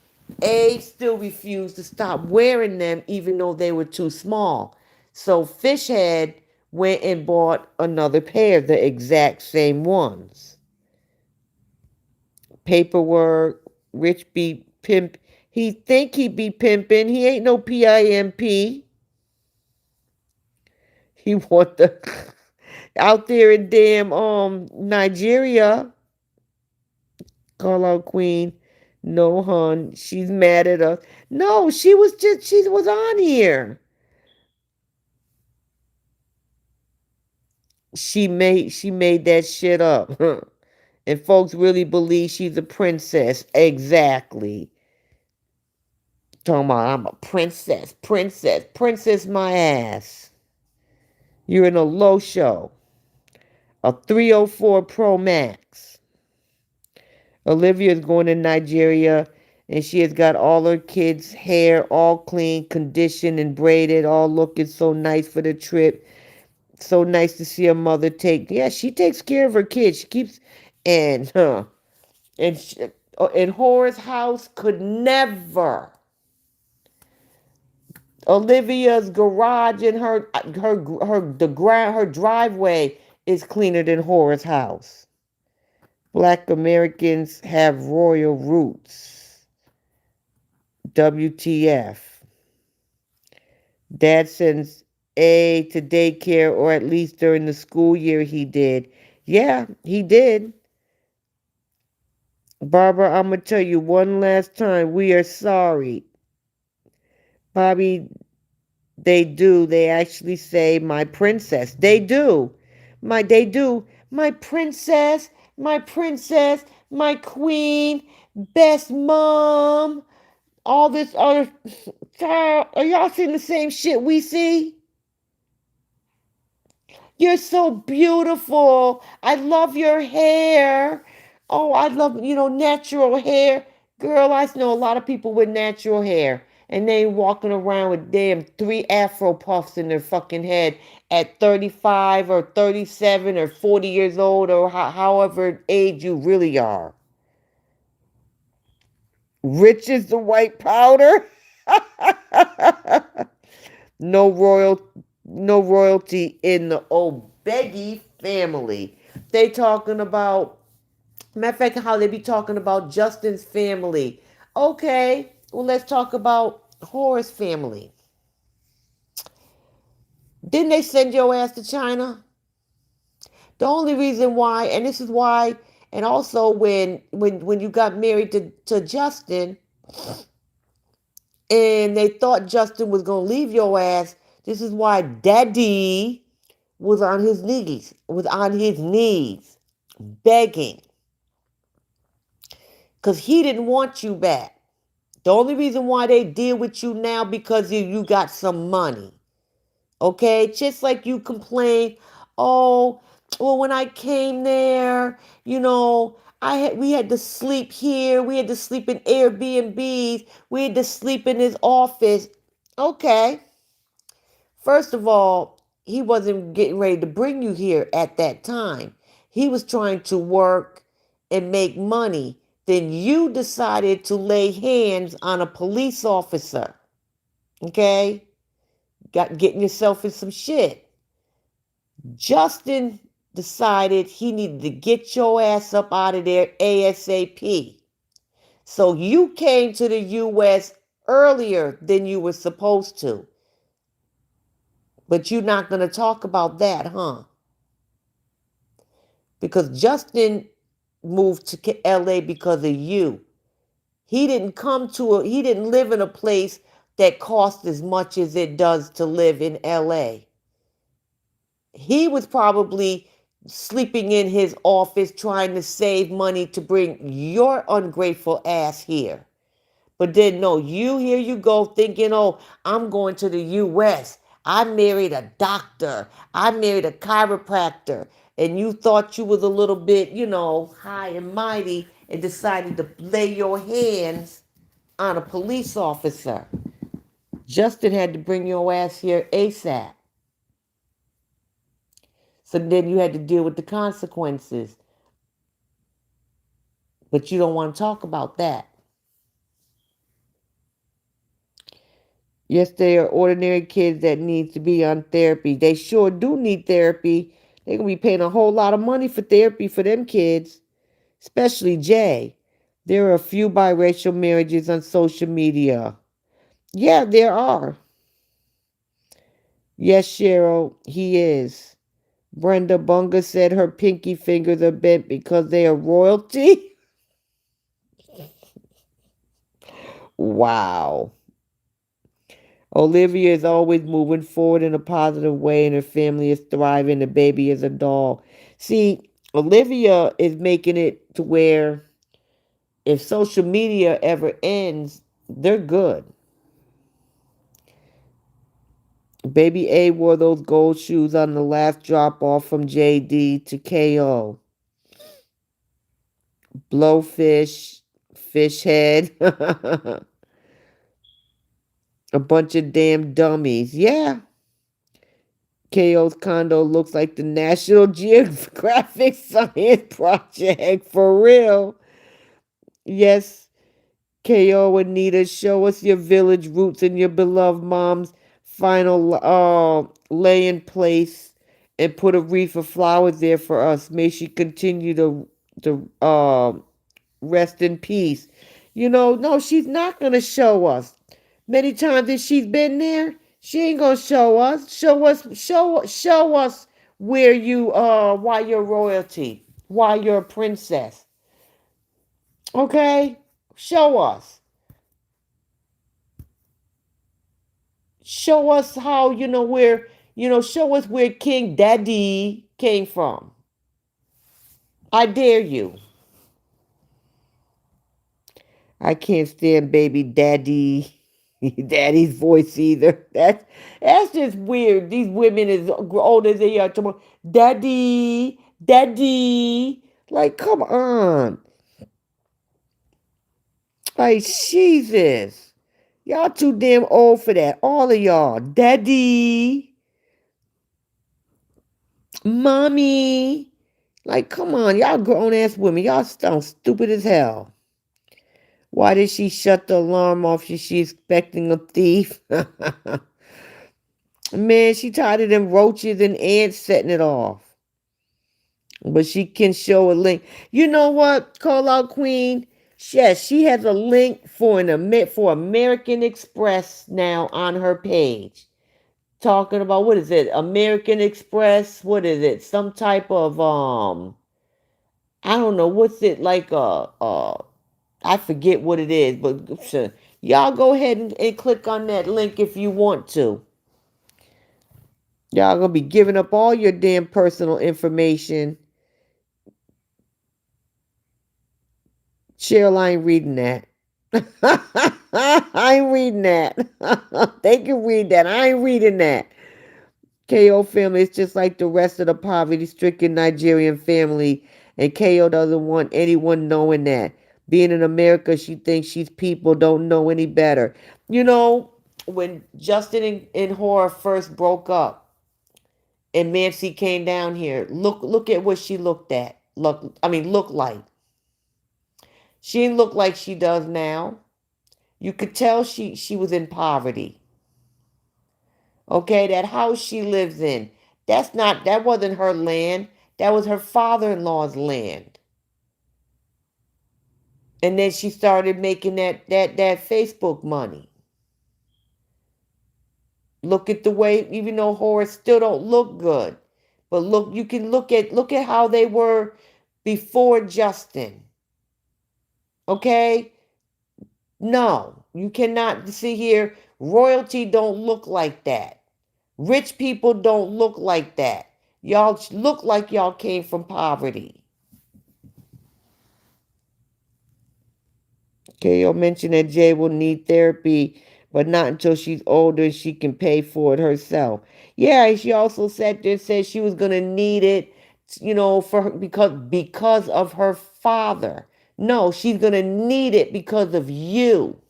A still refused to stop wearing them even though they were too small. So Fishhead went and bought another pair, the exact same ones. Paperwork, Rich be pimp. He think he be pimping. He ain't no PIMP. He want the out there in damn Nigeria. Call out Queen. No, hon. She's mad at us. No, she was on here. She made that shit up. And folks really believe she's a princess. Exactly. Talking about I'm a princess, princess, princess my ass. You're in a low show. A 304 Pro Max. Olivia is going to Nigeria and she has got all her kids' hair all clean, conditioned, and braided, all looking so nice for the trip. So nice to see her mother take. Yeah, she takes care of her kids. She keeps and and and Horace's house could never. Olivia's garage and her driveway is cleaner than Horace's house. Black Americans have royal roots. WTF. Dad sends A to daycare, or at least during the school year he did. Yeah, he did. Barbara, I'm going to tell you one last time. We are sorry. Bobby, they do. They actually say, my princess. They do. They do. My princess, my princess, my queen, best mom. All this other. Child, are y'all seeing the same shit we see? You're so beautiful. I love your hair. Oh, I love, natural hair. Girl, I know a lot of people with natural hair. And they walking around with damn 3 afro puffs in their fucking head at 35 or 37 or 40 years old or however age you really are. Rich as the white powder. No royal, no royalty in the Obegi family. They talking about, matter of fact, how they be talking about Justin's family. Okay, well, let's talk about Horace's family. Didn't they send your ass to China? The only reason why, and this is why, and also when you got married to Justin, and they thought Justin was gonna leave your ass. This is why Daddy was on his knees, begging, because he didn't want you back. The only reason why they deal with you now because you got some money. Okay? Just like you complain, oh, well, when I came there, we had to sleep here, we had to sleep in Airbnbs, we had to sleep in his office. Okay. First of all, he wasn't getting ready to bring you here at that time. He was trying to work and make money. Then you decided to lay hands on a police officer. Okay? Getting yourself in some shit. Justin decided he needed to get your ass up out of there ASAP. So you came to the US earlier than you were supposed to. But you're not going to talk about that, huh? Because Justin moved to LA because of you. He didn't live in a place that costs as much as it does to live in LA. He was probably sleeping in his office trying to save money to bring your ungrateful ass here. But then, no, here you go thinking, oh, I'm going to the US. I married a doctor. I married a chiropractor. And you thought you was a little bit, high and mighty and decided to lay your hands on a police officer. Justin had to bring your ass here ASAP. So then you had to deal with the consequences. But you don't want to talk about that. Yes, they are ordinary kids that need to be on therapy. They sure do need therapy. They're going to be paying a whole lot of money for therapy for them kids, especially Jay. There are a few biracial marriages on social media. Yeah, there are. Yes, Cheryl, he is. Brenda Bunga said her pinky fingers are bent because they are royalty. Wow. Olivia is always moving forward in a positive way and her family is thriving. The baby is a doll. See, Olivia is making it to where if social media ever ends, they're good. Baby A wore those gold shoes on the last drop off from JD to KO. Blowfish, fish head, a bunch of damn dummies. Yeah. KO's condo looks like the National Geographic Science Project. For real. Yes, KO and Nita, show us your village roots and your beloved mom's final lay in place and put a wreath of flowers there for us. May she continue to rest in peace. No, she's not going to show us. Many times that she's been there, She ain't gonna show us. Show us where you why you're royalty, why you're a princess. Okay? Show us. Show us how, where, show us where King Daddy came from. I dare you. I can't stand baby daddy, daddy's voice either. That's just weird. These women as old as they are tomorrow. Daddy, daddy. Like, come on. Like, Jesus. Y'all too damn old for that. All of y'all. Daddy, mommy. Like, come on. Y'all grown ass women. Y'all sound stupid as hell. Why did she shut the alarm off? She expecting a thief? Man, she tired of them roaches and ants setting it off. But she can show a link. You know what? Call out Queen. Yes, she has a link for American Express now on her page. Talking about, what is it? American Express? What is it? Some type of I don't know, what's it like, I forget what it is, but y'all go ahead and click on that link if you want to. Y'all gonna be giving up all your damn personal information. Cheryl, I ain't reading that. I ain't reading that. They can read that. I ain't reading that. KO family is just like the rest of the poverty-stricken Nigerian family, and KO doesn't want anyone knowing that. Being in America, she thinks she's people don't know any better. You know, when Justin and Hora first broke up, and Nancy came down here, look at what she looked like. She didn't look like she does now. You could tell she was in poverty. Okay, that house she lives in, that wasn't her land. That was her father-in-law's land. And then she started making that Facebook money. Look at the way, even though Horace still don't look good. But look, you can look at how they were before Justin. Okay? No, you cannot see here. Royalty don't look like that. Rich people don't look like that. Y'all look like y'all came from poverty. Okay, you'll mention that Jay will need therapy, but not until she's older and she can pay for it herself. Yeah, she also sat there and said she was gonna need it, for her, because of her father. No, she's gonna need it because of you.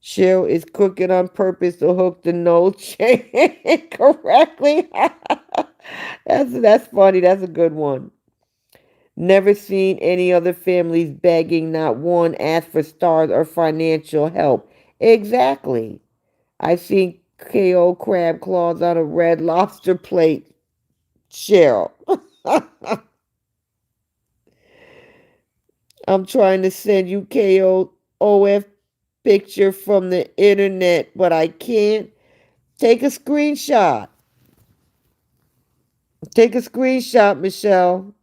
Cheryl is cooking on purpose to hook the nose chain correctly. That's funny. That's a good one. Never seen any other families begging, not one asked for stars or financial help. Exactly. I seen KO crab claws on a red lobster plate. Cheryl. I'm trying to send you KO OF picture from the internet, but I can't. Take a screenshot. Take a screenshot, Michelle.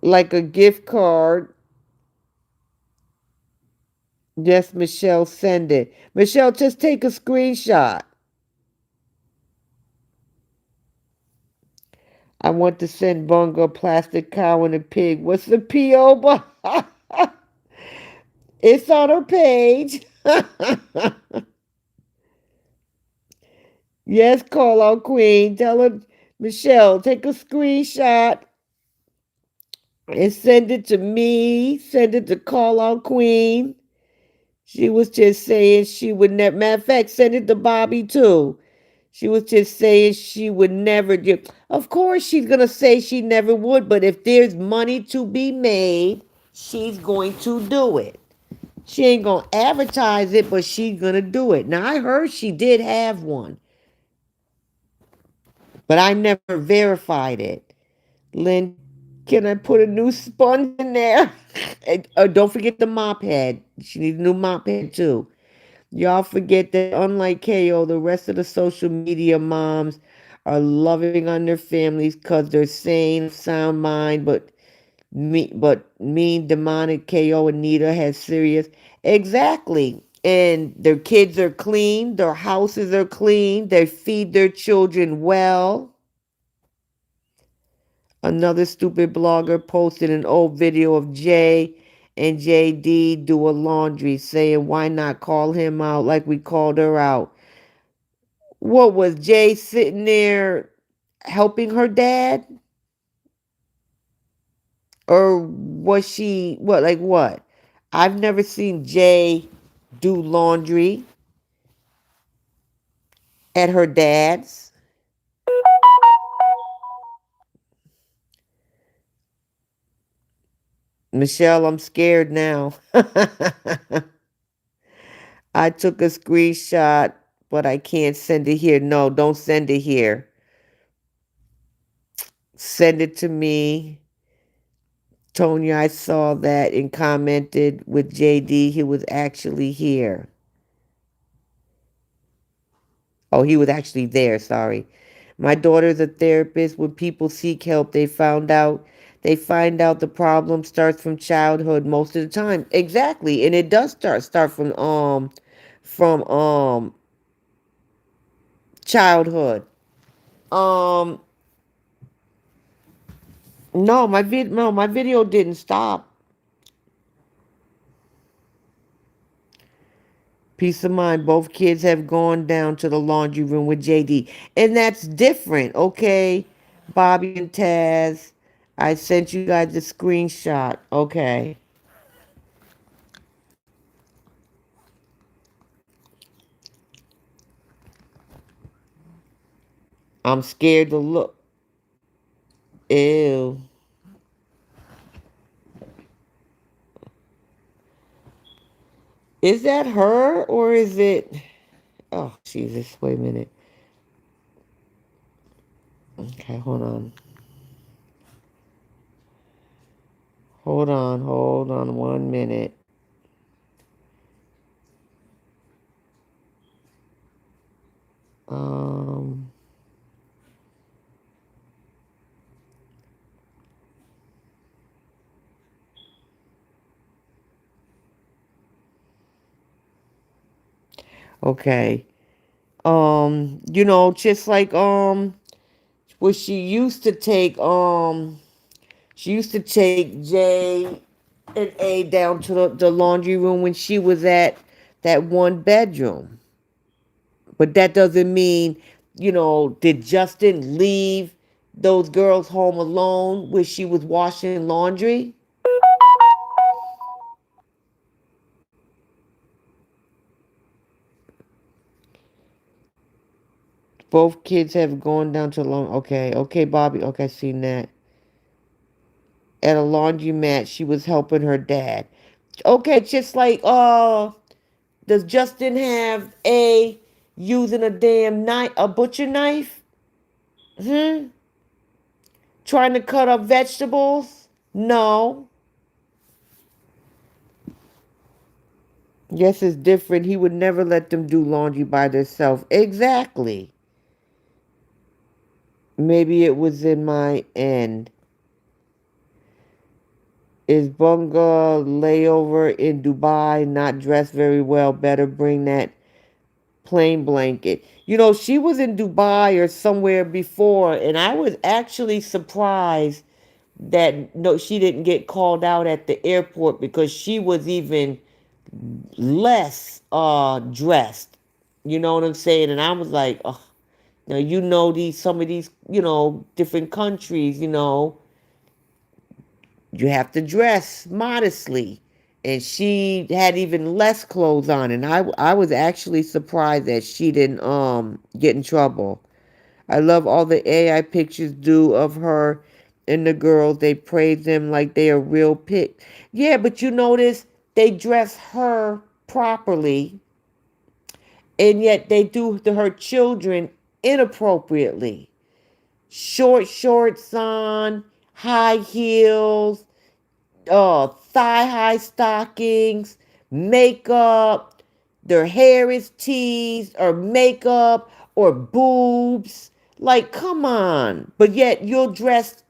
Like a gift card. Yes, Michelle, send it. Michelle, just take a screenshot. I want to send Bunga a plastic cow and a pig. What's the P.O. box? It's on her page. Yes, call out Queen. Tell her, Michelle, take a screenshot and send it to me. Send it to call out Queen. She was just saying she would never. Matter of fact, send it to Bobby too. She was just saying she would never give. Of course, she's going to say she never would, but if there's money to be made, she's going to do it. She ain't going to advertise it, but she's going to do it. Now, I heard she did have one, but I never verified it. Lynn, can I put a new sponge in there? And, don't forget the mop head. She needs a new mop head, too. Y'all forget that unlike KO, the rest of the social media moms are loving on their families because they're sane, of sound mind, but mean demonic KO Anita has serious. Exactly. And their kids are clean, their houses are clean, they feed their children well. Another stupid blogger posted an old video of Jay and JD do a laundry, saying, why not call him out like we called her out? What was Jay sitting there helping her dad? Or was she, what, like what? I've never seen Jay do laundry at her dad's. Michelle, I'm scared now. I took a screenshot, but I can't send it here. No, don't send it here. Send it to me. Tonya, I saw that and commented with JD. He was actually here. Oh, he was actually there, sorry. My daughter's a therapist. When people seek help, they find out the problem starts from childhood most of the time. Exactly. And it does start from childhood. Um no, my video didn't stop. Peace of mind. Both kids have gone down to the laundry room with JD. And that's different, okay? Bobby and Taz. I sent you guys a screenshot. Okay. I'm scared to look. Ew. Is that her or is it? Oh, Jesus. Wait a minute. Okay, hold on. Hold on 1 minute. Um, okay. Just like what she used to take J and A down to the laundry room when she was at that one bedroom. But that doesn't mean, did Justin leave those girls home alone where she was washing laundry? Both kids have gone down to okay, okay, Bobby, okay, seen that. At a laundromat, she was helping her dad. Okay, just like does Justin have A using a damn knife, a butcher knife? Hmm? Trying to cut up vegetables? No. Yes, it's different. He would never let them do laundry by themselves. Exactly. Maybe it was in my end. Is Bunga layover in Dubai not dressed very well? Better bring that plain blanket. She was in Dubai or somewhere before, and I was actually surprised that no, she didn't get called out at the airport because she was even less dressed. You know what I'm saying? And I was like, oh, now these some of these different countries. You have to dress modestly. And she had even less clothes on, and I was actually surprised that she didn't get in trouble. I love all the AI pictures do of her and the girls. They praise them like they are real pics. Yeah, but you notice they dress her properly, and yet they do to her children inappropriately. Short shorts on, high heels, thigh high stockings, makeup. Their hair is teased or makeup or boobs. Like, come on. But yet you'll dress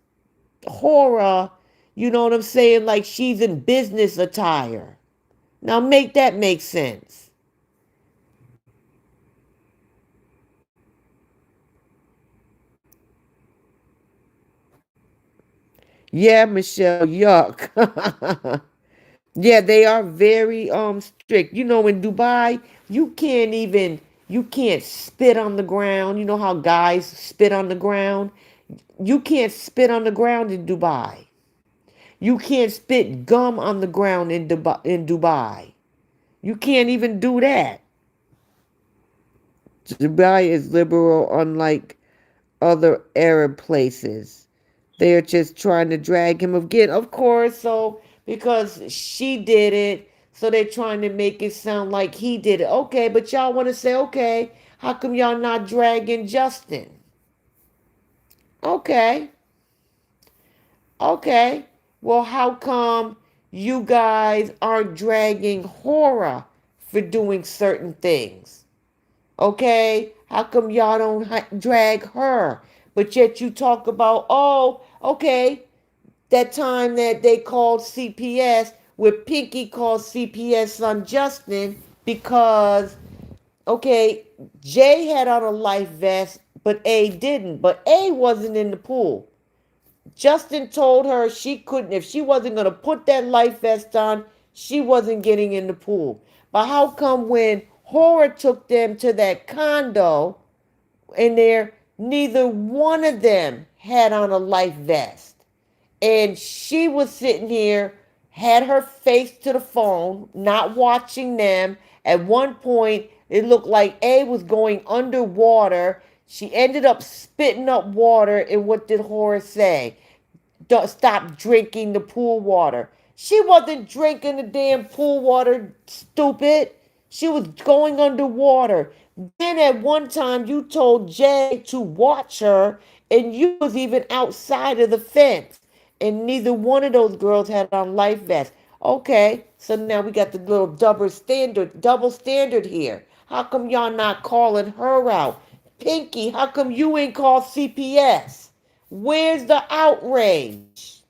horror, you know what I'm saying? Like she's in business attire. Now make that make sense. Yeah, Michelle, yuck. Yeah, they are very strict. You know, in Dubai, you can't spit on the ground. You know how guys spit on the ground? You can't spit on the ground in Dubai. You can't spit gum on the ground in Dubai. You can't even do that. Dubai is liberal, unlike other Arab places. They're just trying to drag him again, of course. So, because she did it, so they're trying to make it sound like he did it. Okay, but y'all want to say, okay, how come y'all not dragging Justin? Okay, okay. Well, how come you guys aren't dragging Hora for doing certain things? Okay? How come y'all don't drag her? But yet you talk about, oh, okay, that time that they called CPS, where Pinky called CPS on Justin because, okay, Jay had on a life vest, but A didn't. But A wasn't in the pool. Justin told her she couldn't, if she wasn't going to put that life vest on, she wasn't getting in the pool. But how come when Hora took them to that condo in there, neither one of them had on a life vest? And she was sitting here, had her face to the phone, not watching them. At one point, it looked like A was going underwater. She ended up spitting up water. And what did Horace say? Don't stop drinking the pool water. She wasn't drinking the damn pool water, stupid. She was going underwater. Then at one time you told Jay to watch her, and you was even outside of the fence. And neither one of those girls had on life vests. Okay, so now we got the little double standard here. How come y'all not calling her out? Pinky, how come you ain't called CPS? Where's the outrage?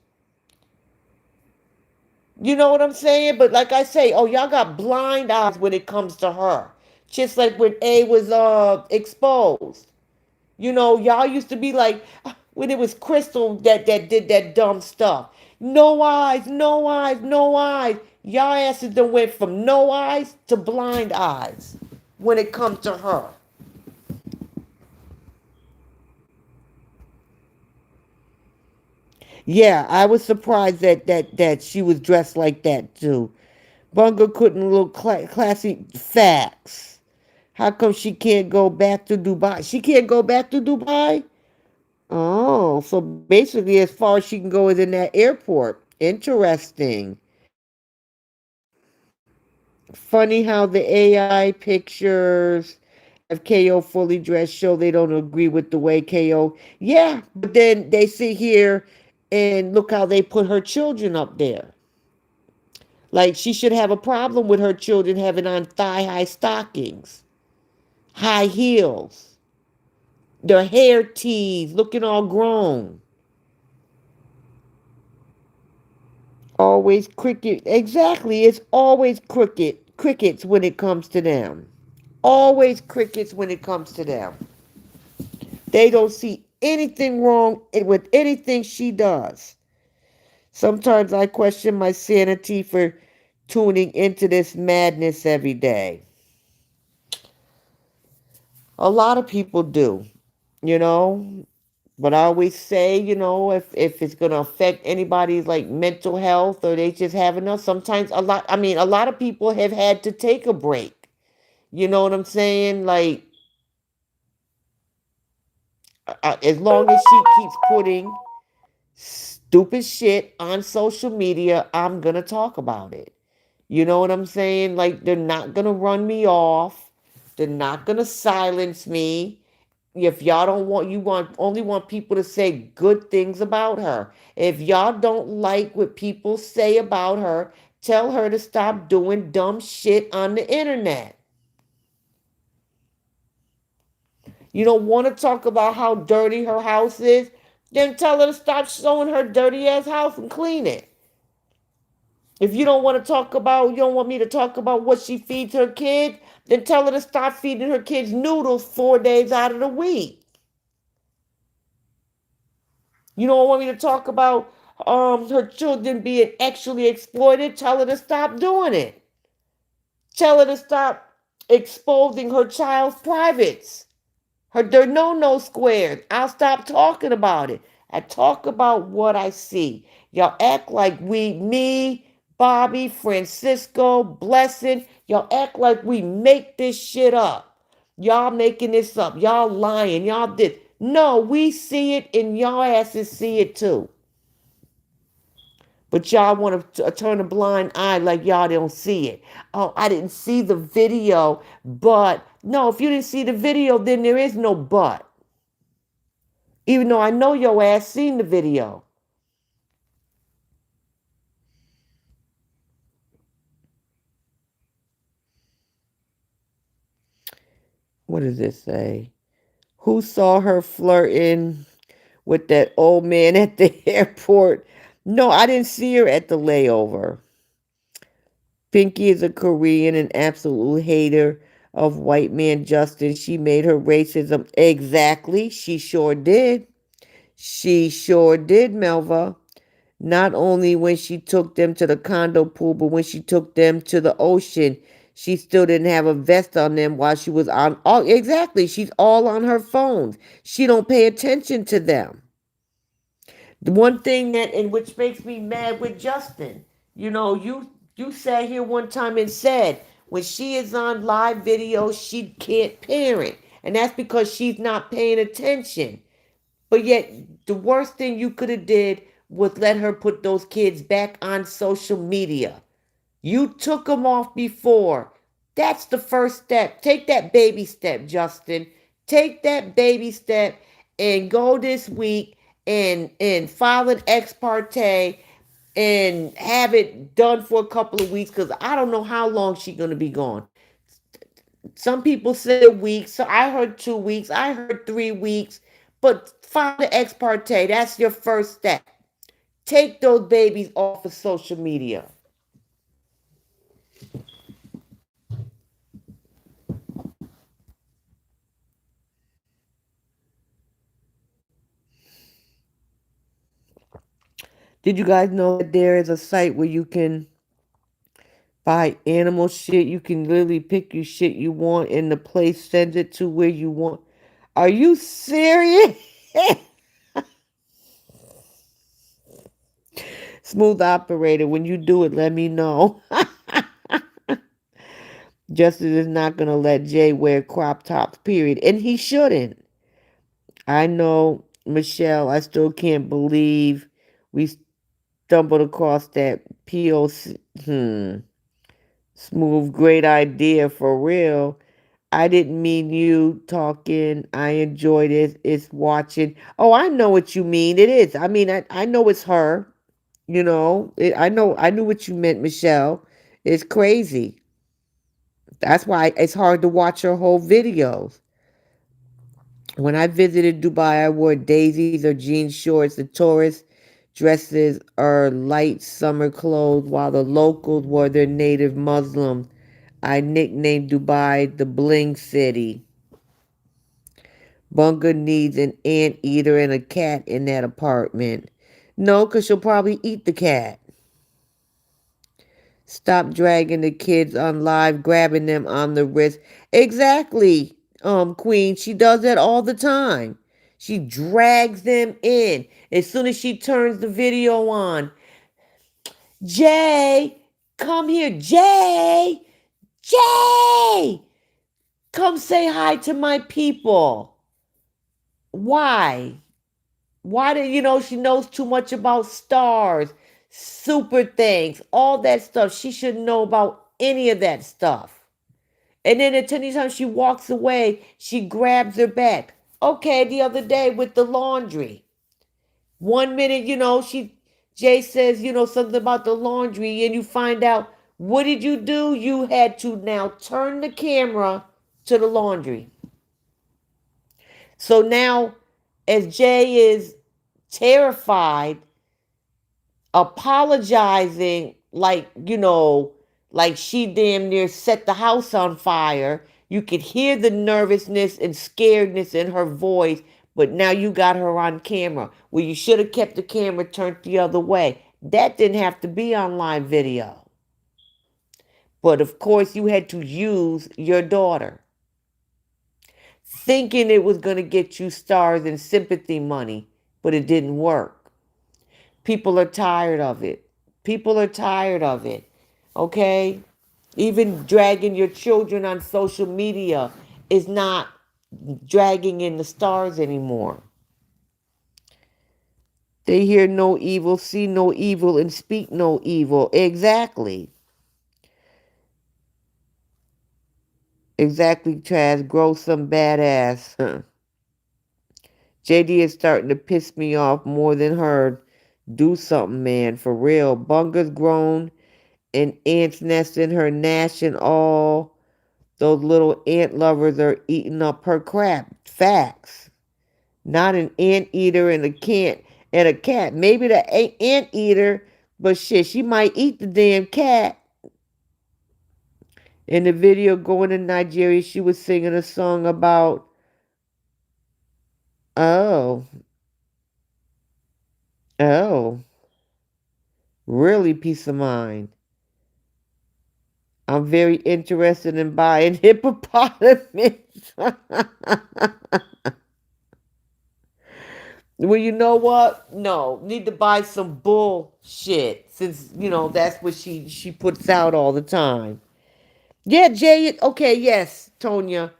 You know what I'm saying? But like I say, oh, y'all got blind eyes when it comes to her. Just like when A was exposed. You know, y'all used to be like when it was Crystal that did that dumb stuff. No eyes, no eyes, no eyes. Y'all asses done went from no eyes to blind eyes when it comes to her. Yeah, I was surprised that she was dressed like that too. Bunga couldn't look classy. Facts. How come she can't go back to Dubai? She can't go back to Dubai? Oh, so basically, as far as she can go is in that airport. Interesting. Funny how the AI pictures of KO fully dressed show they don't agree with the way KO. Yeah, but then they sit here and look how they put her children up there. Like she should have a problem with her children having on thigh high stockings, high heels, their hair teased, looking all grown. Always cricket. Exactly. It's always crickets when it comes to them. Always crickets when it comes to them. They don't see anything wrong with anything she does. Sometimes I question my sanity for tuning into this madness every day. A lot of people do, you know. But I always say, if it's gonna affect anybody's like mental health or they just have enough, sometimes a lot of people have had to take a break. You know what I'm saying? Like, as long as she keeps putting stupid shit on social media, I'm gonna talk about it. You know what I'm saying? Like, they're not gonna run me off. They're not gonna silence me. If y'all don't want, you want only want people to say good things about her. If y'all don't like what people say about her, tell her to stop doing dumb shit on the internet. You don't want to talk about how dirty her house is? Then tell her to stop showing her dirty ass house and clean it. If you don't want me to talk about what she feeds her kids, then tell her to stop feeding her kids noodles 4 days out of the week. You don't want me to talk about her children being actually exploited, tell her to stop doing it. Tell her to stop exposing her child's privates. There are no squares. I'll stop talking about it. I talk about what I see. Y'all act like me, Bobby, Francisco, Blessing, y'all act like we make this shit up. Y'all making this up. Y'all lying. Y'all did. No, we see it and y'all asses see it too. But y'all want to turn a blind eye like y'all don't see it. Oh, I didn't see the video, but no, if you didn't see the video, then there is no but. Even though I know your ass seen the video. What does this say? Who saw her flirting with that old man at the airport? No, I didn't see her at the layover. Pinky is a Korean and absolute hater of white man Justin. She made her racism. Exactly. She sure did. She sure did, Melva. Not only when she took them to the condo pool, but when she took them to the ocean, she still didn't have a vest on them while she was on. Oh, exactly. She's all on her phones. She don't pay attention to them. The one thing that, and which makes me mad with Justin, you sat here one time and said when she is on live video, she can't parent, and that's because she's not paying attention. But yet, the worst thing you could have did was let her put those kids back on social media. You took them off before. That's the first step. Take that baby step, Justin. Take that baby step and go this week and file an ex parte and have it done for a couple of weeks because I don't know how long she's gonna be gone. Some people say a week. So I heard 2 weeks. I heard 3 weeks. But file the ex parte. That's your first step. Take those babies off of social media. Did you guys know that there is a site where you can buy animal shit? You can literally pick your shit you want and the place sends it to where you want. Are you serious? Smooth operator, when you do it, let me know. Justice is not going to let Jay wear crop tops, period. And he shouldn't. I know, Michelle, I still can't believe we stumbled across that POC. Smooth, great idea for real. I didn't mean you talking. I enjoyed it. It's watching. Oh, I know what you mean. It is. I mean, I know it's her. I knew what you meant, Michelle. It's crazy. That's why it's hard to watch her whole videos. When I visited Dubai, I wore daisies or jean shorts. The tourist dresses are light summer clothes, while the locals wore their native Muslims. I nicknamed Dubai the Bling City. Bunga needs an anteater and a cat in that apartment. No, because she'll probably eat the cat. Stop dragging the kids on live, grabbing them on the wrist. Exactly, Queen. She does that all the time. She drags them in. As soon as she turns the video on, Jay, come here. Jay, come say hi to my people. Why? Why do she knows too much about stars, super things, all that stuff. She shouldn't know about any of that stuff. And then at any time she walks away, she grabs her back. Okay, the other day with the laundry. 1 minute, Jay says, something about the laundry, and you find out what did you do? You had to now turn the camera to the laundry. So now, as Jay is terrified, apologizing like she damn near set the house on fire. You could hear the nervousness and scaredness in her voice, but now you got her on camera. Well, you should have kept the camera turned the other way. That didn't have to be on live video. But of course, you had to use your daughter, thinking it was going to get you stars and sympathy money, but it didn't work. People are tired of it. People are tired of it. Okay? Even dragging your children on social media is not dragging in the stars anymore. They hear no evil, see no evil, and speak no evil. Exactly. Exactly, Traz. Grow some badass. JD is starting to piss me off more than her. Do something, man, for real. Bunga's grown and ants nest in her gnashing all. Those little ant lovers are eating up her crap. Facts. Not an ant eater and a cat. Maybe the ant eater, but shit, she might eat the damn cat. In the video going to Nigeria, she was singing a song about, oh, oh, really peace of mind. I'm very interested in buying hippopotamus. Well, you know what? No, need to buy some bullshit since that's what she puts out all the time. Yeah, Jay. Okay, yes, Tonya.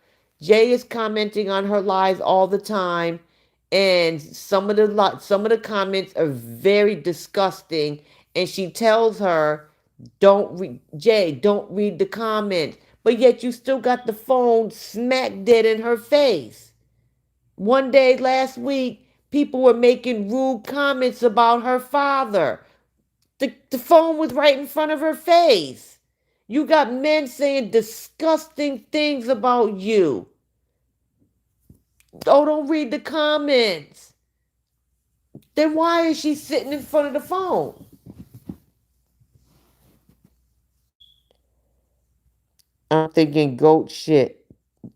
Jay is commenting on her lies all the time, and some of the comments are very disgusting. And she tells her, "Don't read, Jay. Don't read the comments." But yet you still got the phone smack dead in her face. One day last week, people were making rude comments about her father. The phone was right in front of her face. You got men saying disgusting things about you. Oh, don't read the comments. Then why is she sitting in front of the phone? I'm thinking goat shit.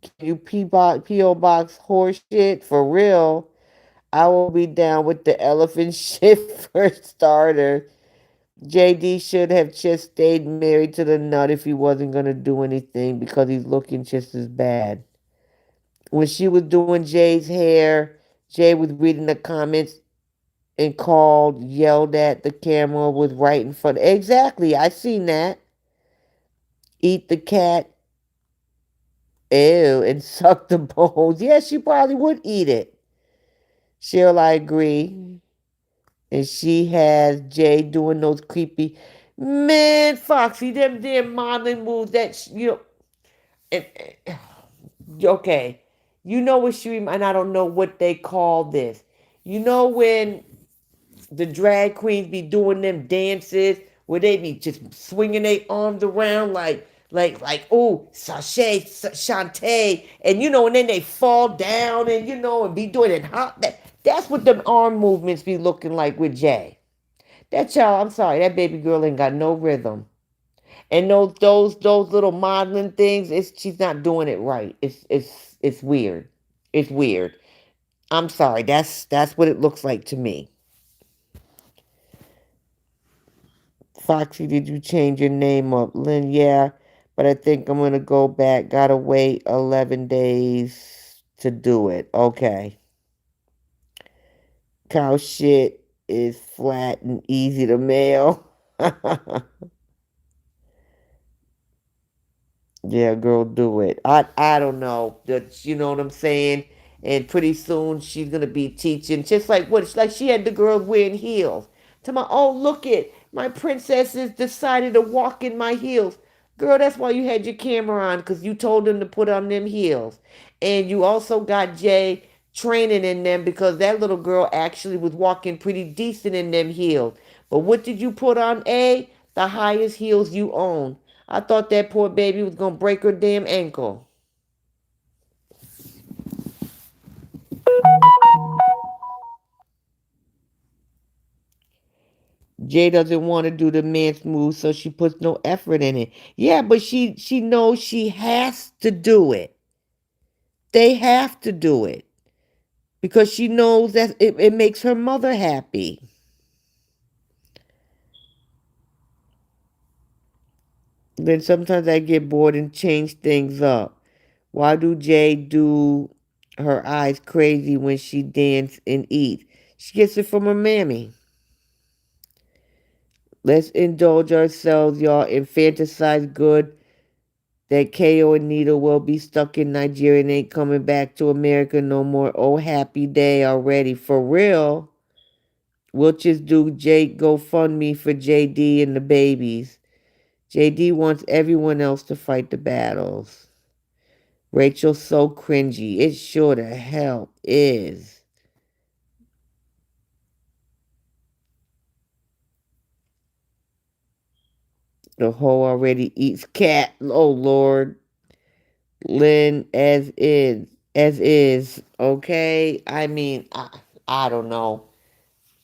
Can you P.O. box horse shit for real? I will be down with the elephant shit for starter. JD should have just stayed married to the nut if he wasn't gonna do anything because he's looking just as bad. When she was doing Jay's hair, Jay was reading the comments and called, yelled at the camera, was right in front. Exactly, I seen that. Eat the cat, ew, and suck the bones. Yeah, she probably would eat it. Cheryl, I agree. And she has Jay doing those creepy, man, Foxy, them damn modeling moves that, and, okay. You know what she, and I don't know what they call this. You know when the drag queens be doing them dances where they be just swinging their arms around like oh sachet Shantae and and then they fall down and and be doing it hot. That's what them arm movements be looking like with Jay. That child, I'm sorry, that baby girl ain't got no rhythm. And those little modeling things, she's not doing it right. It's weird. It's weird. I'm sorry. That's what it looks like to me. Foxy, did you change your name up? Lynn, yeah, but I think I'm gonna go back. Gotta wait 11 days to do it. Okay. Cow shit is flat and easy to mail. Yeah, girl, do it. I don't know. You know what I'm saying? And pretty soon she's gonna be teaching just like what like she had the girls wearing heels. To my oh look it, my princesses decided to walk in my heels. Girl, that's why you had your camera on, because you told them to put on them heels. And you also got Jay training in them because that little girl actually was walking pretty decent in them heels. But what did you put on, A? The highest heels you own. I thought that poor baby was gonna break her damn ankle. Jay doesn't want to do the man's move, so she puts no effort in it. Yeah, but she knows she has to do it. They have to do it because she knows that it makes her mother happy. Then sometimes I get bored and change things up. Why do Jay do her eyes crazy when she dance and eat? She gets it from her mammy. Let's indulge ourselves, y'all, and fantasize good that KO and Nita will be stuck in Nigeria and ain't coming back to America no more. Oh, happy day already. For real. We'll just do GoFundMe for JD and the babies. JD wants everyone else to fight the battles. Rachel's so cringy. It sure the hell is. The hoe already eats cat. Oh, Lord. Lynn, as is. As is. Okay? I mean, I don't know.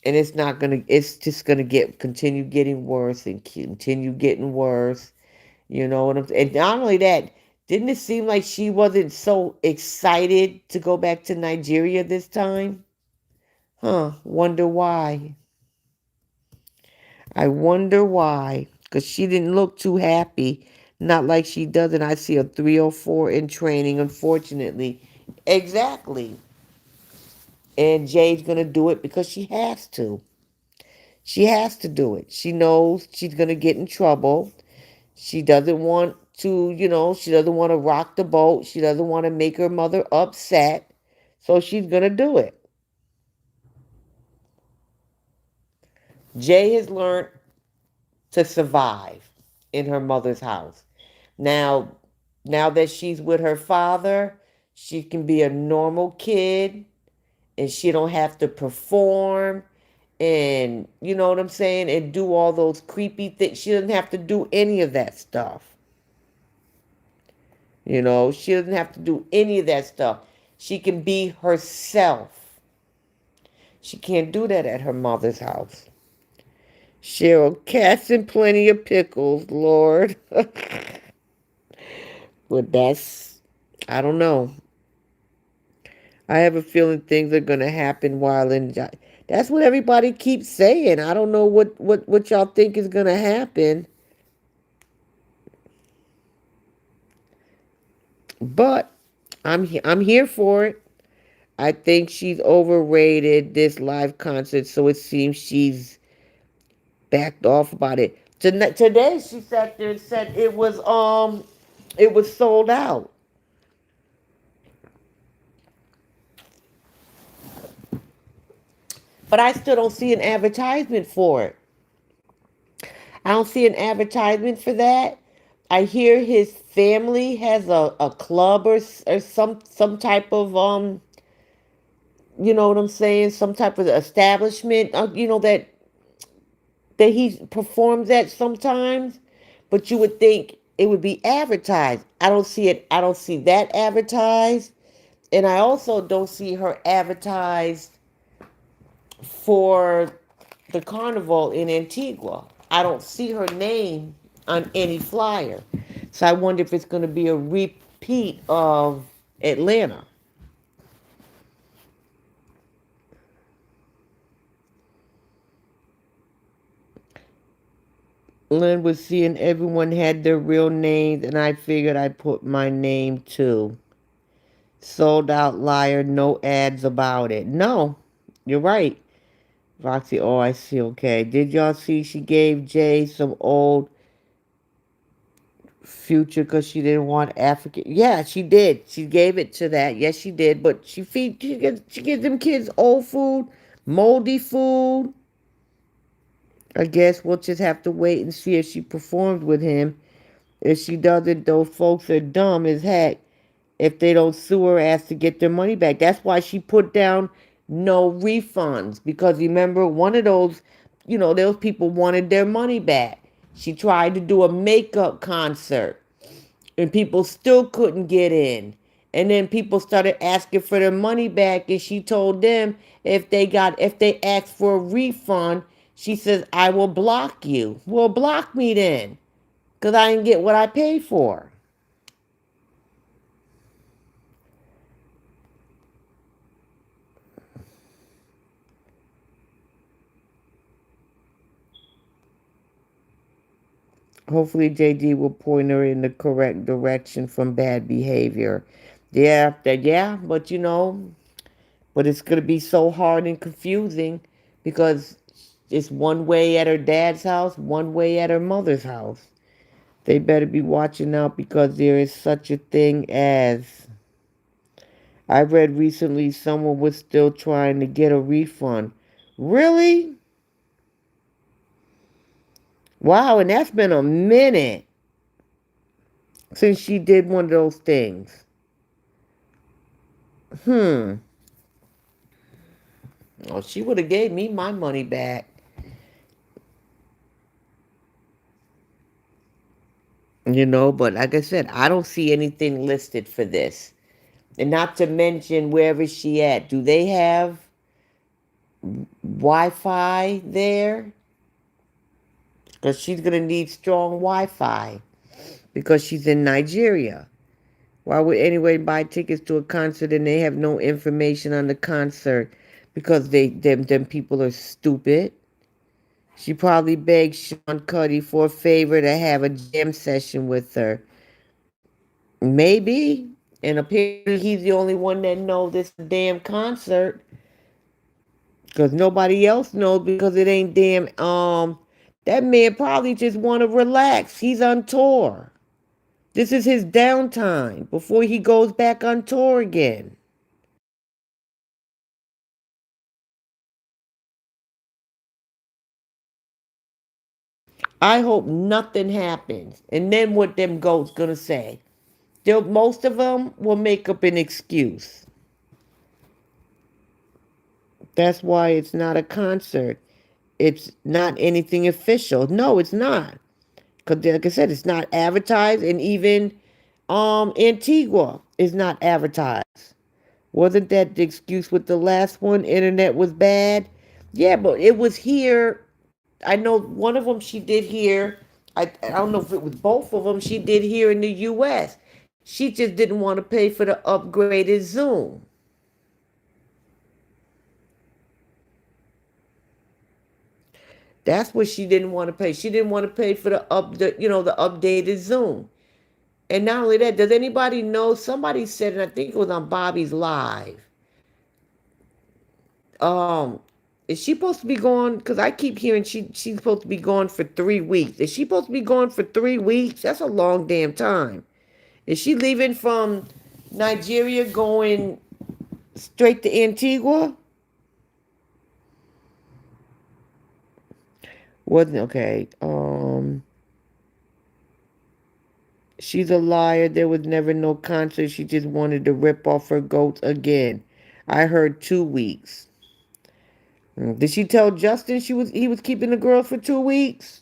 And it's just gonna continue getting worse and continue getting worse. You know what I'm saying? And not only that, didn't it seem like she wasn't so excited to go back to Nigeria this time? Huh, wonder why. I wonder why. Because she didn't look too happy. Not like she doesn't. I see a 304 in training, unfortunately. Exactly. And Jay's going to do it because she has to. She has to do it. She knows she's going to get in trouble. She doesn't want to, she doesn't want to rock the boat. She doesn't want to make her mother upset. So she's going to do it. Jay has learned to survive in her mother's house. Now, now that she's with her father, she can be a normal kid and she don't have to perform and you know what I'm saying and do all those creepy things. She doesn't have to do any of that stuff. She doesn't have to do any of that stuff. She can be herself. She can't do that at her mother's house. Cheryl, cats and plenty of pickles, Lord. But I don't know. I have a feeling things are going to happen while in. That's what everybody keeps saying. I don't know what y'all think is going to happen. But I'm here for it. I think she's overrated this live concert, so it seems she's backed off about it. Today she sat there and said it was sold out. But I still don't see an advertisement for it. I don't see an advertisement for that. I hear his family has a club or some type of you know what I'm saying, some type of establishment that he performs at sometimes, but you would think it would be advertised. I don't see it. I don't see that advertised. And I also don't see her advertised for the carnival in Antigua. I don't see her name on any flyer. So I wonder if it's going to be a repeat of Atlanta. Lynn was seeing everyone had their real names, and I figured I'd put my name too. Sold out liar, no ads about it. No, you're right. Roxy, oh, I see, okay. Did y'all see she gave Jay some old Future because she didn't want African? Yeah, she did. She gave it to that. Yes, she did. But she gives them kids old food, moldy food. I guess we'll just have to wait and see if she performs with him. If she doesn't, those folks are dumb as heck if they don't sue her ass to get their money back. That's why she put down no refunds. Because remember, one of those people wanted their money back. She tried to do a makeup concert and people still couldn't get in. And then people started asking for their money back and she told them if they asked for a refund, She says, I will block you. Well, block me then, because I didn't get what I paid for. Hopefully, JD will point her in the correct direction from bad behavior. Yeah, yeah, but but it's going to be so hard and confusing because it's one way at her dad's house, one way at her mother's house. They better be watching out because there is such a thing as. I read recently someone was still trying to get a refund. Really? Wow, and that's been a minute since she did one of those things. Hmm. Oh, she would have gave me my money back. But like I said, I don't see anything listed for this. And not to mention wherever she at. Do they have Wi-Fi there? Because she's gonna need strong Wi-Fi because she's in Nigeria. Why would anyone buy tickets to a concert and they have no information on the concert? Because them people are stupid. She probably begged Sean Cuddy for a favor to have a jam session with her. Maybe. And apparently he's the only one that knows this damn concert. Because nobody else knows because it ain't damn that man probably just wanna relax. He's on tour. This is his downtime before he goes back on tour again. I hope nothing happens. And then what them goats gonna say? Most of them will make up an excuse. That's why it's not a concert. It's not anything official. No, it's not. Because like I said, it's not advertised, and even Antigua is not advertised. Wasn't that the excuse with the last one? Internet was bad. Yeah, but it was here. I know one of them she did here. I don't know if it was both of them she did here in the U.S. She just didn't want to pay for the upgraded Zoom. That's what she didn't want to pay. She didn't want to pay for the updated Zoom. And not only that, does anybody know? Somebody said, and I think it was on Bobby's Live. Um, is she supposed to be gone? Because I keep hearing she's supposed to be gone for 3 weeks. Is she supposed to be gone for 3 weeks? That's a long damn time. Is she leaving from Nigeria going straight to Antigua? Wasn't okay. She's a liar. There was never no concert. She just wanted to rip off her goats again. I heard 2 weeks. Did she tell Justin he was keeping the girl for 2 weeks?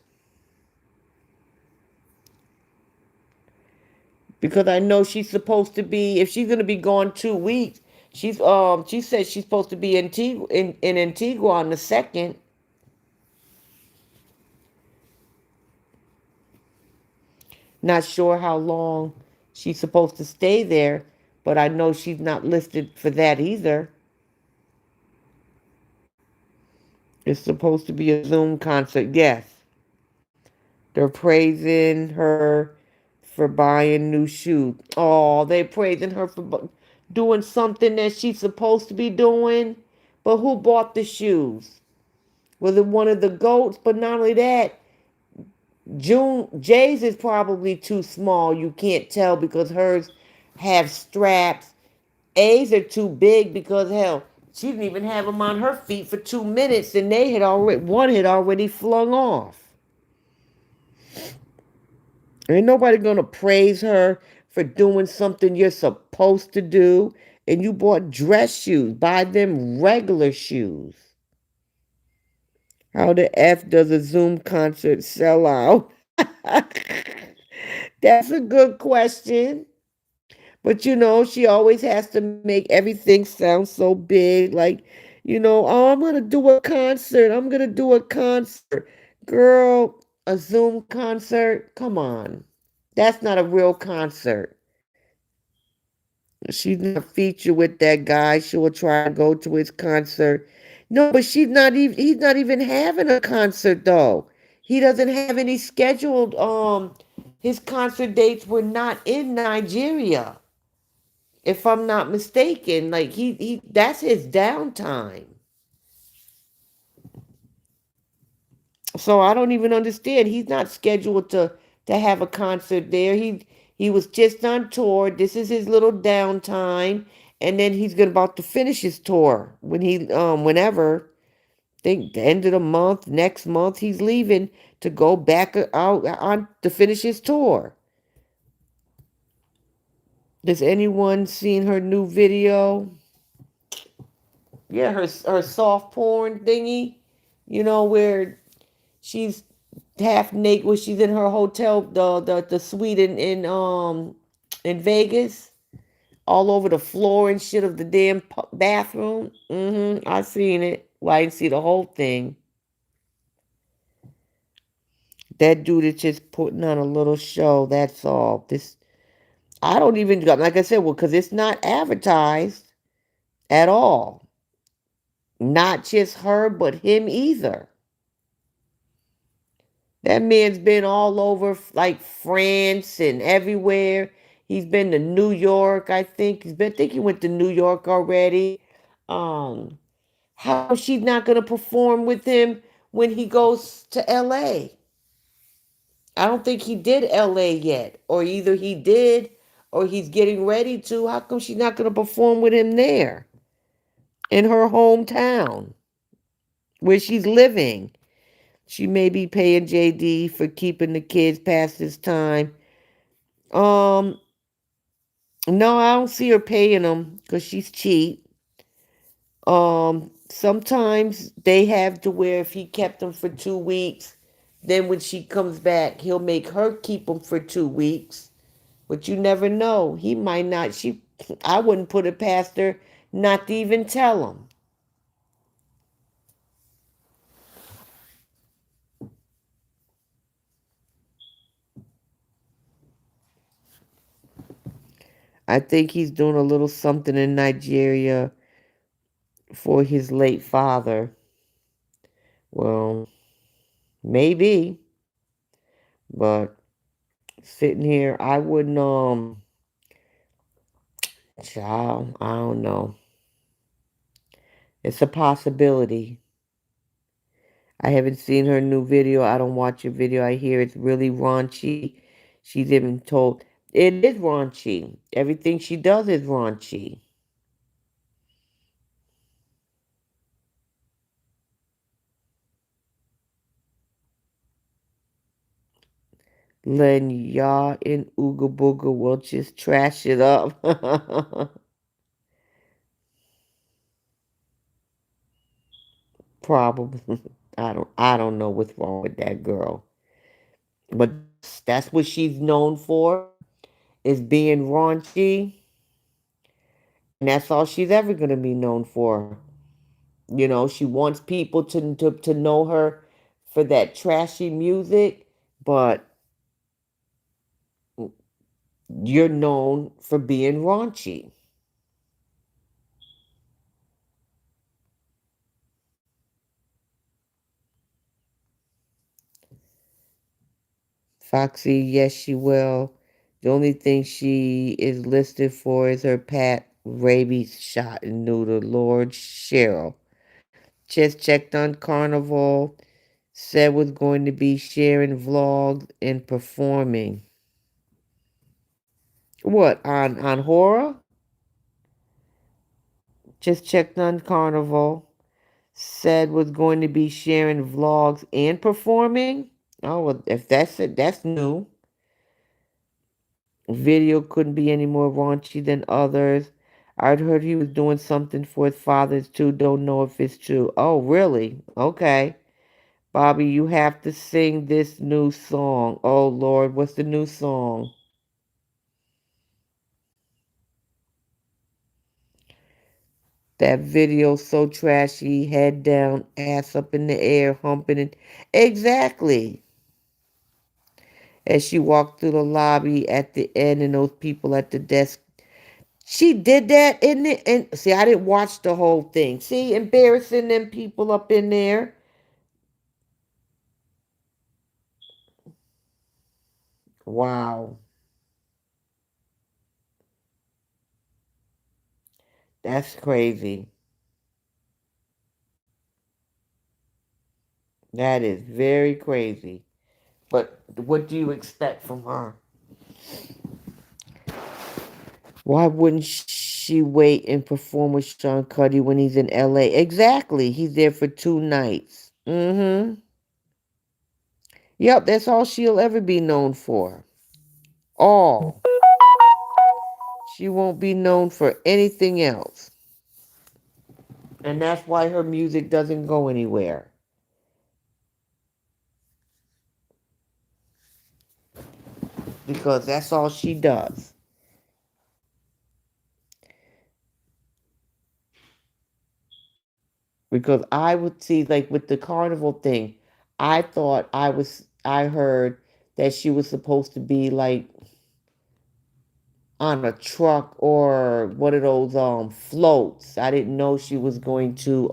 Because I know she's supposed to be, if she's gonna be gone 2 weeks, she said she's supposed to be in Antigua on the second. Not sure how long she's supposed to stay there, but I know she's not listed for that either. It's supposed to be a Zoom concert. Yes. They're praising her for buying new shoes. Oh, they praising her for doing something that she's supposed to be doing. But who bought the shoes? Was it one of the goats? But not only that, Jay's is probably too small. You can't tell because hers have straps. A's are too big because hell, she didn't even have them on her feet for 2 minutes, and one had already flung off. Ain't nobody gonna praise her for doing something you're supposed to do. And you bought dress shoes. Buy them regular shoes. How the F does a Zoom concert sell out? That's a good question. But she always has to make everything sound so big. Like, Oh, I'm going to do a concert. I'm going to do a concert. Girl, a Zoom concert? Come on. That's not a real concert. She's not featured with that guy. She will try to go to his concert. No, but he's not even having a concert though. He doesn't have any scheduled his concert dates were not in Nigeria. If I'm not mistaken. Like he that's his downtime. So I don't even understand. He's not scheduled to have a concert there. He was just on tour. This is his little downtime, and then he's gonna about to finish his tour when he whenever think the end of the month, next month he's leaving to go back out on to finish his tour. Does anyone seen her new video? Yeah, her soft porn thingy. Where she's half naked when she's in her hotel, the suite in Vegas, all over the floor and shit of the damn bathroom. I seen it. Well, I didn't see the whole thing. That dude is just putting on a little show. That's all. This I don't even like I said, well, because it's not advertised at all. Not just her, but him either. That man's been all over like France and everywhere. He's been to New York, I think. I think he went to New York already. Um, how is she not gonna perform with him when he goes to LA? I don't think he did LA yet. Or either he did or he's getting ready to. How come she's not gonna perform with him there? In her hometown where she's living. She may be paying JD for keeping the kids past this time. Um, no, I don't see her paying him because she's cheap. Sometimes they have to where if he kept them for 2 weeks, then when she comes back, he'll make her keep them for 2 weeks. But you never know. He might not. I wouldn't put it past her not to even tell him. I think he's doing a little something in Nigeria for his late father. Well, maybe, but sitting here, I wouldn't, child, I don't know. It's a possibility. I haven't seen her new video. I don't watch her video. I hear it's really raunchy. She's even told it is raunchy. Everything she does is raunchy. Len Ya and Ooga Booga will just trash it up. Probably. I don't know what's wrong with that girl. But that's what she's known for, is being raunchy. And that's all she's ever gonna be known for. She wants people to know her for that trashy music, but you're known for being raunchy. Foxy, yes, she will. The only thing she is listed for is her pat rabies shot and neuter. Lord Cheryl. Just checked on Carnival. Said was going to be sharing vlogs and performing. What, on horror? Just checked on Carnival. Said was going to be sharing vlogs and performing. Oh, well, if that's it, that's new. Video couldn't be any more raunchy than others. I'd heard he was doing something for his fathers too. Don't know if it's true. Oh, really? Okay. Bobby, you have to sing this new song. Oh, Lord, what's the new song? That video so trashy, head down, ass up in the air, humping it. Exactly. As she walked through the lobby at the end and those people at the desk. She did that in it. And see, I didn't watch the whole thing. See, embarrassing them people up in there. Wow. That's crazy. That is very crazy. But what do you expect from her? Why wouldn't she wait and perform with Sean Cuddy when he's in LA? Exactly. He's there for 2 nights. Mm-hmm. Yep, that's all she'll ever be known for. All. She won't be known for anything else. And that's why her music doesn't go anywhere. Because that's all she does. Because I would see, like with the carnival thing, I heard that she was supposed to be like on a truck or one of those floats. I didn't know she was going to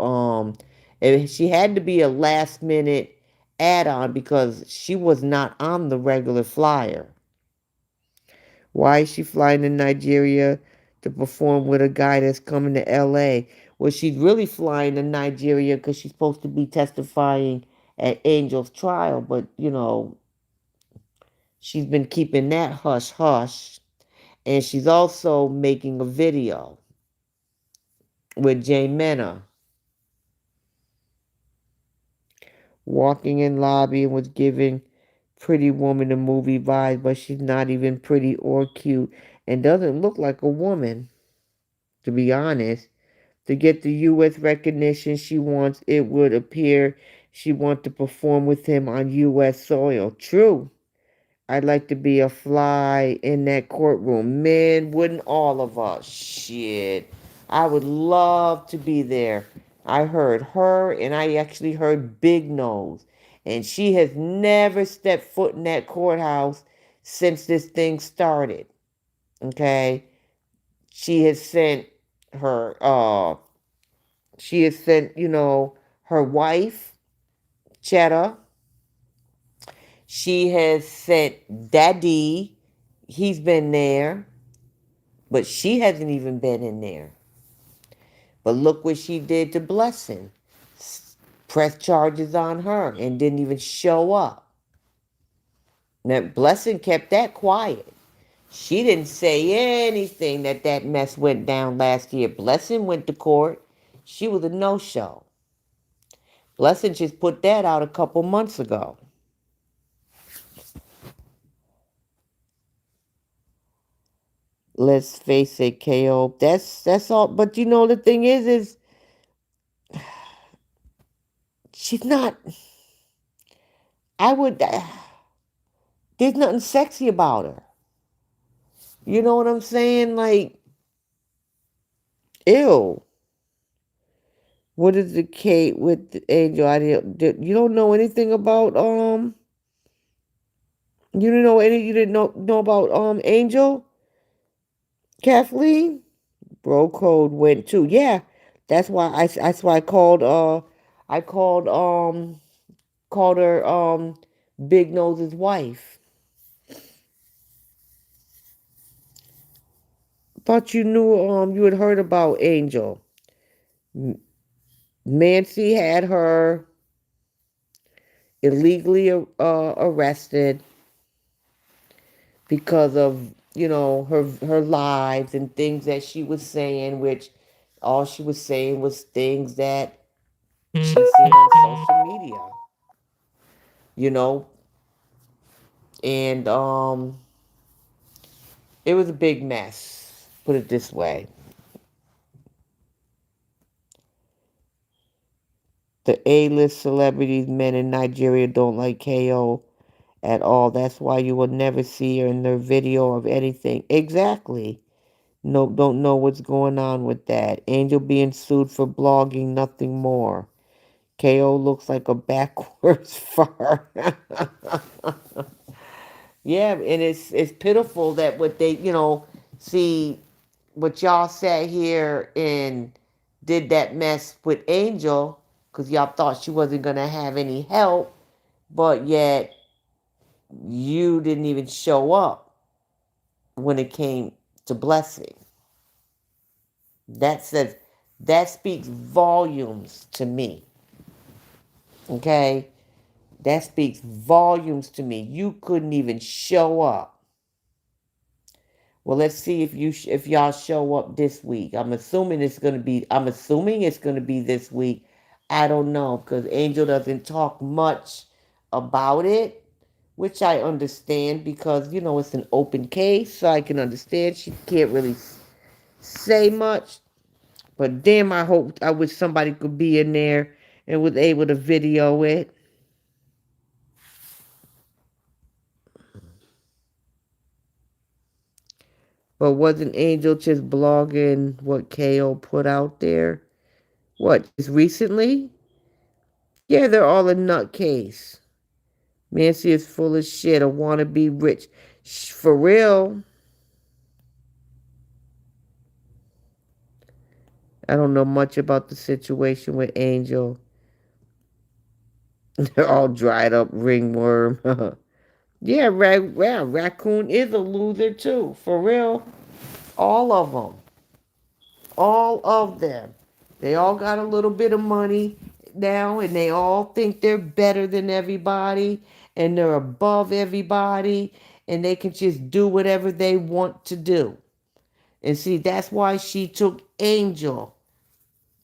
and she had to be a last minute add on because she was not on the regular flyer. Why is she flying to Nigeria to perform with a guy that's coming to LA? Well, she's really flying to Nigeria because she's supposed to be testifying at Angel's trial, but she's been keeping that hush hush. And she's also making a video with Jay Mena, walking in lobby and was giving Pretty Woman the movie vibes, but she's not even pretty or cute and doesn't look like a woman, to be honest. To get the U.S. recognition she wants, it would appear she wants to perform with him on U.S. soil. True. I'd like to be a fly in that courtroom. Man, wouldn't all of us? Shit. I would love to be there. I heard her and I actually heard Big Nose. And she has never stepped foot in that courthouse since this thing started. Okay? She has sent her her wife, Cheddar. She has sent Daddy. He's been there, but she hasn't even been in there. But look what she did to Blessing. Pressed charges on her and didn't even show up. Now, Blessing kept that quiet. She didn't say anything that mess went down last year. Blessing went to court. She was a no-show. Blessing just put that out a couple months ago. Let's face it, KO. That's all. But the thing is she's not. I would. There's nothing sexy about her. You know what I'm saying? Like, ew. What is the Kate with the Angel? You don't know anything about You didn't know any. You didn't know about Angel, Kathleen. Bro code went too. Yeah, that's why I called her Big Nose's wife. Thought you knew you had heard about Angel. Nancy had her illegally arrested because of her lives and things that she was saying, which all she was saying was things that she seen on social media. You know, and it was a big mess. Put it this way. The A-list celebrities, men in Nigeria don't like KO at all. That's why you will never see her in their video of anything. Exactly. Nope, don't know what's going on with that. Angel being sued for blogging, nothing more. KO looks like a backwards fur. Yeah, and it's pitiful that what they, see what y'all sat here and did that mess with Angel because y'all thought she wasn't gonna have any help, but yet you didn't even show up when it came to Blessing. That says that speaks volumes to me. Okay? That speaks volumes to me. You couldn't even show up. Well, let's see if y'all show up this week. I'm assuming it's going to be this week. I don't know cuz Angel doesn't talk much about it, which I understand because it's an open case, so I can understand she can't really say much. But damn, I wish somebody could be in there and was able to video it. But wasn't Angel just blogging what KO put out there? What, just recently? Yeah, they're all a nutcase. Nancy is full of shit. I want to be rich. For real. I don't know much about the situation with Angel. They're all dried up ringworm. Yeah, Raccoon is a loser too. For real. All of them. All of them. They all got a little bit of money now and they all think they're better than everybody and they're above everybody and they can just do whatever they want to do. And see, that's why she took Angel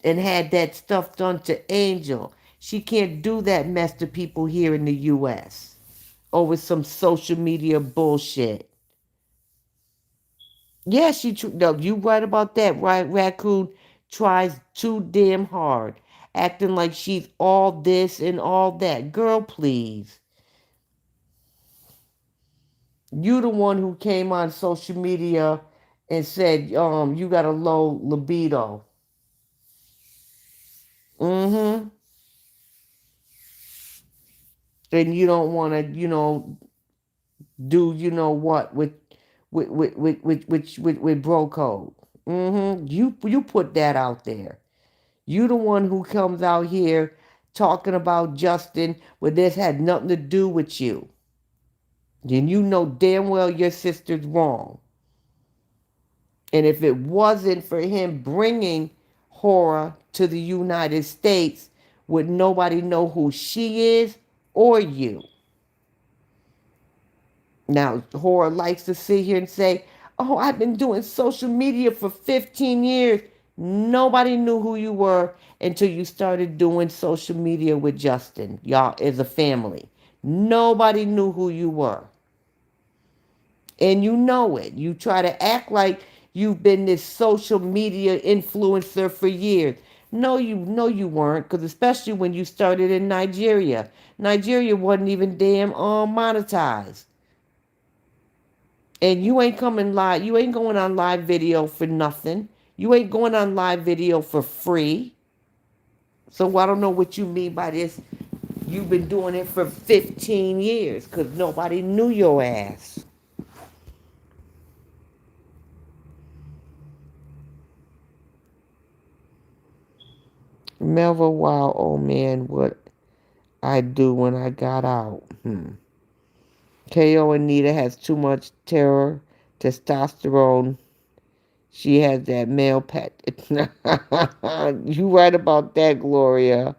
and had that stuff done to Angel. She can't do that mess to people here in the U.S. over some social media bullshit. Yeah, no, you right about that, right? Raccoon tries too damn hard, acting like she's all this and all that. Girl, please. You the one who came on social media and said, you got a low libido. Mm-hmm. And you don't want to, do what with bro code. Mm-hmm. You put that out there. You the one who comes out here talking about Justin when this had nothing to do with you. Then you know damn well your sister's wrong. And if it wasn't for him bringing Horror to the United States, would nobody know who she is or you? Now, Horror likes to sit here and say, oh, I've been doing social media for 15 years. Nobody knew who you were until you started doing social media with Justin, y'all, as a family. Nobody knew who you were. And you know it. You try to act like you've been this social media influencer for years. No, you weren't, because especially when you started in Nigeria. Nigeria wasn't even damn monetized. And you ain't coming live. You ain't going on live video for nothing. You ain't going on live video for free. So I don't know what you mean by this. You've been doing it for 15 years because nobody knew your ass. Melville, wow, oh man, what I do when I got out. KO Anita has too much terror, testosterone. She has that male pet. You right about that, Gloria.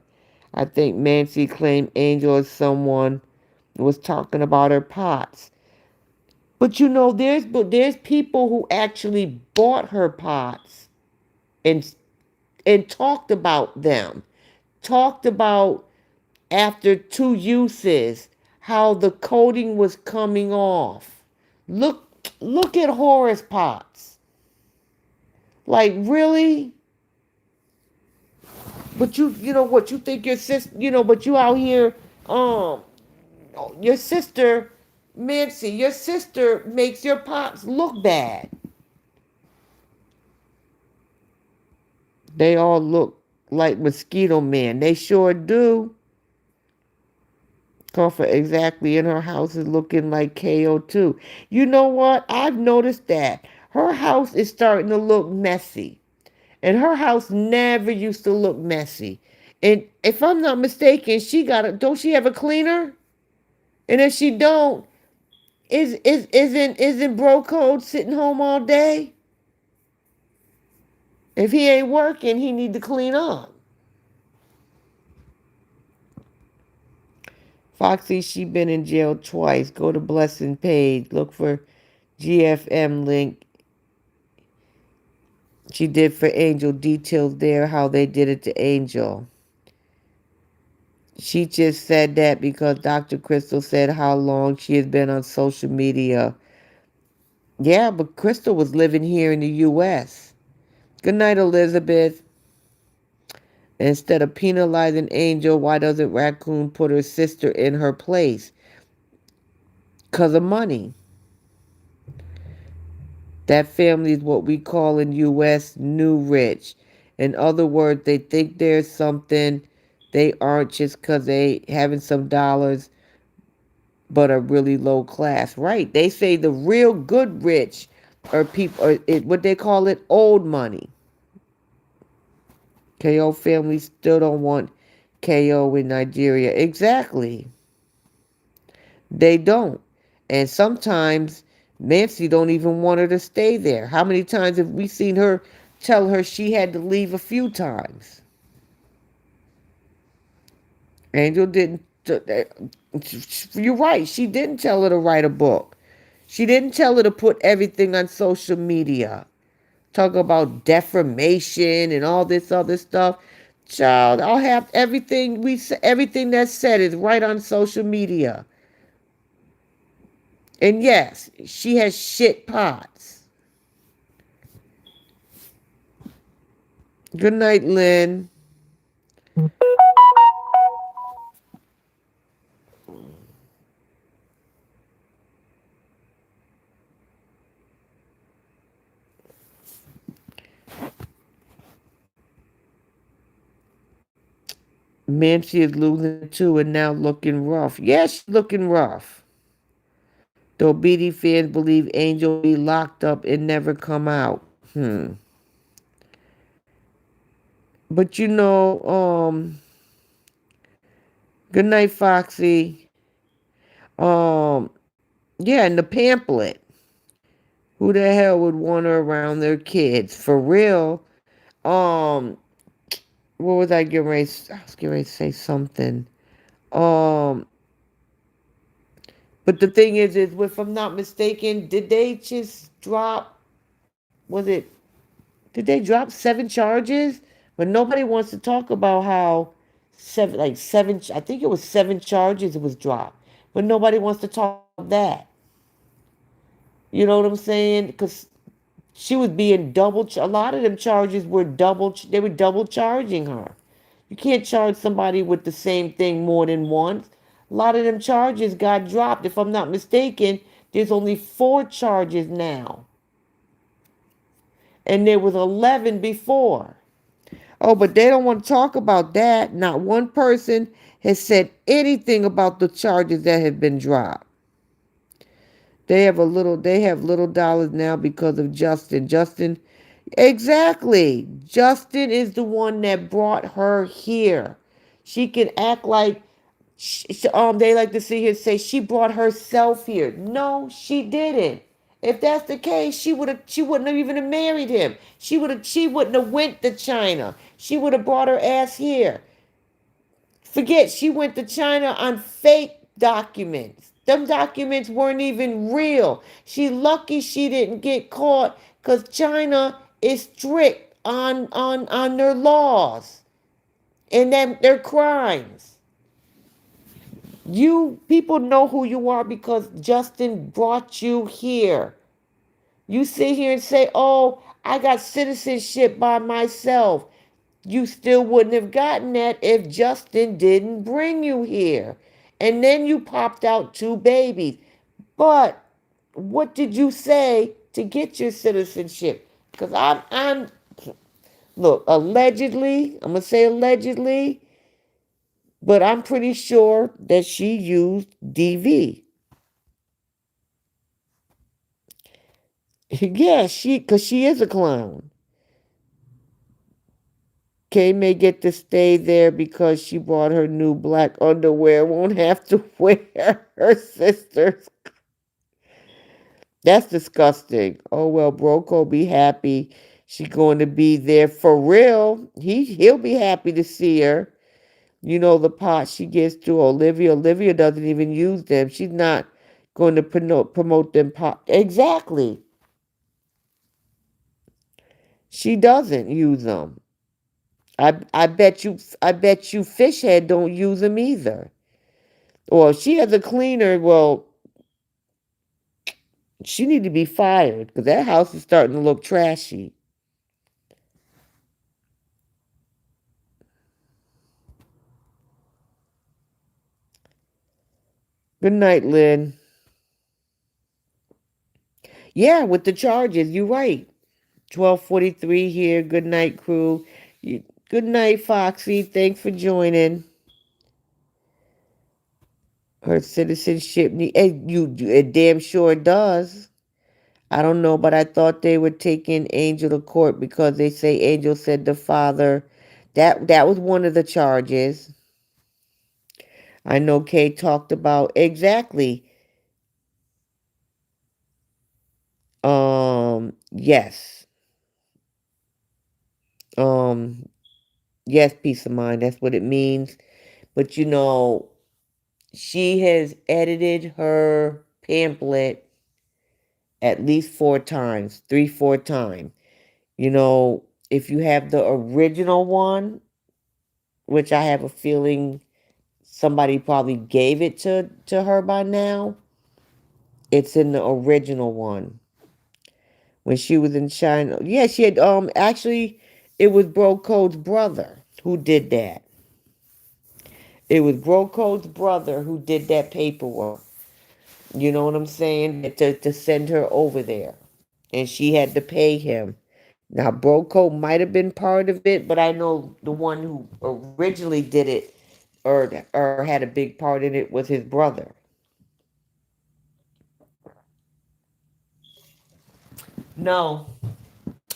I think Nancy claimed Angel as someone was talking about her pots. But there's people who actually bought her pots and talked about them. Talked about after 2 uses how the coating was coming off. Look at Horace pots. Like really? But you know what, you think your sister, but you out here, your sister, Nancy, your sister makes your pops look bad. They all look like Mosquito Man. They sure do. Comfort exactly in her house is looking like KO too. You know what? I've noticed that. Her house is starting to look messy. And her house never used to look messy. And if I'm not mistaken, don't she have a cleaner? And if she don't, isn't Bro Code sitting home all day? If he ain't working, he need to clean up. Foxy, she been in jail twice. Go to Blessing page. Look for GFM link. She did for Angel. Details there how they did it to Angel. She just said that because Dr. Crystal said how long she has been on social media. Yeah, but Crystal was living here in the U.S. Good night, Elizabeth. Instead of penalizing Angel, why doesn't Raccoon put her sister in her place? Because of money. That family is what we call in U.S. new rich. In other words, they think there's something they aren't just because they having some dollars but are really low class. Right. They say the real good rich are people, what they call it, old money. KO families still don't want KO in Nigeria. Exactly. They don't. And sometimes Nancy don't even want her to stay there. How many times have we seen her tell her she had to leave a few times? Angel didn't. You're right. She didn't tell her to write a book. She didn't tell her to put everything on social media. Talk about defamation and all this other stuff. Child, I'll have everything that's said is right on social media. And yes, she has shit pots. Good night, Lynn. Mancy is losing too and now looking rough. Yeah, she's looking rough. Though BD fans believe Angel will be locked up and never come out. But good night, Foxy. Um, yeah, and the pamphlet. Who the hell would want her around their kids? For real. Um, what was I getting ready? I was getting ready to say something. Um, but the thing is, if I'm not mistaken, did they just drop? Was it? Did they drop 7 charges? But nobody wants to talk about how seven. I think it was 7 charges. It was dropped, but nobody wants to talk about that. You know what I'm saying? Because she was being a lot of them charges were they were double charging her. You can't charge somebody with the same thing more than once. A lot of them charges got dropped. If I'm not mistaken, there's only 4 charges now. And there was 11 before. Oh, but they don't want to talk about that. Not one person has said anything about the charges that have been dropped. They have little dollars now because of Justin. Exactly. Justin is the one that brought her here. She can act like they like to see her say she brought herself here. No, she didn't. If that's the case, she wouldn't have even have married him. She wouldn't have went to China. She would have brought her ass here. Forget she went to China on fake documents. Them documents weren't even real. She lucky she didn't get caught because China is strict on their laws and their crimes. You people know who you are because Justin brought you here. You sit here and say, oh, I got citizenship by myself. You still wouldn't have gotten that if Justin didn't bring you here. And then you popped out 2 babies. But what did you say to get your citizenship? Because I'm Look, allegedly, I'm going to say allegedly, but I'm pretty sure that she used DV. Yeah, because she is a clown. Kay may get to stay there because she bought her new black underwear. Won't have to wear her sister's. That's disgusting. Oh well, Broco be happy. She going to be there for real. He'll be happy to see her. You know the pot she gets to Olivia. Olivia doesn't even use them. She's not going to promote them pot. Exactly. She doesn't use them. I bet you Fishhead don't use them either. Or if she has a cleaner, well, she need to be fired because that house is starting to look trashy. Good night, Lynn. Yeah, with the charges, you're right. 12:43 here. Good night, crew. Good night, Foxy. Thanks for joining. Her citizenship need. It damn sure does. I don't know, but I thought they were taking Angel to court because they say Angel said the father. That was one of the charges. I know Kay talked about exactly. Yes. Um, yes, peace of mind. That's what it means. But she has edited her pamphlet at least 4 times, 3, 4 times. If you have the original one, which I have a feeling somebody probably gave it to her by now, it's in the original one. When she was in China. Yeah, she had actually it was Bro Code's brother who did that. It was Bro Code's brother who did that paperwork. You know what I'm saying? To send her over there. And she had to pay him. Now Broco might have been part of it, but I know the one who originally did it or had a big part in it was his brother. No,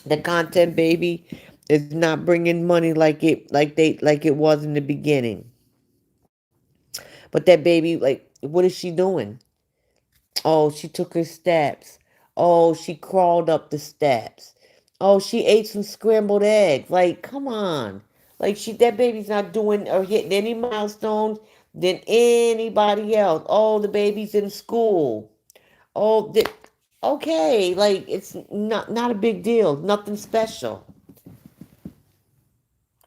the content baby is not bringing money like it was in the beginning. But that baby, like, what is she doing? Oh, she took her steps. Oh, she crawled up the steps. Oh, she ate some scrambled eggs. Like, come on. Like that baby's not doing or hitting any milestones than anybody else. Oh, the baby's in school. Oh, okay. Like it's not a big deal. Nothing special.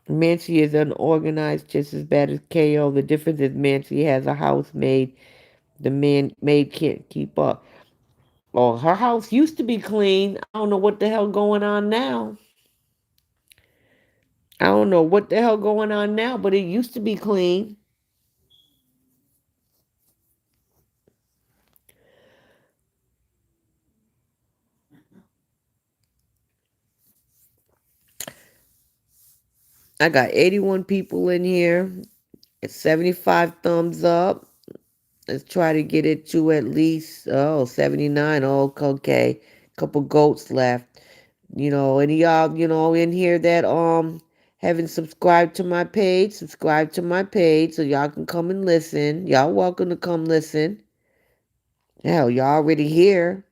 Mancy is unorganized just as bad as KO. The difference is Mancy has a housemaid. The maid can't keep up. Oh, her house used to be clean. I don't know what the hell going on now. I don't know what the hell going on now, but it used to be clean. I got 81 people in here. It's 75 thumbs up. Let's try to get it to at least 79. Oh, okay. Couple goats left. Any y'all, in here that haven't subscribed to my page, subscribe to my page so y'all can come and listen. Y'all welcome to come listen. Hell, y'all already here.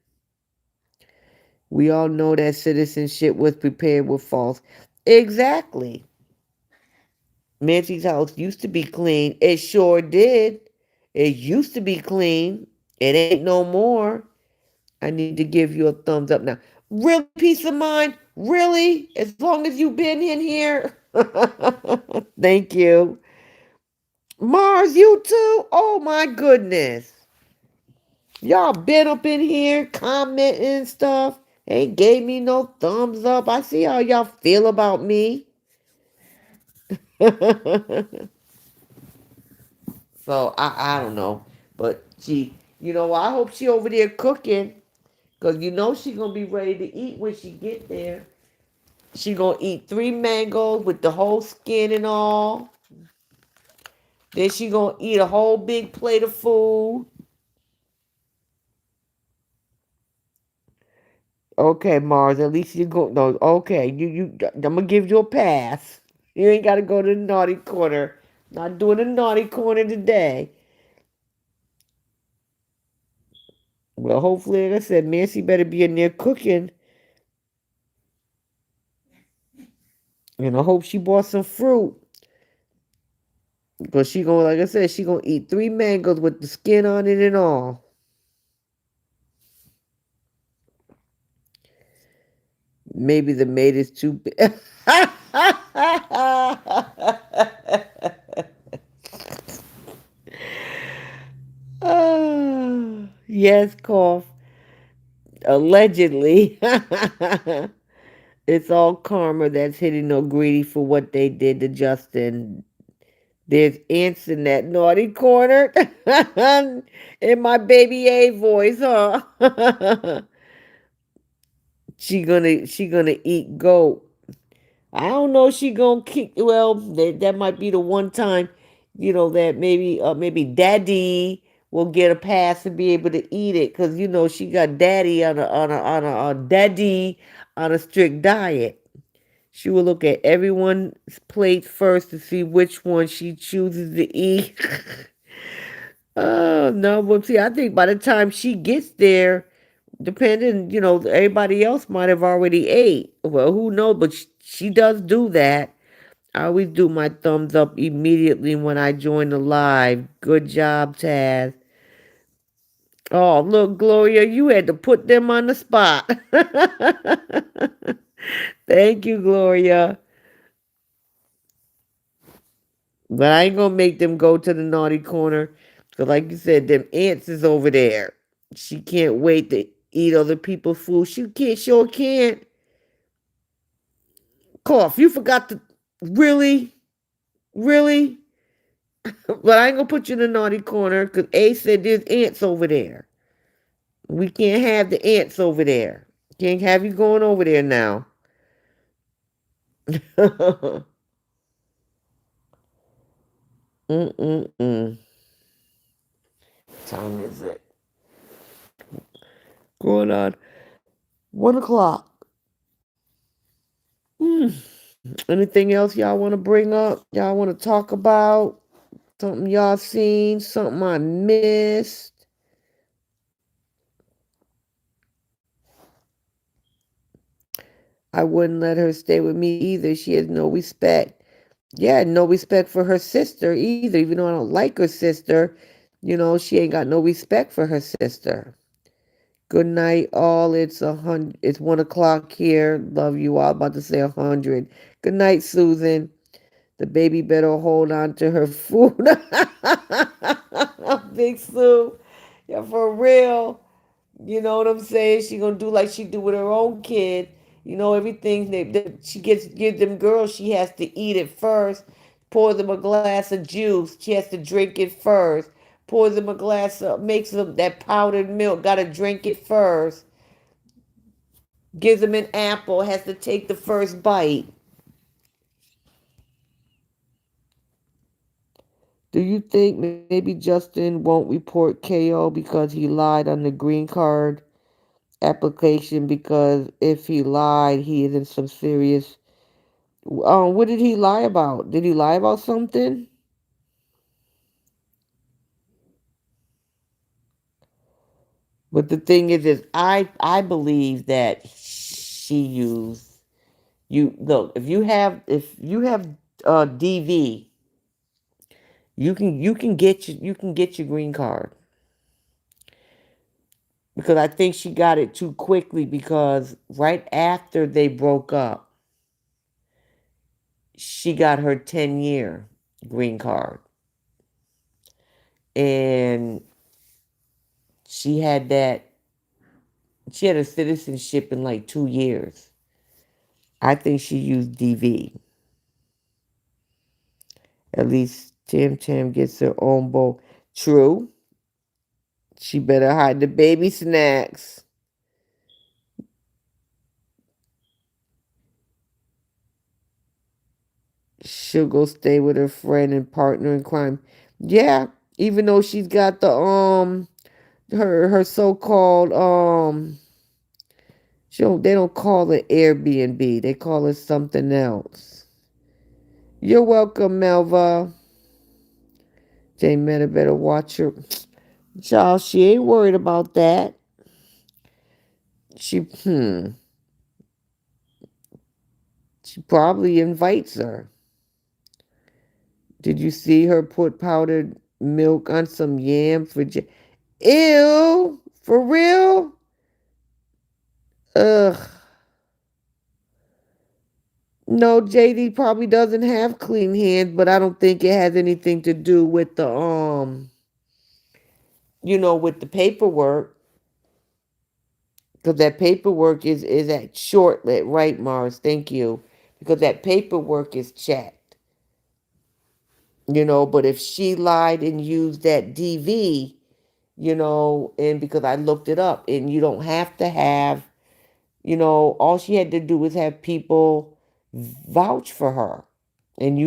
We all know that citizenship was prepared with false. Exactly. Nancy's house used to be clean. It sure did. It used to be clean. It ain't no more. I need to give you a thumbs up now. Real peace of mind? Really? As long as you've been in here? Thank you. Mars, you too? Oh my goodness. Y'all been up in here commenting and stuff. Ain't gave me no thumbs up. I see how y'all feel about me. So I don't know. But I hope she over there cooking. Cause she gonna be ready to eat when she get there. She gonna eat 3 mangoes with the whole skin and all. Then she gonna eat a whole big plate of food. Okay, Mars. At least you go. No, okay. You. I'm gonna give you a pass. You ain't gotta go to the naughty corner. Not doing the naughty corner today. Well, hopefully, like I said, Nancy better be in there cooking. And I hope she bought some fruit. Because she gonna, like I said, she gonna eat 3 mangoes with the skin on it and all. Maybe the mate is too big. Yes, cough. Allegedly. It's all karma that's hitting O'Grady for what they did to Justin. There's ants in that naughty corner. In my baby A voice, huh? she gonna eat goat. I don't know. She gonna kick. Well, that might be the one time, that maybe Daddy will get a pass and be able to eat it because she got Daddy on a Daddy on a strict diet. She will look at everyone's plate first to see which one she chooses to eat. Oh no, but see, I think by the time she gets there, depending, everybody else might have already ate. Well, who knows? But she does do that. I always do my thumbs up immediately when I join the live. Good job, Taz. Oh, look, Gloria, you had to put them on the spot. Thank you, Gloria. But I ain't gonna make them go to the naughty corner. Cause like you said, them ants is over there. She can't wait to eat other people's food. She can't, sure can't. Cough, you forgot to really? Really? But I ain't gonna put you in the naughty corner because A said there's ants over there. We can't have the ants over there. Can't have you going over there now. Mm-mm-mm. Time is it? Going on 1 o'clock. Hmm. Anything else y'all want to bring up? Y'all want to talk about? Something y'all seen? Something I missed? I wouldn't let her stay with me either. She has no respect. Yeah, no respect for her sister either. Even though I don't like her sister, she ain't got no respect for her sister. Good night, all. It's 100. It's 1 o'clock here. Love you all. About to say 100. Good night, Susan. The baby better hold on to her food. Big Sue. Yeah, for real. You know what I'm saying? She gonna do like she do with her own kid. Everything that she give them girls, she has to eat it first. Pour them a glass of juice. She has to drink it first. Pour them a glass of, makes them that powdered milk. Gotta drink it first. Gives them an apple. Has to take the first bite. Do you think maybe Justin won't report KO because he lied on the green card application? Because if he lied, he is in some serious. What did he lie about? Did he lie about something? But the thing is I believe that she used you. Look, if you have DV, you can get your green card because I think she got it too quickly because right after they broke up, she got her 10-year green card. And she had that, she had a citizenship in like 2 years. I think she used DV. At least Tim Tam gets her own bowl. True. She better hide the baby snacks. She'll go stay with her friend and partner in crime. Yeah, even though she's got the her so-called they don't call it Airbnb. They call it something else. You're welcome, Melva. Jay Meta better watch her. Child, she ain't worried about that. She she probably invites her. Did you see her put powdered milk on some yam for Ew, for real? Ugh. No, JD probably doesn't have clean hands, but I don't think it has anything to do with the with the paperwork, because that paperwork is at shortlet, right, Mars? Thank you, because that paperwork is checked. But if she lied and used that DV, and because I looked it up, and you don't have to have, all she had to do was have people vouch for her, and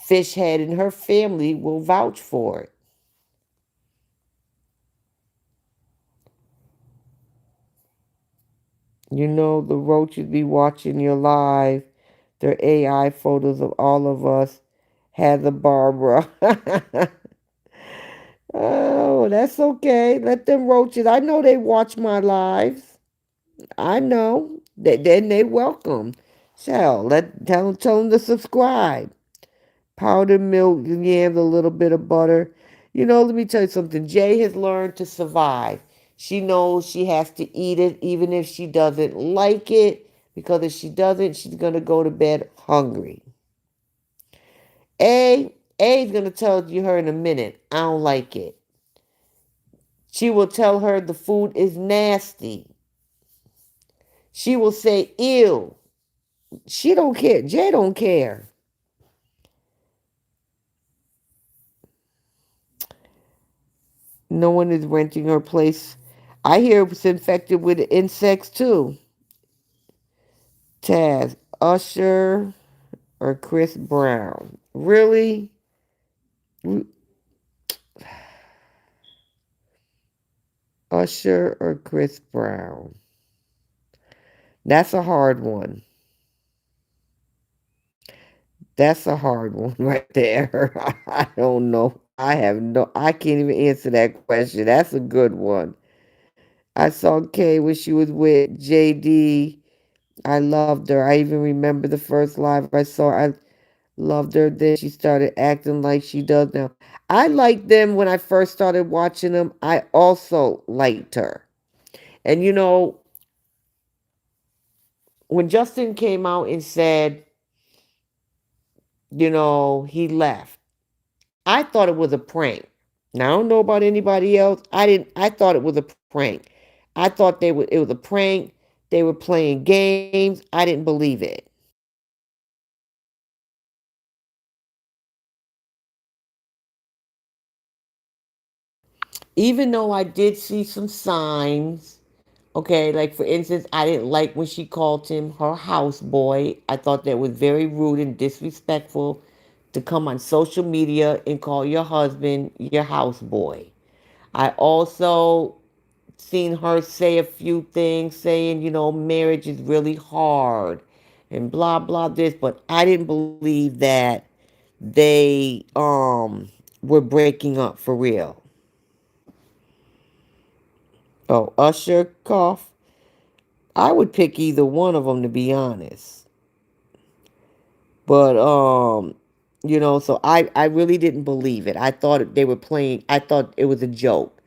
Fishhead and her family will vouch for it. The roaches be watching your live. Their AI photos of all of us. Heather Barbara. Oh, that's okay. Let them roaches. I know they watch my lives. I know. Then they welcome. So tell them to subscribe. Powdered milk, yams, a little bit of butter. Let me tell you something. Jay has learned to survive. She knows she has to eat it even if she doesn't like it, because if she doesn't, she's going to go to bed hungry. A's going to tell you her in a minute, I don't like it. She will tell her the food is nasty. She will say, ew. She don't care. Jay don't care. No one is renting her place. I hear it's infected with insects too. Taz, Usher or Chris Brown? Really? Usher or Chris Brown? That's a hard one. That's a hard one right there. I don't know. I can't even answer that question. That's a good one. I saw Kay when she was with JD. I loved her. I even remember the first live I saw. I loved her. Then she started acting like she does now. I liked them when I first started watching them. I also liked her. And when Justin came out and said, he left, I thought it was a prank. Now I don't know about anybody else. I thought it was a prank. I thought it was a prank. They were playing games. I didn't believe it. Even though I did see some signs. Okay, like for instance, I didn't like when she called him her houseboy. I thought that was very rude and disrespectful to come on social media and call your husband your houseboy. I also seen her say a few things saying, marriage is really hard and blah blah this, but I didn't believe that they were breaking up for real. Oh, Usher cough. I would pick either one of them, to be honest. But so I really didn't believe it. I thought they were playing. I thought it was a joke.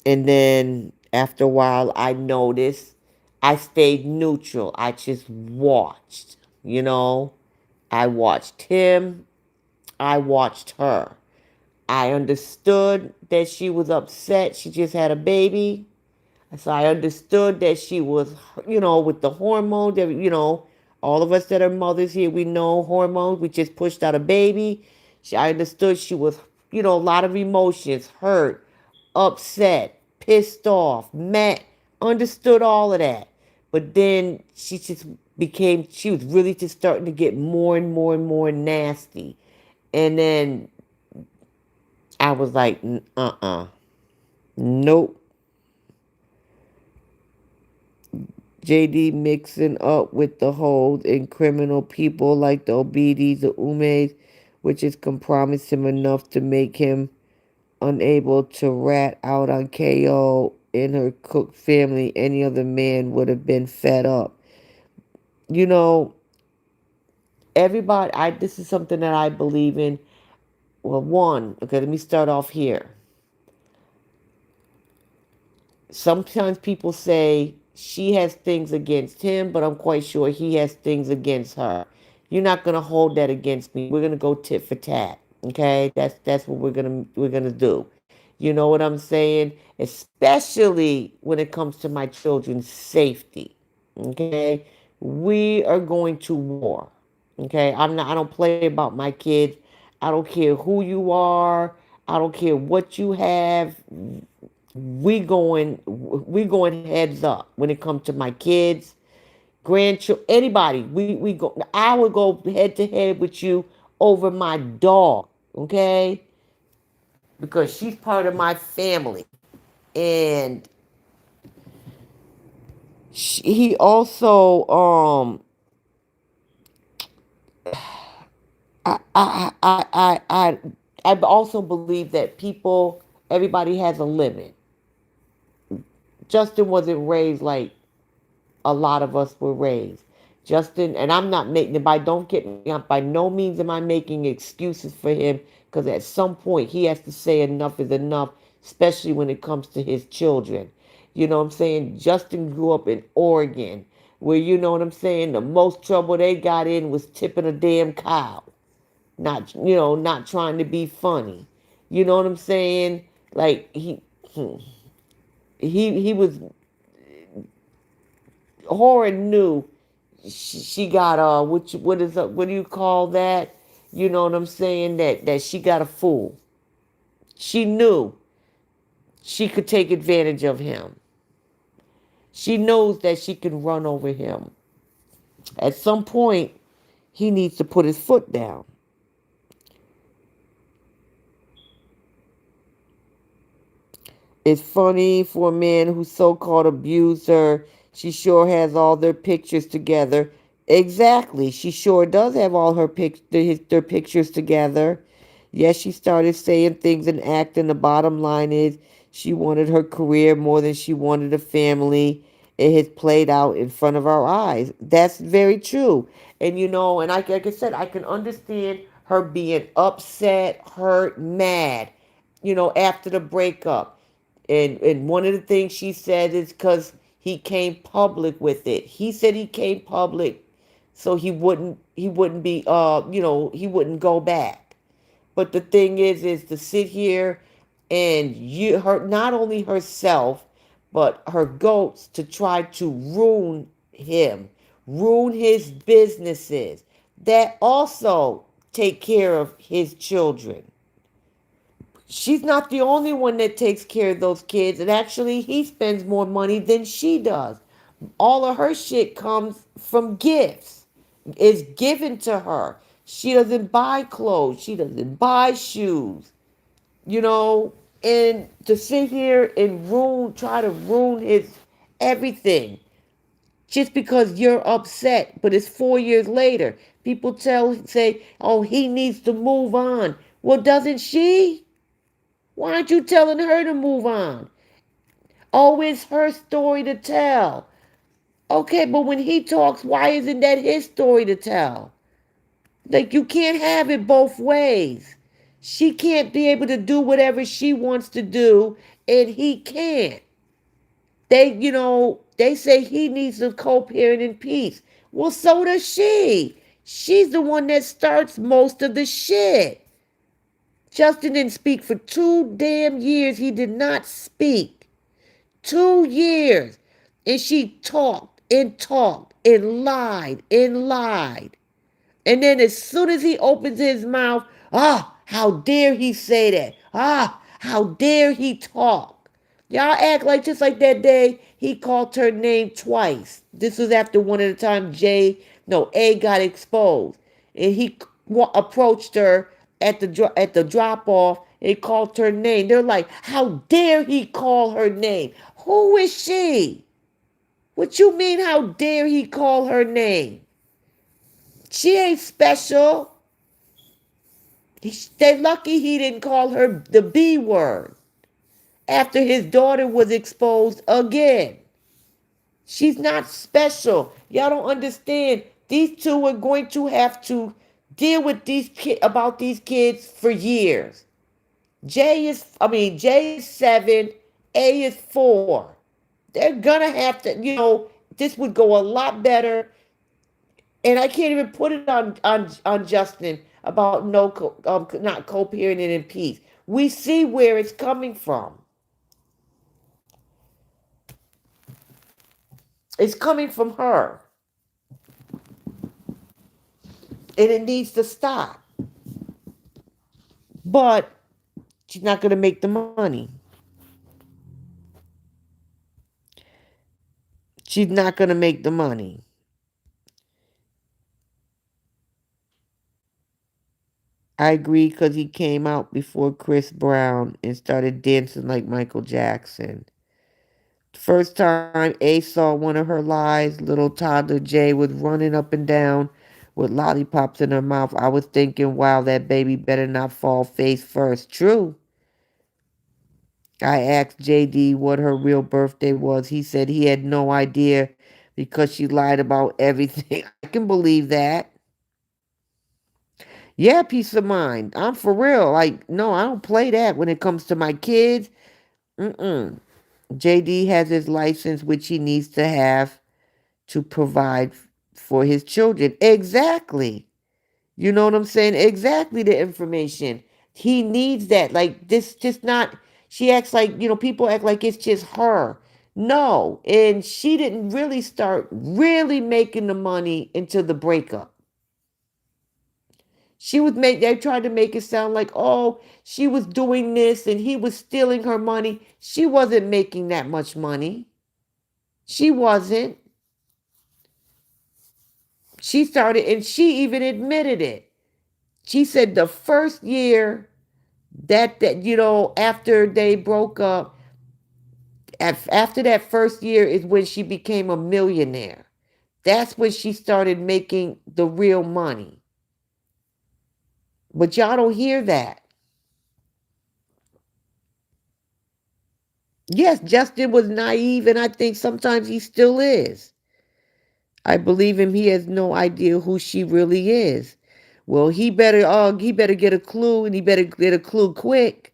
And then after a while, I noticed. I stayed neutral. I just watched. I watched him. I watched her. I understood that she was upset. She just had a baby. So I understood that she was, with the hormones, all of us that are mothers here, we know hormones. We just pushed out a baby. I understood she was, a lot of emotions, hurt, upset, pissed off, mad, understood all of that. But then she just she was really just starting to get more and more and more nasty. And then I was like, nope. JD mixing up with the hold and criminal people like the Obidis, the Umes, which is compromised him enough to make him unable to rat out on KO and her cook family. Any other man would have been fed up. You know, everybody, this is something that I believe in. Well, one, okay, let me start off here. Sometimes people say she has things against him, but I'm quite sure he has things against her. You're not gonna hold that against me. We're gonna go tit for tat. Okay? That's what we're gonna do. You know what I'm saying? Especially when it comes to my children's safety. Okay? We are going to war. Okay? I don't play about my kids. I don't care who you are. I don't care what you have. We going heads up when it comes to my kids, grandchildren, anybody. We go. I would go head to head with you over my dog, okay? Because she's part of my family, and he also I I also believe that everybody has a limit. Justin wasn't raised like a lot of us were raised. Justin, and I'm not making, don't get me, by no means am I making excuses for him, because at some point he has to say enough is enough, especially when it comes to his children. You know what I'm saying? Justin grew up in Oregon, where, you know what I'm saying, the most trouble they got in was tipping a damn cow. Not trying to be funny. You know what I'm saying? Like he was Horan knew she got what do you call that? You know what I'm saying? That she got a fool. She knew she could take advantage of him. She knows that she can run over him. At some point, he needs to put his foot down. It's funny for a man who so-called abused her. She sure has all their pictures together. Exactly. She sure does have all their pictures together. Yes, she started saying things and acting. The bottom line is she wanted her career more than she wanted a family. It has played out in front of our eyes. That's very true. And and like I said, I can understand her being upset, hurt, mad, after the breakup. And one of the things she said is because he came public with it. He said he came public so he wouldn't be he wouldn't go back. But the thing is to sit here and her, not only herself, but her goats, to try to ruin him, ruin his businesses that also take care of his children. She's not the only one that takes care of those kids. And actually, he spends more money than she does. All of her shit comes from gifts. It's given to her. She doesn't buy clothes. She doesn't buy shoes. You know, and to sit here and try to ruin his everything just because you're upset. But it's 4 years later. People say, oh, he needs to move on. Well, doesn't she? Why aren't you telling her to move on? Oh, it's her story to tell. Okay, but when he talks, why isn't that his story to tell? Like, you can't have it both ways. She can't be able to do whatever she wants to do, and he can't. They say he needs to co-parent in peace. Well, so does she. She's the one that starts most of the shit. Justin didn't speak for 2 damn years. He did not speak. 2 years. And she talked and lied and lied. And then as soon as he opens his mouth, how dare he say that? How dare he talk? Y'all act like just like that day He called her name twice. This was after one of the time A got exposed, and he approached her at the drop off. And called her name. They're like, how dare he call her name? Who is she? What you mean? How dare he call her name? She ain't special. They're lucky he didn't call her the B word after his daughter was exposed again. She's not special. Y'all don't understand. These two are going to have to deal with about these kids for years. J is 7, A is 4. They're gonna have to, this would go a lot better. And I can't even put it on Justin about not co-parenting in peace. We see where it's coming from. It's coming from her, and it needs to stop. But she's not gonna make the money. She's not gonna make the money. I agree because he came out before Chris Brown and started dancing like Michael Jackson. First time A saw one of her lies, little toddler J was running up and down with lollipops in her mouth. I was thinking, wow, that baby better not fall face first. True. I asked JD what her real birthday was. He said he had no idea because she lied about everything. I can believe that. Yeah, peace of mind. I'm for real. Like, no, I don't play that when it comes to my kids. Mm-mm. JD has his license, which he needs to have to provide for his children. Exactly. You know what I'm saying? Exactly the information. He needs that. Like, this just not, she acts like, people act like it's just her. No. And she didn't really start really making the money until the breakup. They tried to make it sound like, oh, she was doing this and he was stealing her money. She wasn't making that much money. She wasn't. She started, and she even admitted it. She said the first year after they broke up, after that first year is when she became a millionaire. That's when she started making the real money. But y'all don't hear that. Yes, Justin was naive, and I think sometimes he still is. I believe him. He has no idea who she really is. Well, he better get a clue, and he better get a clue quick.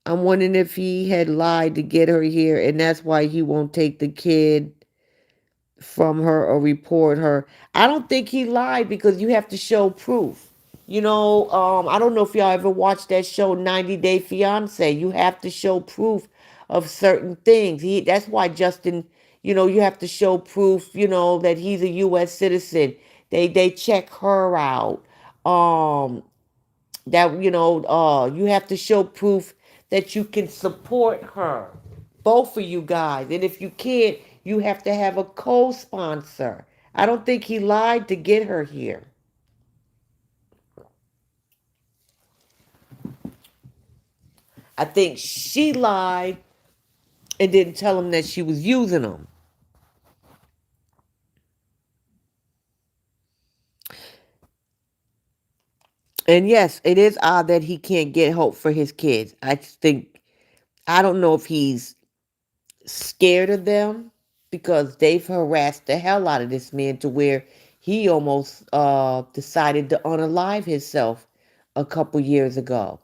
I'm wondering if he had lied to get her here, and that's why he won't take the kid from her or report her. I don't think he lied because you have to show proof. I don't know if y'all ever watched that show 90 Day Fiance. You have to show proof of certain things. That's why Justin, you have to show proof, that he's a US citizen. They check her out. Um that you have to show proof that you can support her, both of you guys. And if you can't, you have to have a co-sponsor. I don't think he lied to get her here. I think she lied and didn't tell him that she was using him. And yes, it is odd that he can't get help for his kids. I don't know if he's scared of them because they've harassed the hell out of this man to where he almost decided to unalive himself a couple years ago.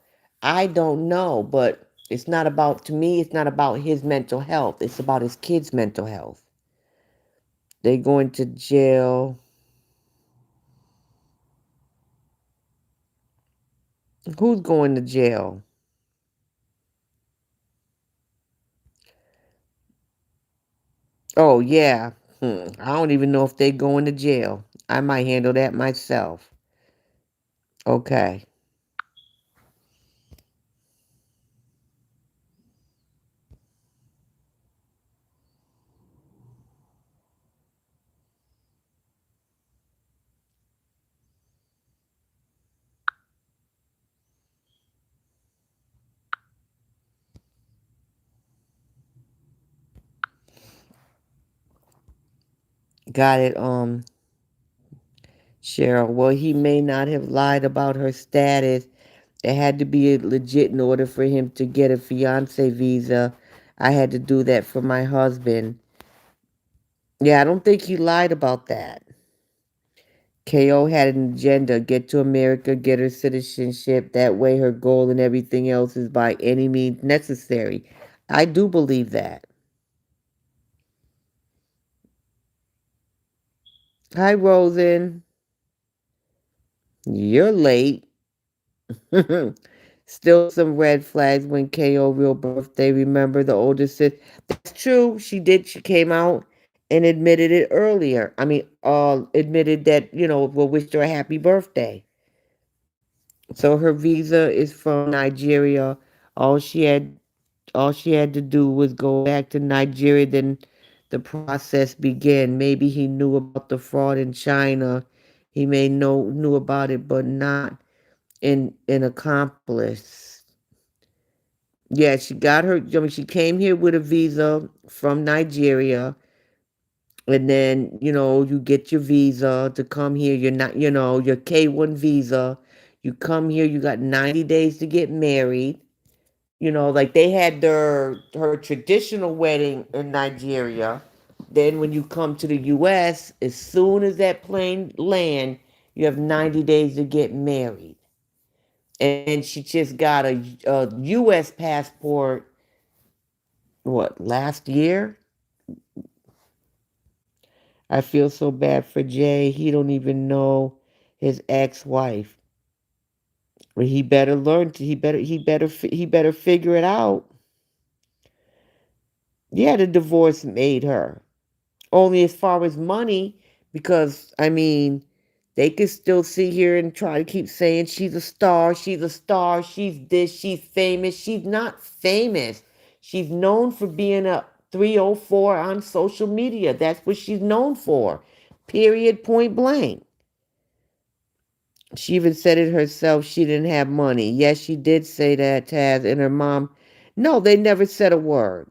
I don't know, but to me, it's not about his mental health. It's about his kids' mental health. They're going to jail. Who's going to jail? Oh, yeah. I don't even know if they're going to jail. I might handle that myself. Okay. Got it, Cheryl. Well, he may not have lied about her status. It had to be legit in order for him to get a fiance visa. I had to do that for my husband. Yeah, I don't think he lied about that. KO had an agenda, get to America, get her citizenship. That way, her goal and everything else is by any means necessary. I do believe that. Hi, Rosen. You're late. Still some red flags when KO real birthday. Remember the older sis? That's true. She did. She came out and admitted it earlier. I mean, admitted that, well, wished her a happy birthday. So her visa is from Nigeria. All she had all she had to do was go back to Nigeria, then the process began. Maybe he knew about the fraud in China. He may know knew about it, but not in accomplice. Yeah, she got her. I mean, she came here with a visa from Nigeria, and then you get your visa to come here. You're not, your K1 visa. You come here. You got 90 days to get married. Like they had her traditional wedding in Nigeria. Then when you come to the US, as soon as that plane land, you have 90 days to get married. And she just got a US passport, what, last year? I feel so bad for Jay. He don't even know his ex-wife. Well, he better learn to, he better figure it out. Yeah, the divorce made her. Only as far as money, because I mean, they can still sit here and try to keep saying she's a star, she's this, she's famous. She's not famous. She's known for being a 304 on social media. That's what she's known for. Period, point blank. She even said it herself, she didn't have money. Yes, she did say that, Taz, and her mom. No, they never said a word.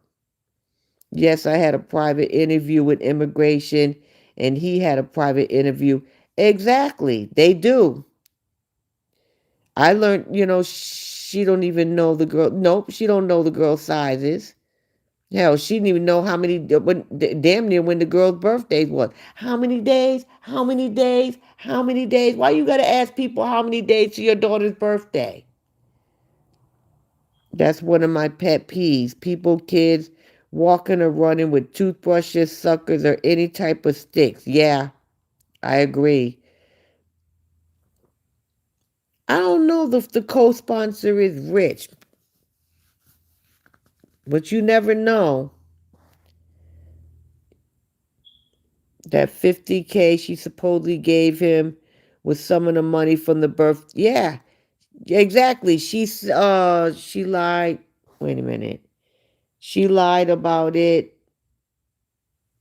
Yes, I had a private interview with immigration, and he had a private interview. Exactly, they do. I learned, she don't even know the girl. Nope, she don't know the girl's sizes. Hell, she didn't even know how many, damn near when the girl's birthday was. How many days? How many days? How many days? Why you gotta ask people how many days to your daughter's birthday? That's one of my pet peeves. People, kids, walking or running with toothbrushes, suckers, or any type of sticks. Yeah, I agree. I don't know if the co-sponsor is rich, but you never know. That 50K she supposedly gave him was some of the money from the birth. Yeah, exactly. She lied. Wait a minute. She lied about it,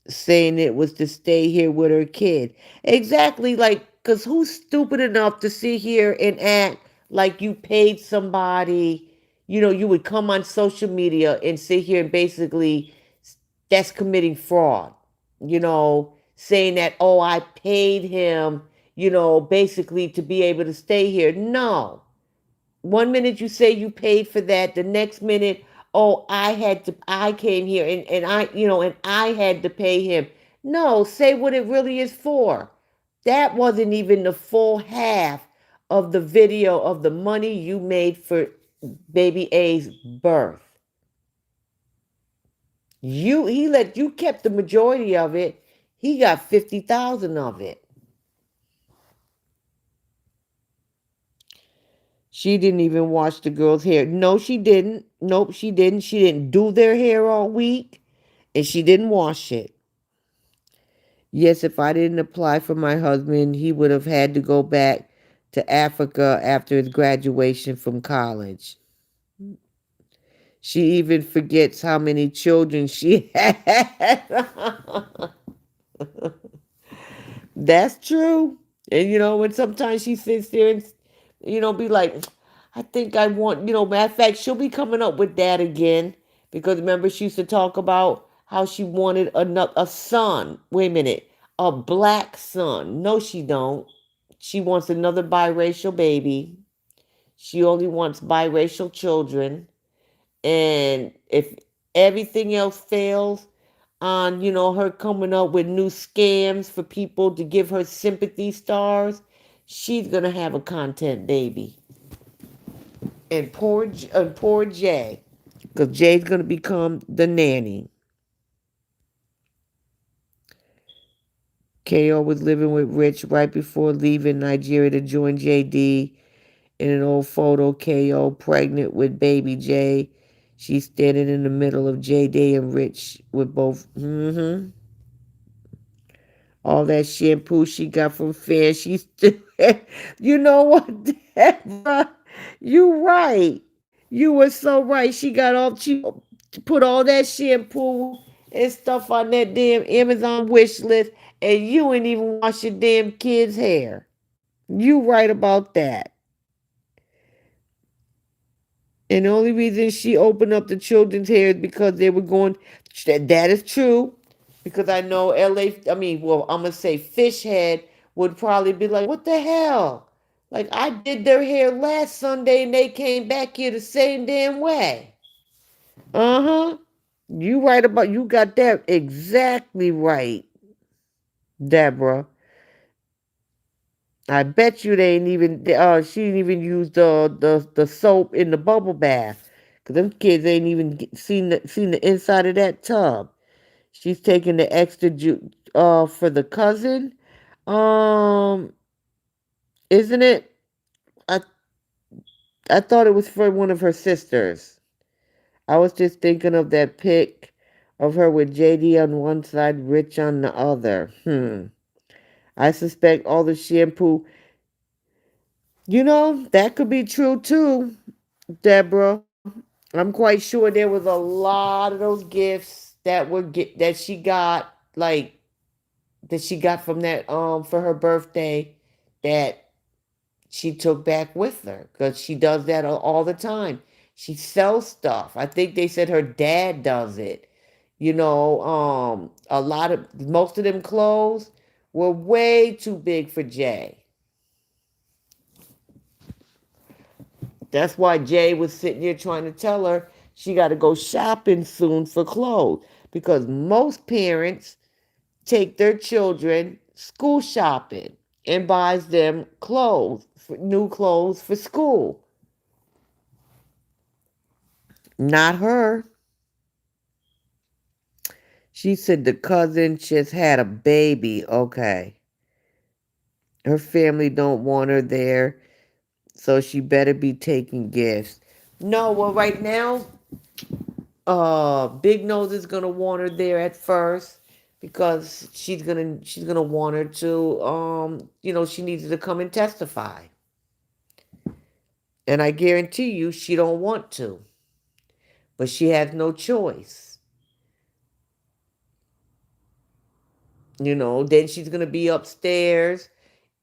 saying it was to stay here with her kid. Exactly, like, because who's stupid enough to sit here and act like you paid somebody? You would come on social media and sit here and basically, that's committing fraud, saying that, oh, I paid him, basically to be able to stay here. No. One minute you say you paid for that, the next minute, oh, I came here and and I had to pay him. No, say what it really is for. That wasn't even the full half of the video of the money you made for baby A's birth. You kept the majority of it. He got 50,000 of it. She didn't even wash the girl's hair. No, she didn't. Nope, she didn't. She didn't do their hair all week, and she didn't wash it. Yes, if I didn't apply for my husband, he would have had to go back to Africa after his graduation from college. She even forgets how many children she had. That's true. And when sometimes she sits there and be like, I think I want, matter of fact, she'll be coming up with that again. Because remember, she used to talk about how she wanted a son. Wait a minute. a black son. No, she don't. She wants another biracial baby. She only wants biracial children. And if everything else fails on, her coming up with new scams for people to give her sympathy stars, she's gonna have a content baby. And poor Jay, because Jay's gonna become the nanny. KO was living with Rich right before leaving Nigeria to join JD. In an old photo, KO pregnant with baby Jay. She's standing in the middle of JD and Rich with both. All that shampoo she got from Fair, she still. You know what, Deborah? You right. You were so right. She put all that shampoo and stuff on that damn Amazon wish list, and you ain't even wash your damn kids' hair. You right about that. And the only reason she opened up the children's hair is because they were going. That is true. Because I know LA, I mean, well, I'm going to say Fishhead would probably be like, what the hell? Like, I did their hair last Sunday and they came back here the same damn way. Uh huh. You got that exactly right, Deborah. I bet you they ain't even, she didn't even use the soap in the bubble bath. Because them kids ain't even seen the inside of that tub. She's taking the extra for the cousin. Um, isn't it? I I thought it was for one of her sisters. I was just thinking of that pic of her with JD on one side, Rich on the other. I suspect all the shampoo. That could be true too, Deborah. I'm quite sure there was a lot of those gifts that she got, like that she got from that for her birthday, that she took back with her, because she does that all the time. She sells stuff. I think they said her dad does it. Most of them clothes were way too big for Jay. That's why Jay was sitting here trying to tell her she got to go shopping soon for clothes, because most parents take their children school shopping and buys them new clothes for school. Not her. She said the cousin just had a baby. Okay. Her family don't want her there, so she better be taking gifts. No, well, right now, Big Nose is gonna want her there at first, because she's gonna want her to, she needs to come and testify. And I guarantee you she don't want to. But she has no choice. Then she's going to be upstairs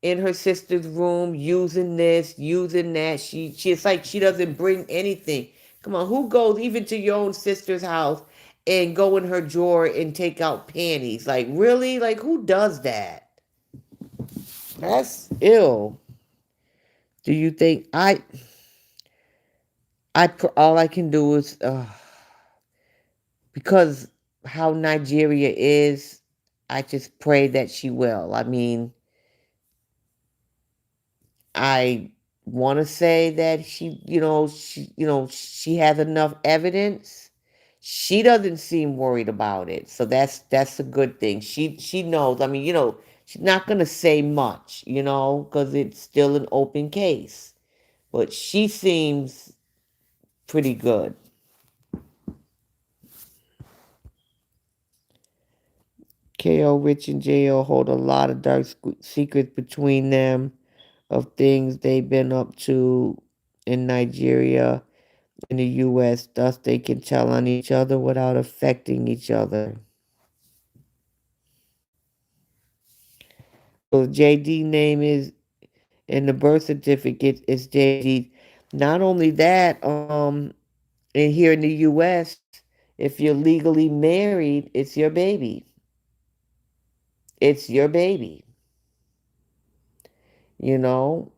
in her sister's room using this, using that. It's like she doesn't bring anything. Come on, who goes even to your own sister's house and go in her drawer and take out panties? Like, really? Like, who does that? That's ill. Do you think all I can do is, because how Nigeria is, I just pray that she will. I mean, I want to say that she has enough evidence. She doesn't seem worried about it, so that's a good thing. She knows. I mean, she's not gonna say much, because it's still an open case. But she seems pretty good. KO, Rich, and JO hold a lot of dark secrets between them, of things they've been up to in Nigeria, in the US, thus they can tell on each other without affecting each other. So JD name is in the birth certificate is JD. Not only that, and here in the US, if you're legally married, it's your baby. It's your baby. You know,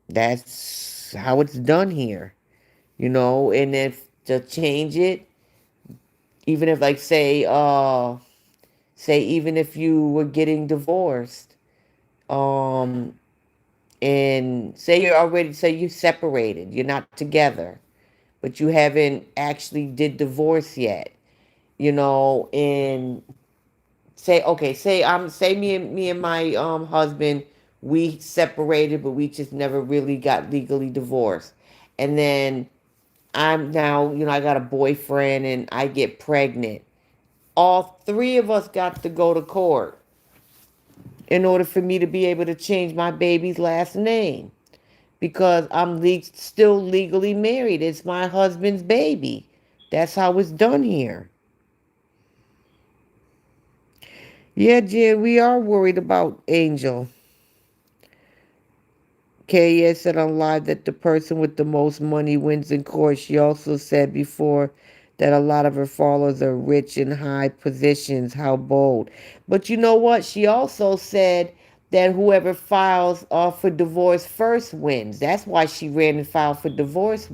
that's how it's done here. And if to change it, even if like say even if you were getting divorced, um, and say you're separated, you're not together, but you haven't actually did divorce yet, and say me and my husband, we separated, but we just never really got legally divorced. And then I'm now, I got a boyfriend and I get pregnant. All three of us got to go to court in order for me to be able to change my baby's last name because still legally married. It's my husband's baby. That's how it's done here. Yeah, Jen, we are worried about Angel. Kaya said on live that the person with the most money wins in court. She also said before that a lot of her followers are rich in high positions. How bold. But you know what? She also said that whoever files for divorce first wins. That's why she ran and filed for divorce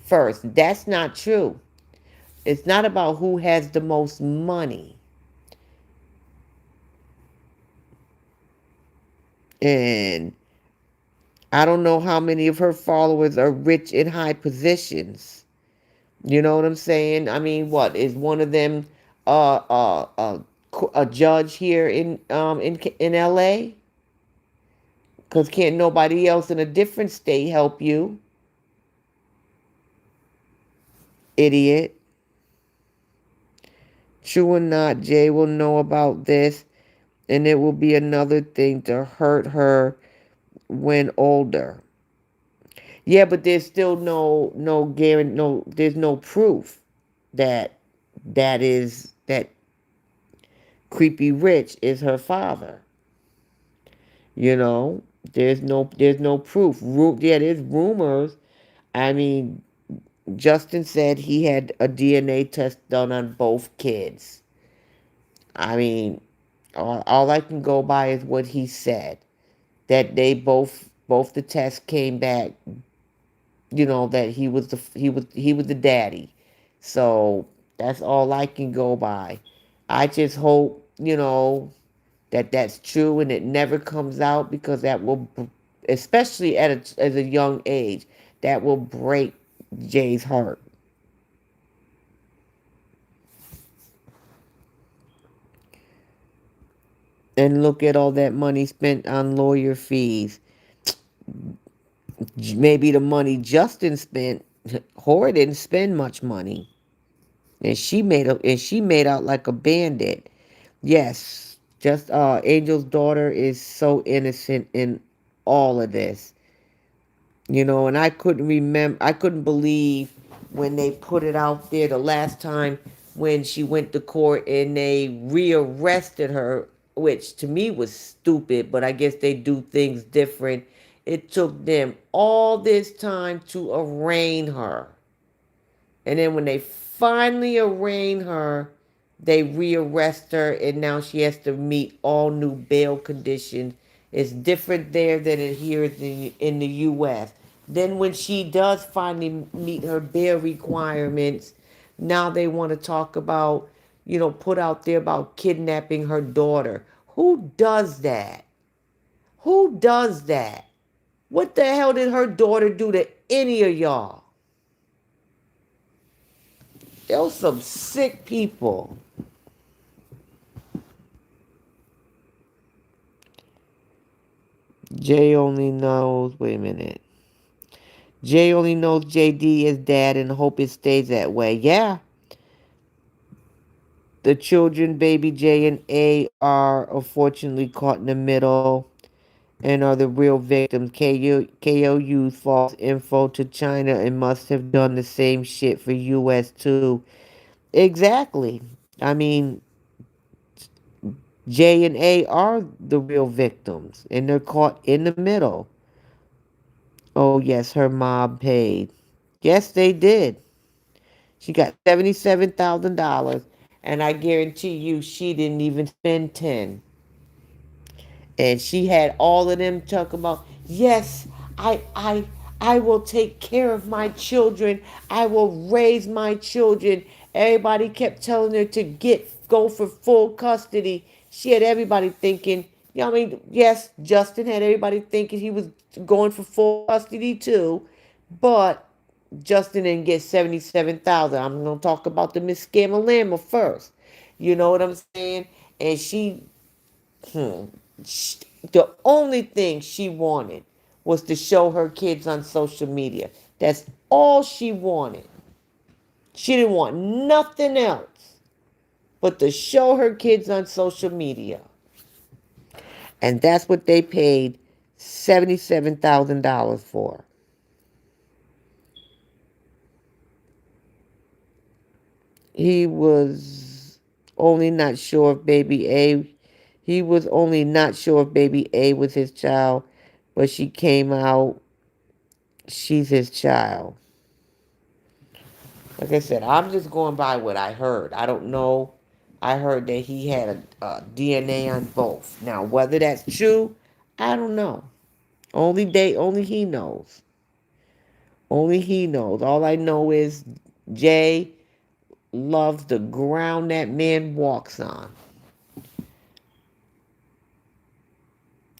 first. That's not true. It's not about who has the most money. And I don't know how many of her followers are rich in high positions. You know what I'm saying? I mean, what is one of them? A judge here in L.A. Because can't nobody else in a different state help you, idiot. True or not, Jay will know about this, and it will be another thing to hurt her when older. Yeah, but there's still no guarantee, there's no proof that that creepy rich is her father. You know, there's no proof. Yeah, there's rumors. I mean, Justin said he had a DNA test done on both kids. I mean, all I can go by is what he said, that they both the tests came back. That he was the daddy. So that's all I can go by. I just hope that that's true and it never comes out because that will, especially as a young age, that will break Jay's heart. And look at all that money spent on lawyer fees. Maybe the money Justin spent, Hora didn't spend much money, and she made out like a bandit. Yes, just Angel's daughter is so innocent in all of this. And I couldn't believe when they put it out there the last time when she went to court and they rearrested her, which to me was stupid, but I guess they do things different. It took them all this time to arraign her. And then when they finally arraign her, they rearrest her, and now she has to meet all new bail conditions. It's different there than it here in the U.S. Then when she does finally meet her bail requirements, now they want to talk about, put out there about kidnapping her daughter. Who does that? Who does that? What the hell did her daughter do to any of y'all? Those some sick people. Jay only knows. Wait a minute. Jay only knows JD is dad and hope it stays that way. Yeah. The children, baby J and A, are unfortunately caught in the middle and are the real victims. KO used false info to China and must have done the same shit for US too. Exactly. I mean, J and A are the real victims and they're caught in the middle. Oh, yes, her mom paid. Yes, they did. She got $77,000. And I guarantee you she didn't even spend 10. And she had all of them talking about, yes, I I I will take care of my children. I will raise my children. Everybody kept telling her to go for full custody. She had everybody thinking, I mean, yes, Justin had everybody thinking he was going for full custody too, but Justin didn't get 77,000. I'm gonna talk about the Miss Scamalama first. You know what I'm saying? And hmm, the only thing she wanted was to show her kids on social media. That's all she wanted. She didn't want nothing else but to show her kids on social media. And that's what they paid $77,000 for. He was only not sure if baby A he was only not sure if baby A was his child, but she came out she's his child. Like I said, I'm just going by what I heard. I don't know. I heard that he had a DNA on both. Now, whether that's true, I don't know. Only he knows. Only he knows. All I know is Jay loves the ground that man walks on.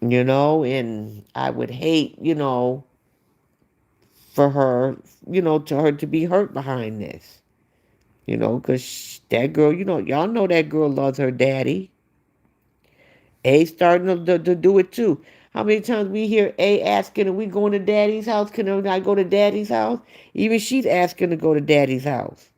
And I would hate, for her, to her to be hurt behind this. Because that girl, y'all know that girl loves her daddy. A starting to do it too. How many times we hear A asking, are we going to daddy's house? Can I go to daddy's house? Even she's asking to go to daddy's house.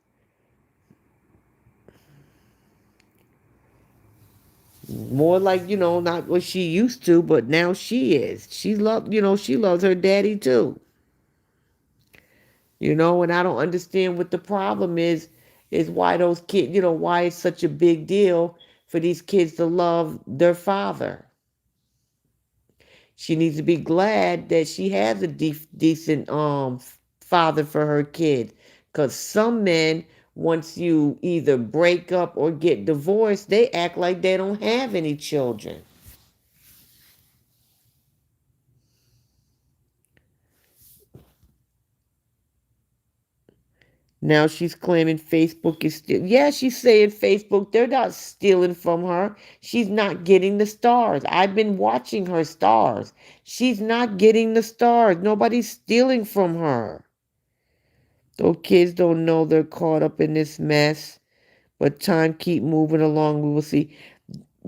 More like, not what she used to, but now she is. She loves her daddy too. And I don't understand what the problem is why those kids, why it's such a big deal for these kids to love their father. She needs to be glad that she has a decent father for her kids. Because some men, once you either break up or get divorced, they act like they don't have any children. Now she's claiming Facebook is still. Yeah, she's saying Facebook, they're not stealing from her. She's not getting the stars. I've been watching her stars. She's not getting the stars. Nobody's stealing from her. Those kids don't know they're caught up in this mess, but time keep moving along. We will see.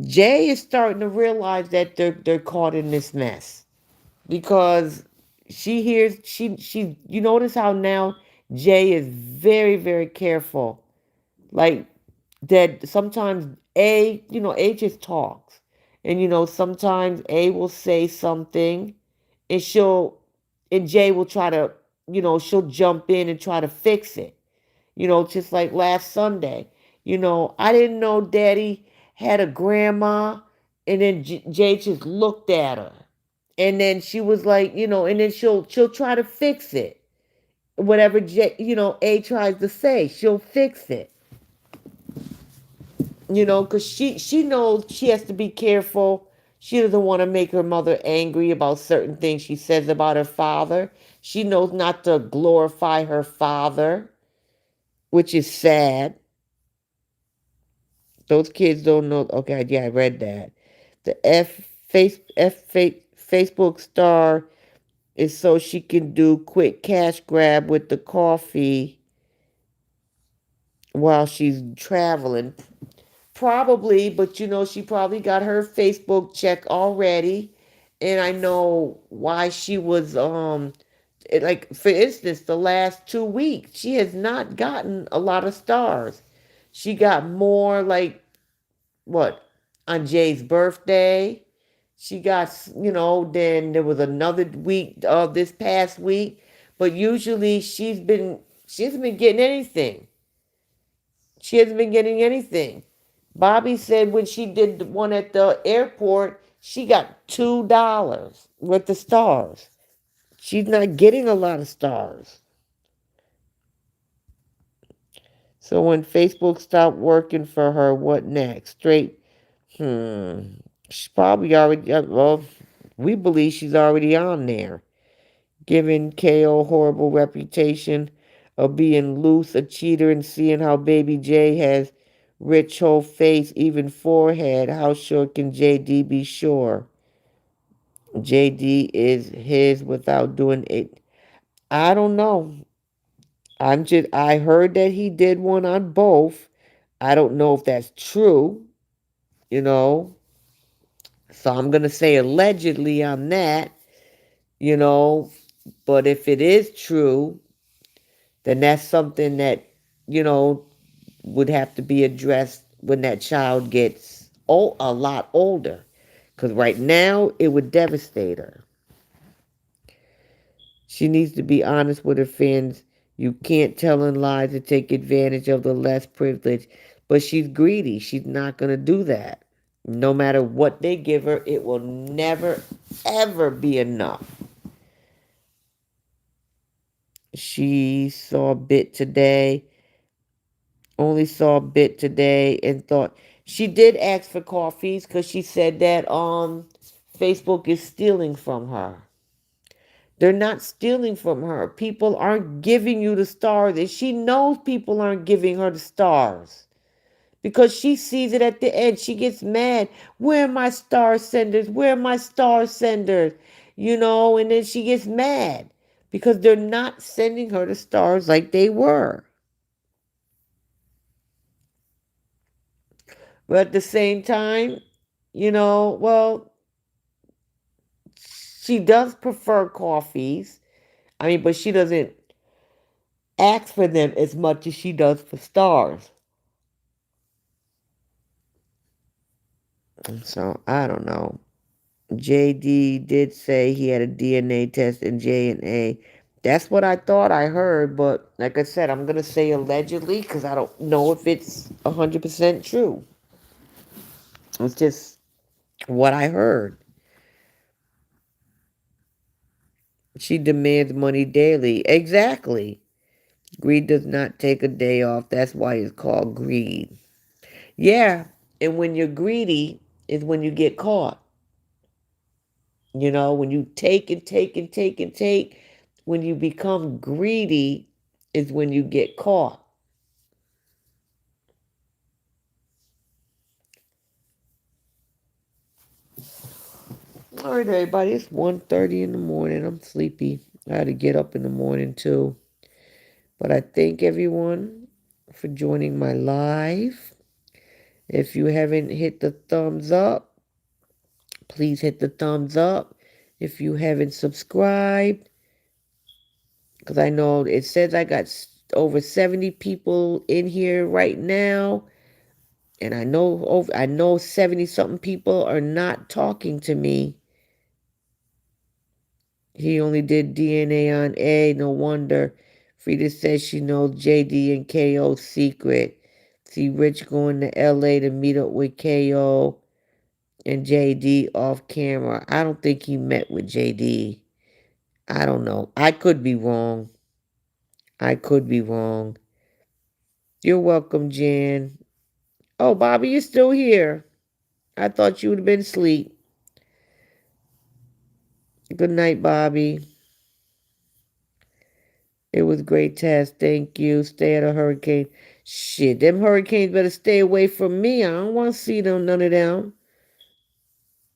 Jay is starting to realize that they're caught in this mess because she hears she you notice how now Jay is very very careful, like that. Sometimes A just talks, and sometimes A will say something, and Jay will try to, she'll jump in and try to fix it. Just like last Sunday. I didn't know Daddy had a grandma, and then Jay just looked at her, and then she was like, and then she'll try to fix it. Whatever A tries to say, she'll fix it. Because she knows she has to be careful. She doesn't want to make her mother angry about certain things she says about her father. She knows not to glorify her father, which is sad. Those kids don't know. Okay, yeah, I read that. The Facebook star is so she can do quick cash grab with the coffee while she's traveling. Probably, but she probably got her Facebook check already. And I know why she was like for instance, the last 2 weeks, she has not gotten a lot of stars. She got more like what on Jay's birthday. She got, then there was another week of this past week, but usually she hasn't been getting anything. She hasn't been getting anything. Bobby said when she did the one at the airport, she got $2 with the stars. She's not getting a lot of stars. So when Facebook stopped working for her, what next? Straight, hmm. She's probably already, well, we believe she's already on there. Giving KO horrible reputation of being loose, a cheater, and seeing how baby J has rich whole face, even forehead. How sure can JD be sure? JD is his without doing it. I don't know. I heard that he did one on both. I don't know if that's true, you know. So I'm going to say allegedly on that, you know. But if it is true, then that's something that, you know, would have to be addressed when that child gets a lot older. Because right now, it would devastate her. She needs to be honest with her fans. You can't tell in lies to take advantage of the less privileged. But she's greedy. She's not going to do that. No matter what they give her, it will never, ever be enough. She saw a bit today, only saw a bit today, and thought she did ask for coffees because she said that Facebook is stealing from her. They're not stealing from her. People aren't giving you the stars, and she knows people aren't giving her the stars because she sees it at the end. She gets mad. Where are my star senders? Where are my star senders? And then she gets mad because they're not sending her the stars like they were. But at the same time, well, she does prefer coffees. But she doesn't ask for them as much as she does for stars. So I don't know. JD did say he had a DNA test in J&A. That's what I thought I heard, but like I said, I'm gonna say allegedly because I don't know if it's 100% true. It's just what I heard. She demands money daily. Exactly. Greed does not take a day off. That's why it's called greed. Yeah, and when you're greedy is when you get caught. When you take and take and take and take, when you become greedy is when you get caught. All right, everybody, it's 1:30 in the morning. I'm sleepy. I had to get up in the morning too. But I thank everyone for joining my live. If you haven't hit the thumbs up, please hit the thumbs up. If you haven't subscribed, because I know it says I got over 70 people in here right now, and I know 70 something people are not talking to me. He only did DNA on A, no wonder. Frida says she knows JD and KO's secret. See Rich going to LA to meet up with KO and JD off camera. I don't think he met with JD. I don't know. I could be wrong. I could be wrong. You're welcome, Jan. Oh, Bobby, you're still here. I thought you would have been asleep. Good night, Bobby. It was great test. Thank you. Stay out of hurricane. Shit, them hurricanes better stay away from me. I don't want to see them, none of them.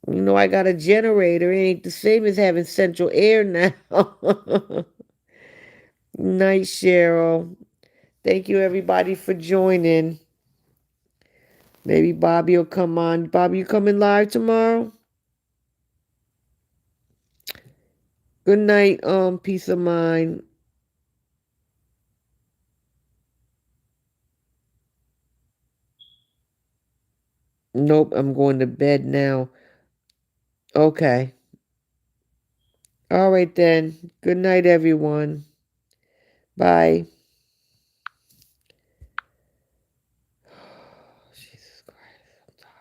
I got a generator. It ain't the same as having central air now. Night, Cheryl. Thank you, everybody, for joining. Maybe Bobby will come on. Bobby, you coming live tomorrow? Good night, peace of mind. Nope, I'm going to bed now. Okay. All right then. Good night, everyone. Bye.